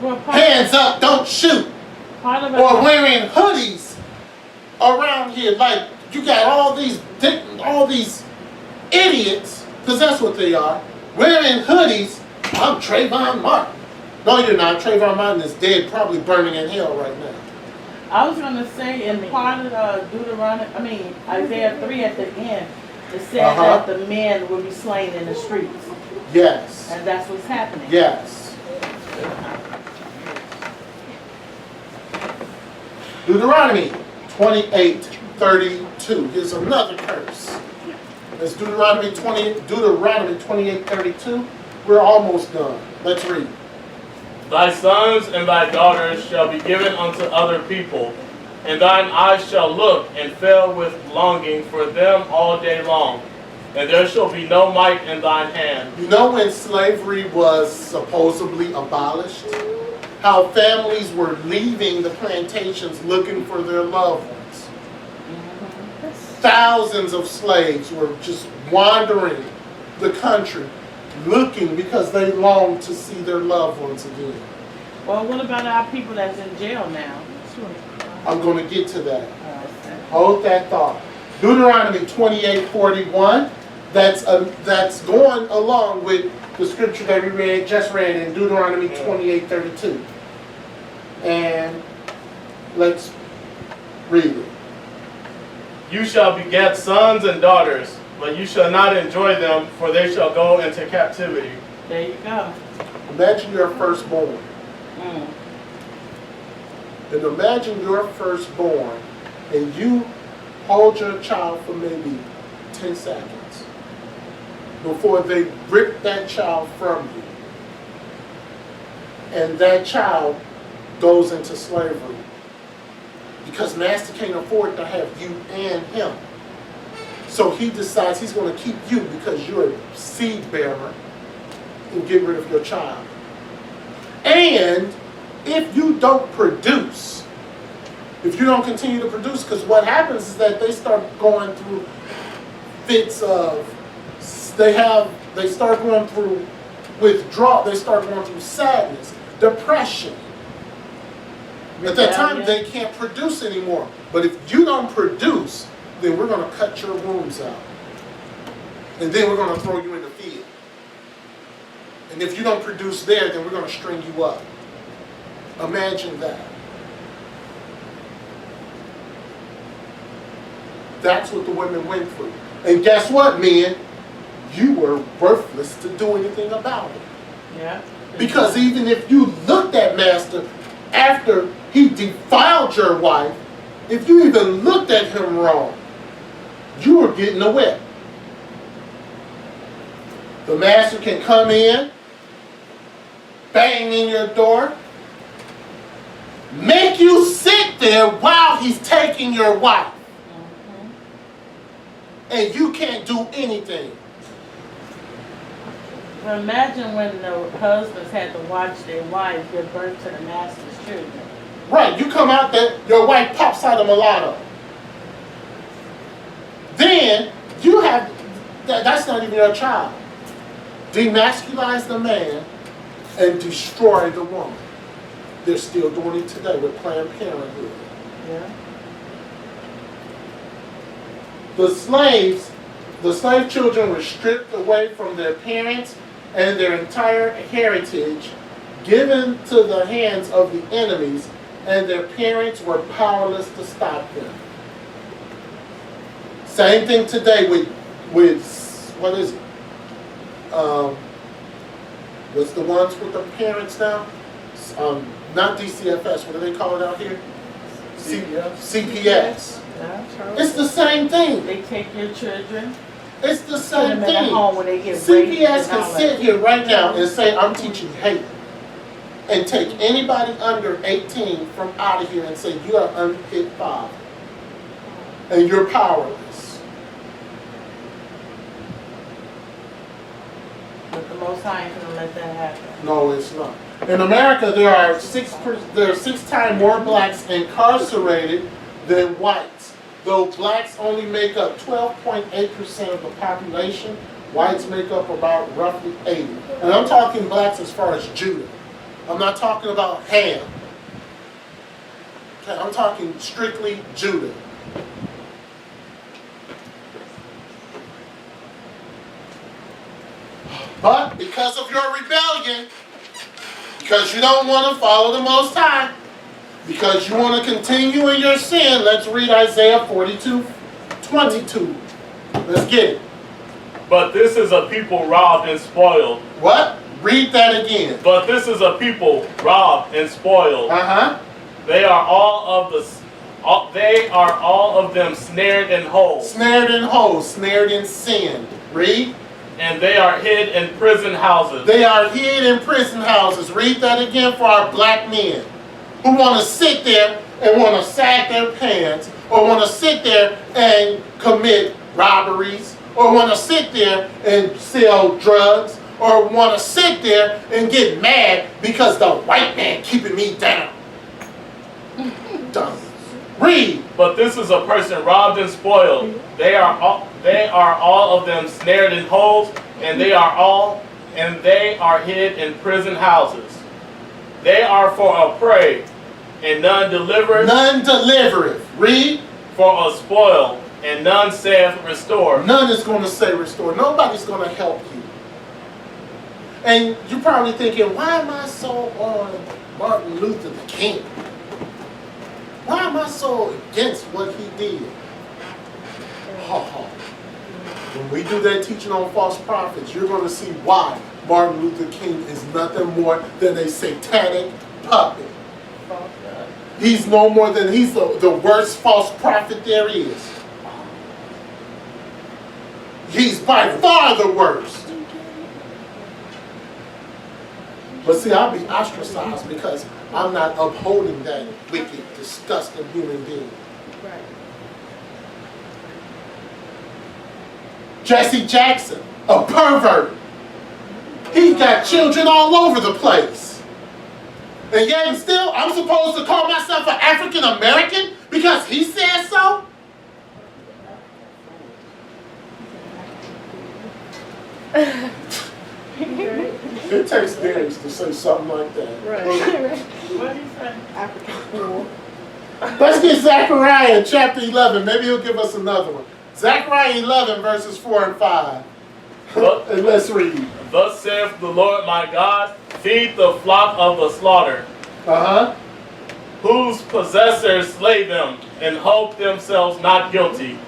Well, Hands up, don't shoot. part of it. Or wearing hoodies around here. Like, you got all these idiots, because that's what they are, wearing hoodies. I'm Trayvon Martin. No, you're not. Trayvon Martin is dead, probably burning in hell right now. I was going to say in part of Isaiah 3 at the end, it said that the men will be slain in the streets. Yes. And that's what's happening. Yes. Deuteronomy 28:32. Here's another curse. It's Deuteronomy 28:32. We're almost done. Let's read. Thy sons and thy daughters shall be given unto other people, and thine eyes shall look and fail with longing for them all day long, and there shall be no might in thine hand. You know when slavery was supposedly abolished? How families were leaving the plantations looking for their loved ones. Thousands of slaves were just wandering the country looking because they longed to see their loved ones again. Well, what about our people that's in jail now? I'm going to get to that. Hold that thought. Deuteronomy 28:41. That's going along with the scripture that we just read in Deuteronomy 28:32. And let's read it. You shall beget sons and daughters, but you shall not enjoy them, for they shall go into captivity. There you go. Imagine your firstborn. Mm. And imagine your firstborn, and you hold your child for maybe 10 seconds before they rip that child from you. And that child goes into slavery. Because master can't afford to have you and him. So he decides he's going to keep you because you're a seed bearer and get rid of your child. And if you don't produce, if you don't continue to produce, because what happens is that they start going through fits of, they start going through withdrawal, they start going through sadness, depression. At that time, they can't produce anymore. But if you don't produce, then we're going to cut your wombs out. And then we're going to throw you in the field. And if you don't produce there, then we're going to string you up. Imagine that. That's what the women went through. And guess what, men? You were worthless to do anything about it. Yeah. Because even if you looked at master after he defiled your wife, if you even looked at him wrong, you were getting a whip. The master can come in, bang in your door, make you sit there while he's taking your wife. And you can't do anything. Well, imagine when the husbands had to watch their wives give birth to the master's children. Right, you come out there, your wife pops out a mulatto. Then, you have, that's not even your child. Demasculize the man and destroy the woman. They're still doing it today with Planned Parenthood. Yeah. the slave children were stripped away from their parents and their entire heritage, given to the hands of the enemies, and their parents were powerless to stop them. Same thing today with what is it? What's the ones with the parents now? Not DCFS. What do they call it out here? CPS. It's the same thing. They take your children, It's the put same them in a thing. home where they get raped CPS and can all sit that. here right now and say, I'm teaching hate. And take anybody under 18 from out of here and say, you are unfit father. And you're powerless. But the Most High ain't gonna let that happen. No, it's not. In America, there are 6 times more blacks incarcerated than whites. Though blacks only make up 12.8% of the population, whites make up about roughly 80%. And I'm talking blacks as far as Judah. I'm not talking about Ham. Okay, I'm talking strictly Judah. But because of your rebellion, because you don't want to follow the Most High, because you want to continue in your sin, let's read Isaiah 42:22. Let's get it. But this is a people robbed and spoiled. What? Read that again. But this is a people robbed and spoiled. Uh-huh. They are all of them snared in holes, Snared in holes, snared in sin. Read. and they are hid in prison houses. They are hid in prison houses. Read that again for our black men who want to sit there and want to sag their pants, or want to sit there and commit robberies, or want to sit there and sell drugs, or want to sit there and get mad because the white man keeping me down. Dumb. Read. But this is a person robbed and spoiled. They are all of them snared in holes, and they are hid in prison houses. They are for a prey, and none delivereth. None delivereth. Read. For a spoil, and none saith restore. None is going to say restore. Nobody's going to help you. And you're probably thinking, why am I so on Martin Luther King? Why am I so against what he did? Ha ha. When we do that teaching on false prophets, you're going to see why Martin Luther King is nothing more than a satanic puppet. He's no more than, he's the worst false prophet there is. He's by far the worst. But see, I'll be ostracized because I'm not upholding that wicked, disgusting human being. Right. Jesse Jackson, a pervert. He's got children all over the place. And yet and still, I'm supposed to call myself an African American because he said so? It takes Darius to say something like that. Right. What did he say? African fool. Let's get Zechariah in chapter 11. Maybe he'll give us another one. Zechariah 11 verses 4 and 5. And let's read. Thus saith the Lord my God, feed the flock of the slaughter, Uh-huh. whose possessors slay them, and hold themselves not guilty.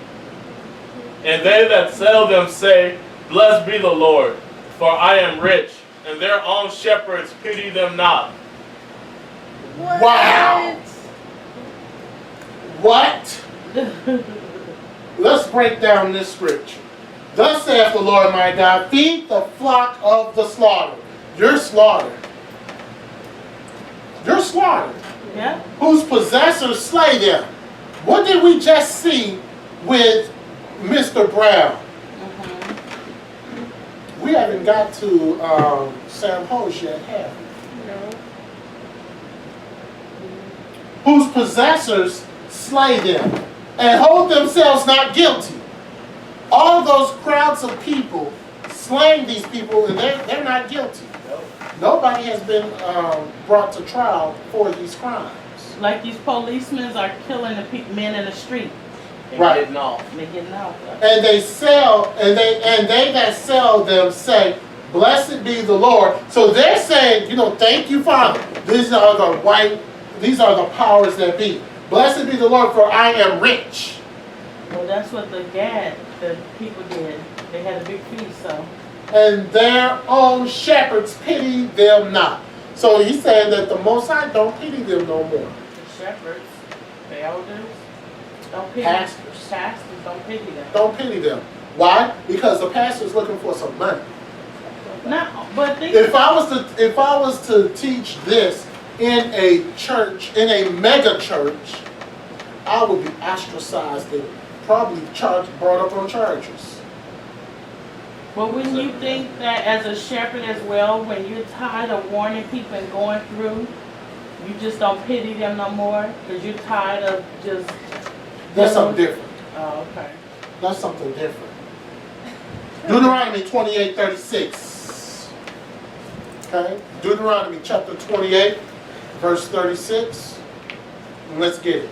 And they that sell them say, Blessed be the Lord, for I am rich, and their own shepherds pity them not. What? Wow. What? Let's break down this scripture. Thus saith the Lord my God, feed the flock of the slaughter. You're slaughtered. You're slaughtered. Yeah. Whose possessors slay them. What did we just see with Mr. Brown? We haven't got to Sam Hosh yet, have we? No. Whose possessors slay them and hold themselves not guilty. All those crowds of people slaying these people, and they're not guilty. Nobody has been brought to trial for these crimes. Like these policemen are killing the men in the street. and Right. getting off. And they getting out. And they sell, and they that sell them say, "Blessed be the Lord." So they're saying, thank you, Father. These are the powers that be. Blessed be the Lord, for I am rich. Well, that's what the people did. They had a big feast, so. And their own shepherds pity them not. So he's saying that the Most High don't pity them no more. The shepherds, the elders, don't pity Pastors. Pastors don't pity them. Don't pity them. Why? Because the pastor's looking for some money. No, but think If I was to teach this in a church, in a mega church, I would be ostracized and probably brought up on charges. Well, wouldn't you think that as a shepherd as well, when you're tired of warning people and going through, you just don't pity them no more? Because you're tired of just... That's something different. Oh, okay. That's something different. Deuteronomy 28:36. Okay? Deuteronomy chapter 28, verse 36. And let's get it.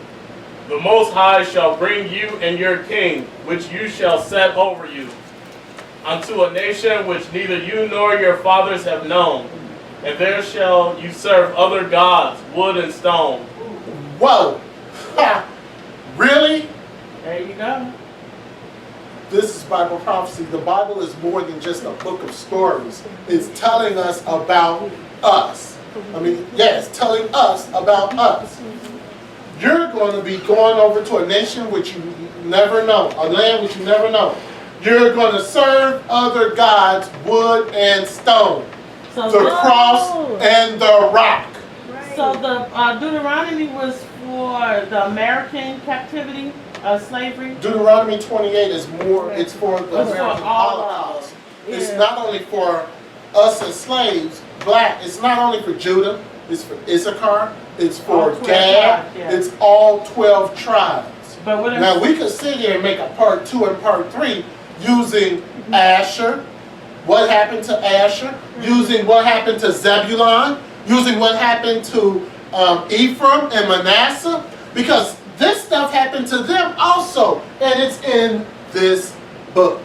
The Most High shall bring you and your king, which you shall set over you, unto a nation which neither you nor your fathers have known. And there shall you serve other gods, wood and stone. Whoa! Ha! Really? There you go. This is Bible prophecy. The Bible is more than just a book of stories. It's telling us about us. Yes, telling us about us. You're going to be going over to a nation which you never know, a land which you never know. You're going to serve other gods, wood and stone, So the cross and the rock. So the Deuteronomy was for the American captivity, slavery? Deuteronomy 28 is more, it's for the It's for American all of Holocaust. us. It's Yeah. not only for us as slaves, black, it's not only for Judah, it's for Issachar, it's All for 12 Gad, tribes, yeah. it's all 12 tribes. But what Now we could sit here and make a part 2 and part 3 using Asher, what happened to Asher, using what happened to Zebulon, using what happened to Ephraim and Manasseh, because this stuff happened to them also, and it's in this book.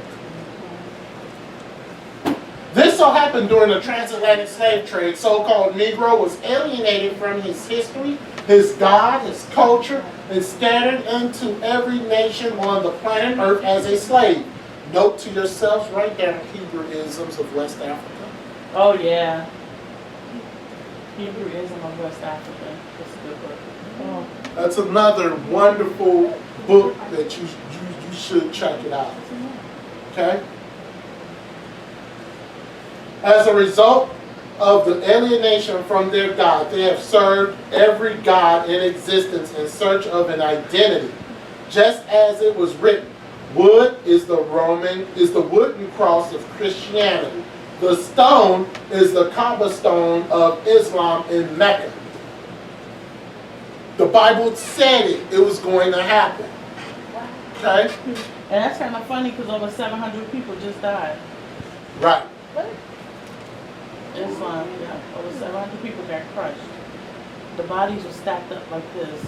This so happened during the transatlantic slave trade. So-called Negro was alienated from his history, his God, his culture, and scattered into every nation on the planet Earth as a slave. Note to yourselves, write down Hebrewisms of West Africa. Oh, yeah. Hebrewism of West Africa. That's a good book. Oh. That's another wonderful book that you should check it out. Okay? As a result of the alienation from their God, they have served every god in existence in search of an identity. Just as it was written, wood is the wooden cross of Christianity. The stone is the Kaaba stone of Islam in Mecca. The Bible said it was going to happen. Okay? And that's kind of funny because over 700 people just died. Right. Islam, yeah. Over 700 people got crushed. The bodies were stacked up like this.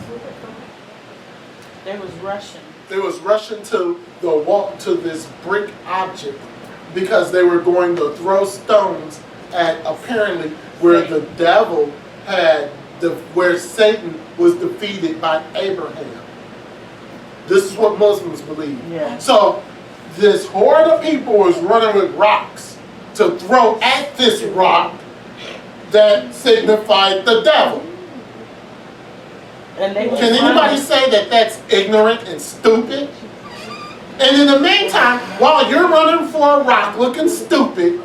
They was rushing. They was rushing to this brick object because they were going to throw stones at apparently where the devil where Satan was defeated by Abraham. This is what Muslims believe. Yeah. So this horde of people was running with rocks to throw at this rock that signified the devil. And they was Can anybody running. say that that's ignorant and stupid? And in the meantime, while you're running for a rock looking stupid,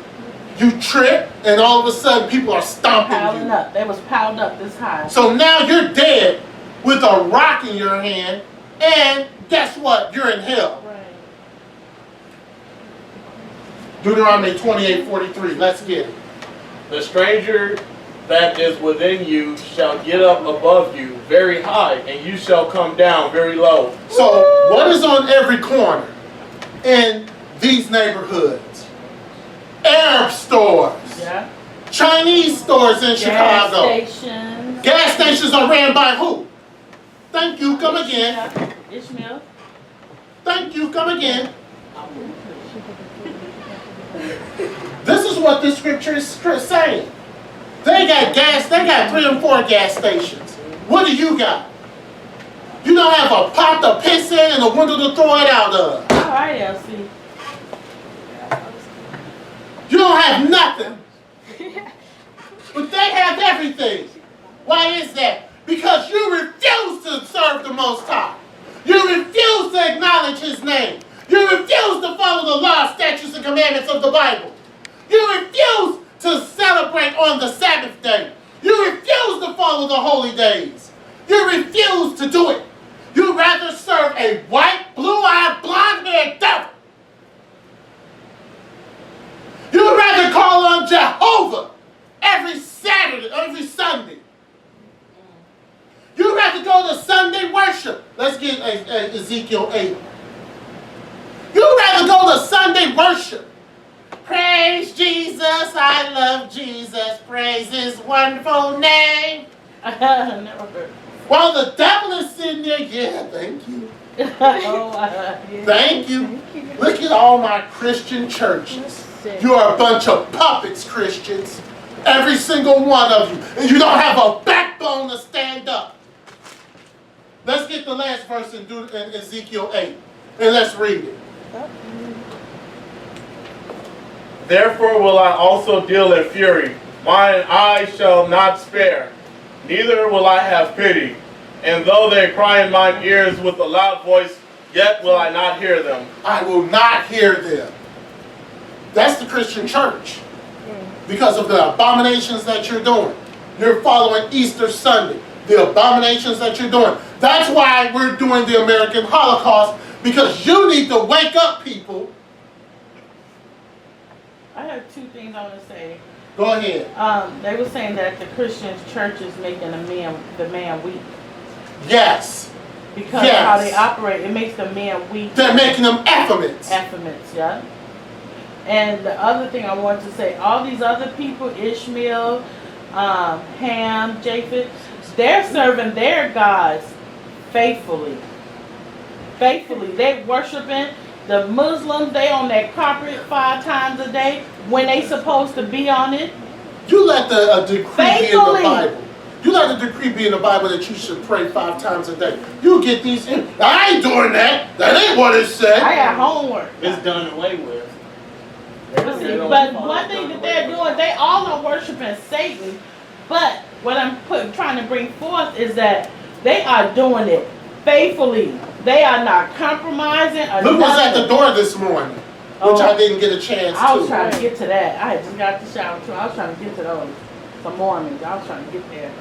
you trip and all of a sudden people are stomping Piling you. up. They was piled up this high. So now you're dead with a rock in your hand, and guess what? You're in hell. Right. Deuteronomy 28:43. Let's get it. The stranger that is within you shall get up above you very high, and you shall come down very low. So what is on every corner in these neighborhoods? Arab stores, Yeah. Chinese stores in Chicago. Gas stations. Gas stations are ran by who? Thank you, come again. Ishmael. Thank you. Come again. This is what this scripture is saying. They got 3 and 4 gas stations. What do you got? You don't have a pot to piss in and a window to throw it out of. All right, Elsie. You don't have nothing. But they have everything. Why is that? Because you refuse to serve the Most High. You refuse to acknowledge His name. You refuse to follow the law, statutes, and commandments of the Bible. You refuse to celebrate on the Sabbath day. You refuse to follow the holy days. You refuse to do it. You'd rather serve a white, blue-eyed, blonde-haired devil. You'd rather call on Jehovah every Saturday, every Sunday. You'd rather go to Sunday worship. Let's get Ezekiel 8. You'd rather go to Sunday worship. Praise Jesus, I love Jesus, praise His wonderful name. Never heard. While the devil is sitting there, yeah, thank you. Yeah. Thank you. Look at all my Christian churches. You are a bunch of puppets, Christians. Every single one of you. And you don't have a backbone to stand up. Let's get the last verse in Ezekiel 8. And let's read it. Therefore will I also deal in fury. Mine eye shall not spare, neither will I have pity. And though they cry in mine ears with a loud voice, yet will I not hear them. I will not hear them. That's the Christian church. Because of the abominations that you're doing. You're following Easter Sunday. The abominations that you're doing. That's why we're doing the American Holocaust. Because you need to wake up, people. I have 2 things I want to say. Go ahead. They were saying that the Christian church is making the man weak. Yes. Because Yes. of how they operate, it makes the man weak. They're making them effeminate. Effeminate, yeah. And the other thing I want to say, all these other people, Ishmael, Ham, Japheth, they're serving their gods faithfully. Faithfully. They worshiping. The Muslims, they on that carpet 5 times a day when they supposed to be on it. You let the decree be in Faithfully. the Bible. You let the decree be in the Bible that you should pray 5 times a day. You get these in. I ain't doing that. That ain't what it said. I got homework. It's done away with. But, see, but one thing that they're doing, they all are worshiping Satan. But what I'm trying to bring forth is that they are doing it faithfully. They are not compromising. Or Luke was at the nothing. door this morning, which Oh. I didn't get a chance I was to. trying to get to that. I had just got the shower too. I was trying to get to those. Some Mormons. I was trying to get there.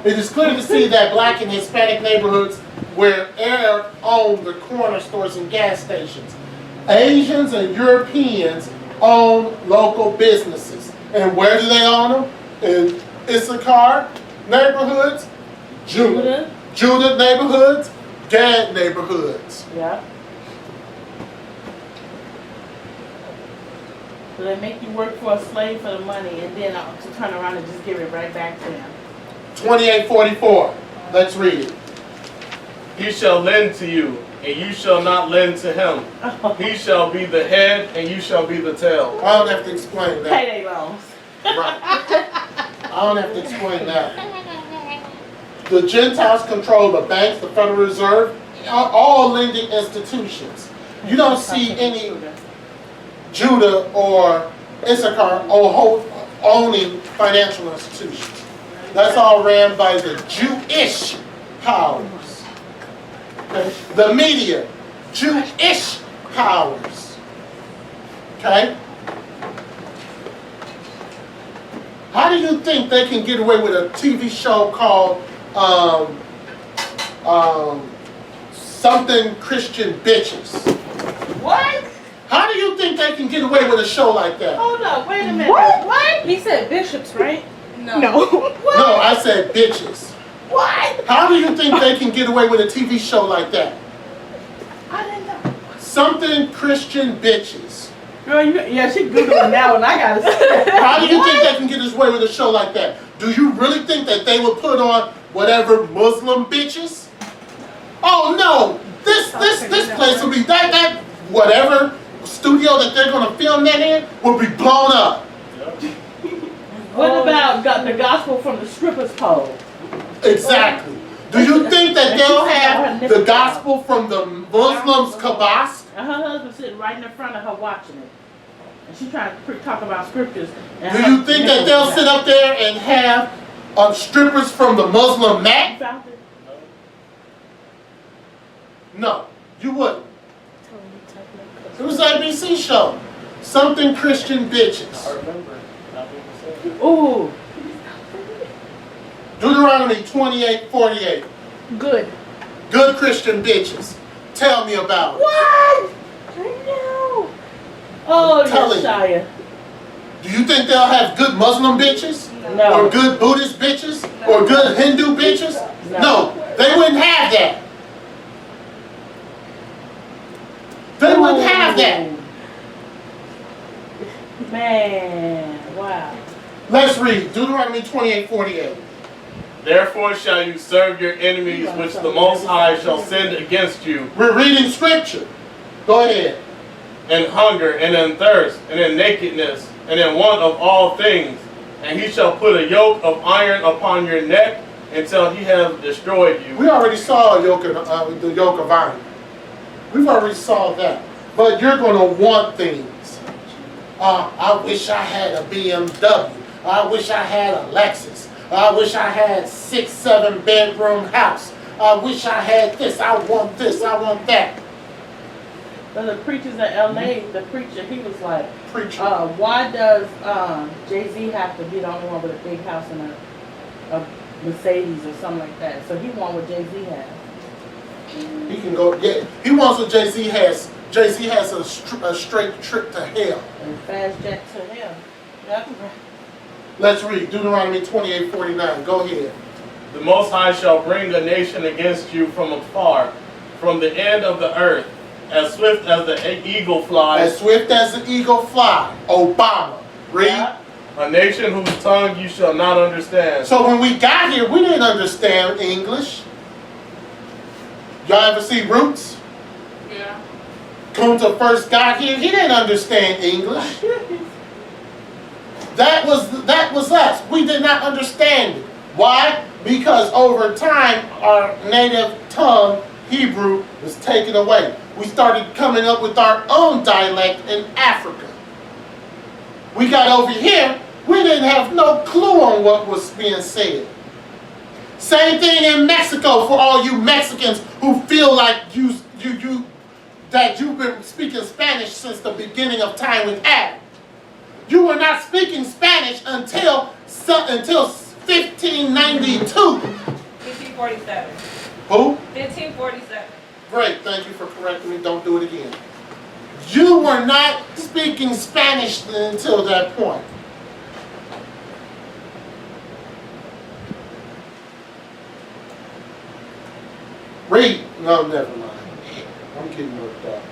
It is clear to see that black and Hispanic neighborhoods where Arab own the corner stores and gas stations. Asians and Europeans own local businesses. And where do they own them? In Issachar neighborhoods, Judah neighborhoods, Gad neighborhoods. Yeah. So they make you work for a slave for the money and then to turn around and just give it right back to them. 28:44. Let's read it. He shall lend to you, and you shall not lend to him. He shall be the head, and you shall be the tail. I don't have to explain that. Payday loans. Right. I don't have to explain that. The Gentiles control the banks, the Federal Reserve, all lending institutions. You don't see any Judah or Issachar owning financial institutions. That's all ran by the Jewish powers. Okay? The media, Jewish powers. Okay? How do you think they can get away with a TV show called something Christian Bitches? What? How do you think they can get away with a show like that? Hold up, wait a minute. What? He said bishops, right? No. No. No, I said bitches. What? How do you think they can get away with a TV show like that? I didn't know. Something Christian Bitches. Girl, yeah, she Googling now and I gotta say. How do you think they can get away with a show like that? Do you really think that they would put on whatever Muslim bitches? Oh no! This place will be that whatever studio that they're gonna film that in will be blown up. What about the gospel from the stripper's pole? Exactly. Do you think that they'll have the gospel from the Muslims' kibas? And her husband sitting right in front of her watching it. And she's trying to talk about scriptures. And Do you think that they'll sit up there and have strippers from the Muslim You mat? found it? No, you wouldn't. It was an ABC show. Something Christian bitches. I remember. Ooh. Deuteronomy 28:48. Good. Good Christian bitches. Tell me about it. What? I know. Oh, telling you. Shia. Do you think they'll have good Muslim bitches? No. Or good Buddhist bitches? Or good Hindu bitches? No, they wouldn't have that. They wouldn't have that. Man, wow. Let's read Deuteronomy 28:48. Therefore shall you serve your enemies, which the Most High shall send against you, We're reading scripture. Go ahead. in hunger, and in thirst, and in nakedness, and in want of all things. And he shall put a yoke of iron upon your neck until he have destroyed you. We already saw the yoke of iron. We've already saw that. But you're going to want things. I wish I had a BMW. I wish I had a Lexus. I wish I had 6-7 bedroom house. I wish I had this. I want this. I want that. But the preachers in LA, the preacher, he was like, Preacher. why does Jay-Z have to be the only one with a big house and a Mercedes or something like that? So he want what Jay-Z has. He can go. Yeah, he wants what Jay-Z has. Jay-Z has a straight trip to hell. And fast jet to hell. Yep. Let's read Deuteronomy 28:49. Go ahead. The Most High shall bring a nation against you from afar, from the end of the earth, as swift as the eagle flies. As swift as the eagle fly. Obama. Read. Yeah. A nation whose tongue you shall not understand. So when we got here, we didn't understand English. Y'all ever see Roots? Yeah. Kunta first got here, he didn't understand English. That was us. We did not understand it. Why? Because over time, our native tongue, Hebrew, was taken away. We started coming up with our own dialect in Africa. We got over here, we didn't have no clue on what was being said. Same thing in Mexico for all you Mexicans who feel like that you've been speaking Spanish since the beginning of time with Adam. You were not speaking Spanish until 1592. 1547. Who? 1547. Great, thank you for correcting me. Don't do it again. You were not speaking Spanish until that point. Read. No, never mind. I'm getting worked up.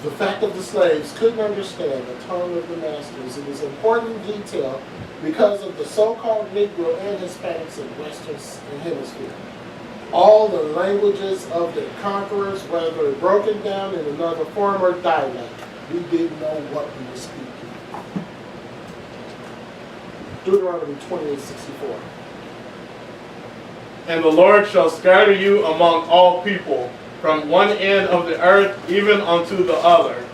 The fact that the slaves couldn't understand the tongue of the masters, it was important detail because of the so-called Negro and Hispanics in Western Hemisphere. All the languages of the conquerors, whether broken down in another form or dialect, we didn't know what we were speaking. Deuteronomy 28:64. And the Lord shall scatter you among all people, from one end of the earth even unto the other.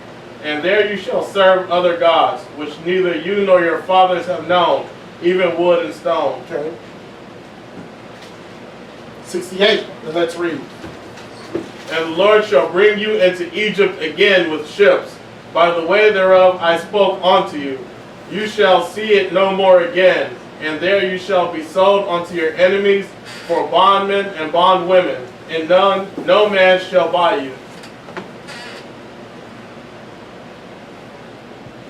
And there you shall serve other gods, which neither you nor your fathers have known, even wood and stone. Okay. 68. And let's read. And the Lord shall bring you into Egypt again with ships. By the way thereof I spoke unto you. You shall see it no more again. And there you shall be sold unto your enemies for bondmen and bondwomen. And no man shall buy you.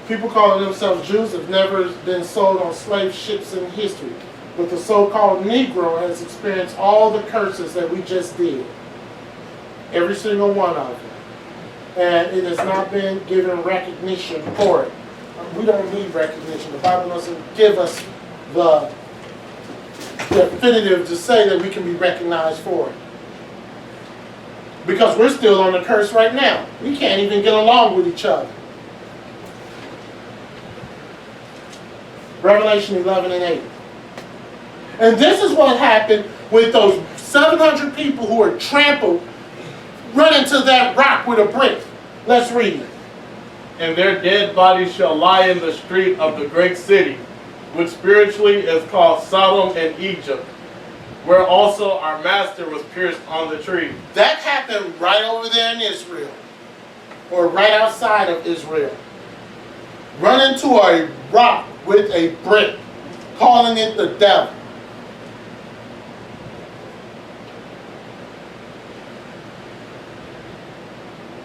People calling themselves Jews have never been sold on slave ships in history. But the so-called Negro has experienced all the curses that we just did. Every single one of them. And it has not been given recognition for it. We don't need recognition. The Bible doesn't give us the definitive to say that we can be recognized for it. Because we're still on the curse right now. We can't even get along with each other. Revelation 11 and 8. And this is what happened with those 700 people who were trampled, run into that rock with a brick. Let's read it. And their dead bodies shall lie in the street of the great city, which spiritually is called Sodom and Egypt, where also our master was pierced on the tree. That happened right over there in Israel, or right outside of Israel. Run into a rock with a brick, calling it the devil.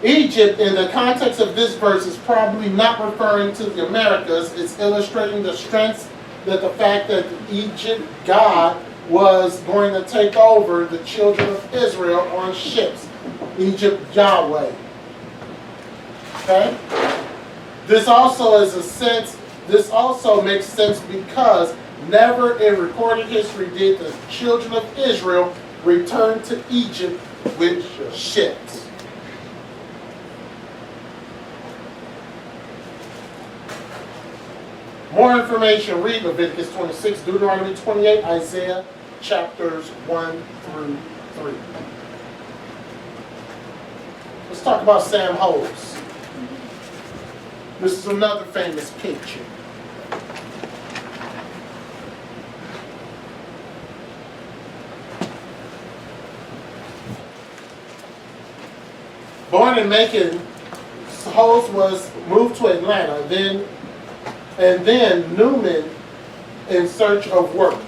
Egypt, in the context of this verse, is probably not referring to the Americas. It's illustrating the strengths that the fact that Egypt God was going to take over the children of Israel on ships. Egypt Yahweh. Okay? This also makes sense because never in recorded history did the children of Israel return to Egypt with ships. More information, read Leviticus 26, Deuteronomy 28, Isaiah chapters 1 through 3. Let's talk about Sam Hose. This is another famous picture. Born in Macon, Hose was moved to Atlanta, and then Newman in search of work,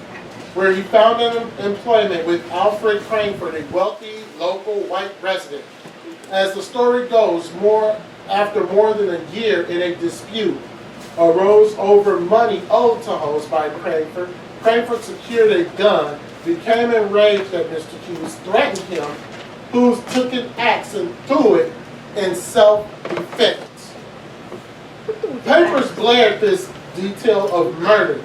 where he found employment with Alfred Cranford, a wealthy local white resident. As the story goes, after more than a year in a dispute arose over money owed to Hose by Cranford. Cranford secured a gun, became enraged that Mr. Hughes threatened him. Hughes took an axe and threw it in self-defense. Papers glared this detail of murder,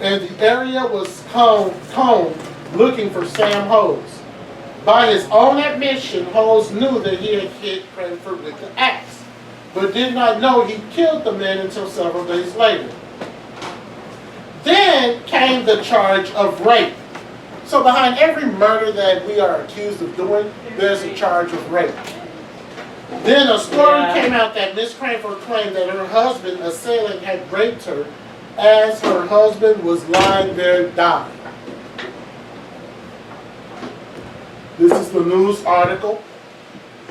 and the area was combed looking for Sam Hose. By his own admission, Hose knew that he had hit Cranford with the axe, but did not know he killed the man until several days later. Then came the charge of rape. So behind every murder that we are accused of doing, there's a charge of rape. Then a story came out that Miss Cranford claimed that her husband, assailant, had raped her as her husband was lying there dying. This is the news article.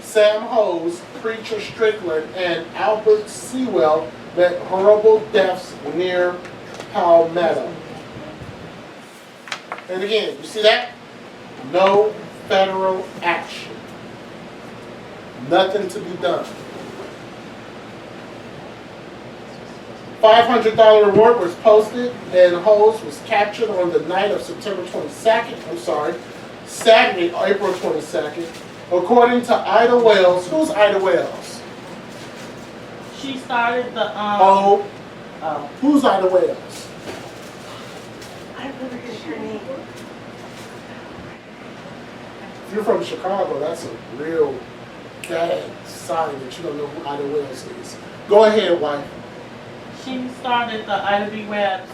Sam Hose, Preacher Strickland, and Albert Sewell met horrible deaths near Palmetto. And again, you see that? No federal action. Nothing to be done. $500 reward was posted, and Hose was captured on the night of Saturday, April 22nd. According to Ida Wells, who's Ida Wells? She started the Who's Ida Wells? I've never heard her name. If you're from Chicago, that's a real bad sign that you don't know who Ida Wells is. Go ahead, wife. She started the Ida B. Webb's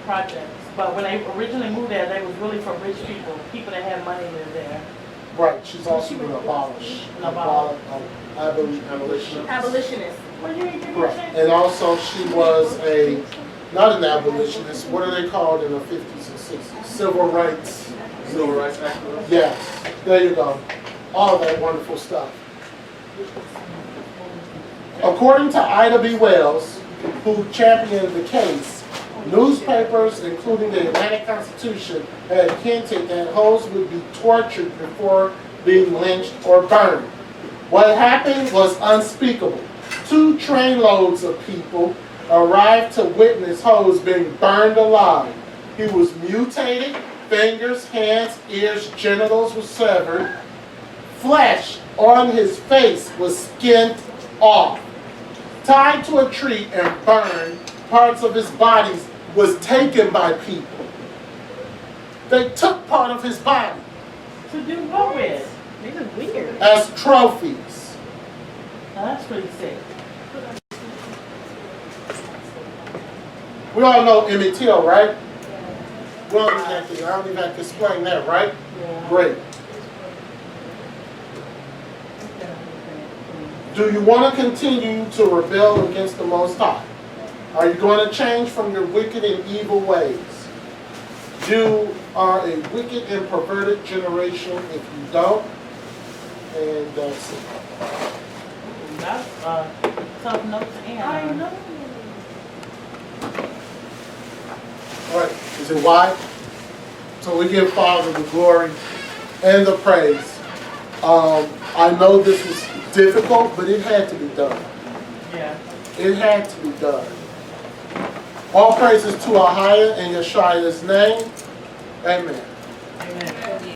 projects, but when they originally moved there, they was really for rich people, people that had money live there. Right, she's also been abolished. Abolitionist. Abolitionist. Right. And also she was not an abolitionist, what are they called in the 50s and 60s? Civil rights activist. Yes, there you go. All of that wonderful stuff. According to Ida B. Wells, who championed the case, newspapers, including the Atlanta Constitution, had hinted that Hose would be tortured before being lynched or burned. What happened was unspeakable. 2 trainloads of people arrived to witness Hose being burned alive. He was mutilated, fingers, hands, ears, genitals were severed. Flesh on his face was skinned off. Tied to a tree and burned, parts of his body was taken by people. They took part of his body To do what with? This is weird. as trophies. Now, that's pretty sick. We all know Emmett Till, right? I don't even have to explain that, right? Yeah. Great. Do you want to continue to rebel against the Most High? Are you going to change from your wicked and evil ways? You are a wicked and perverted generation if you don't. And that's it. That's tough note to end. I know. All right, is it why? So we give Father the glory and the praise. I know this was difficult, but it had to be done. Yeah. It had to be done. All praises to our higher and Yeshua's name. Amen.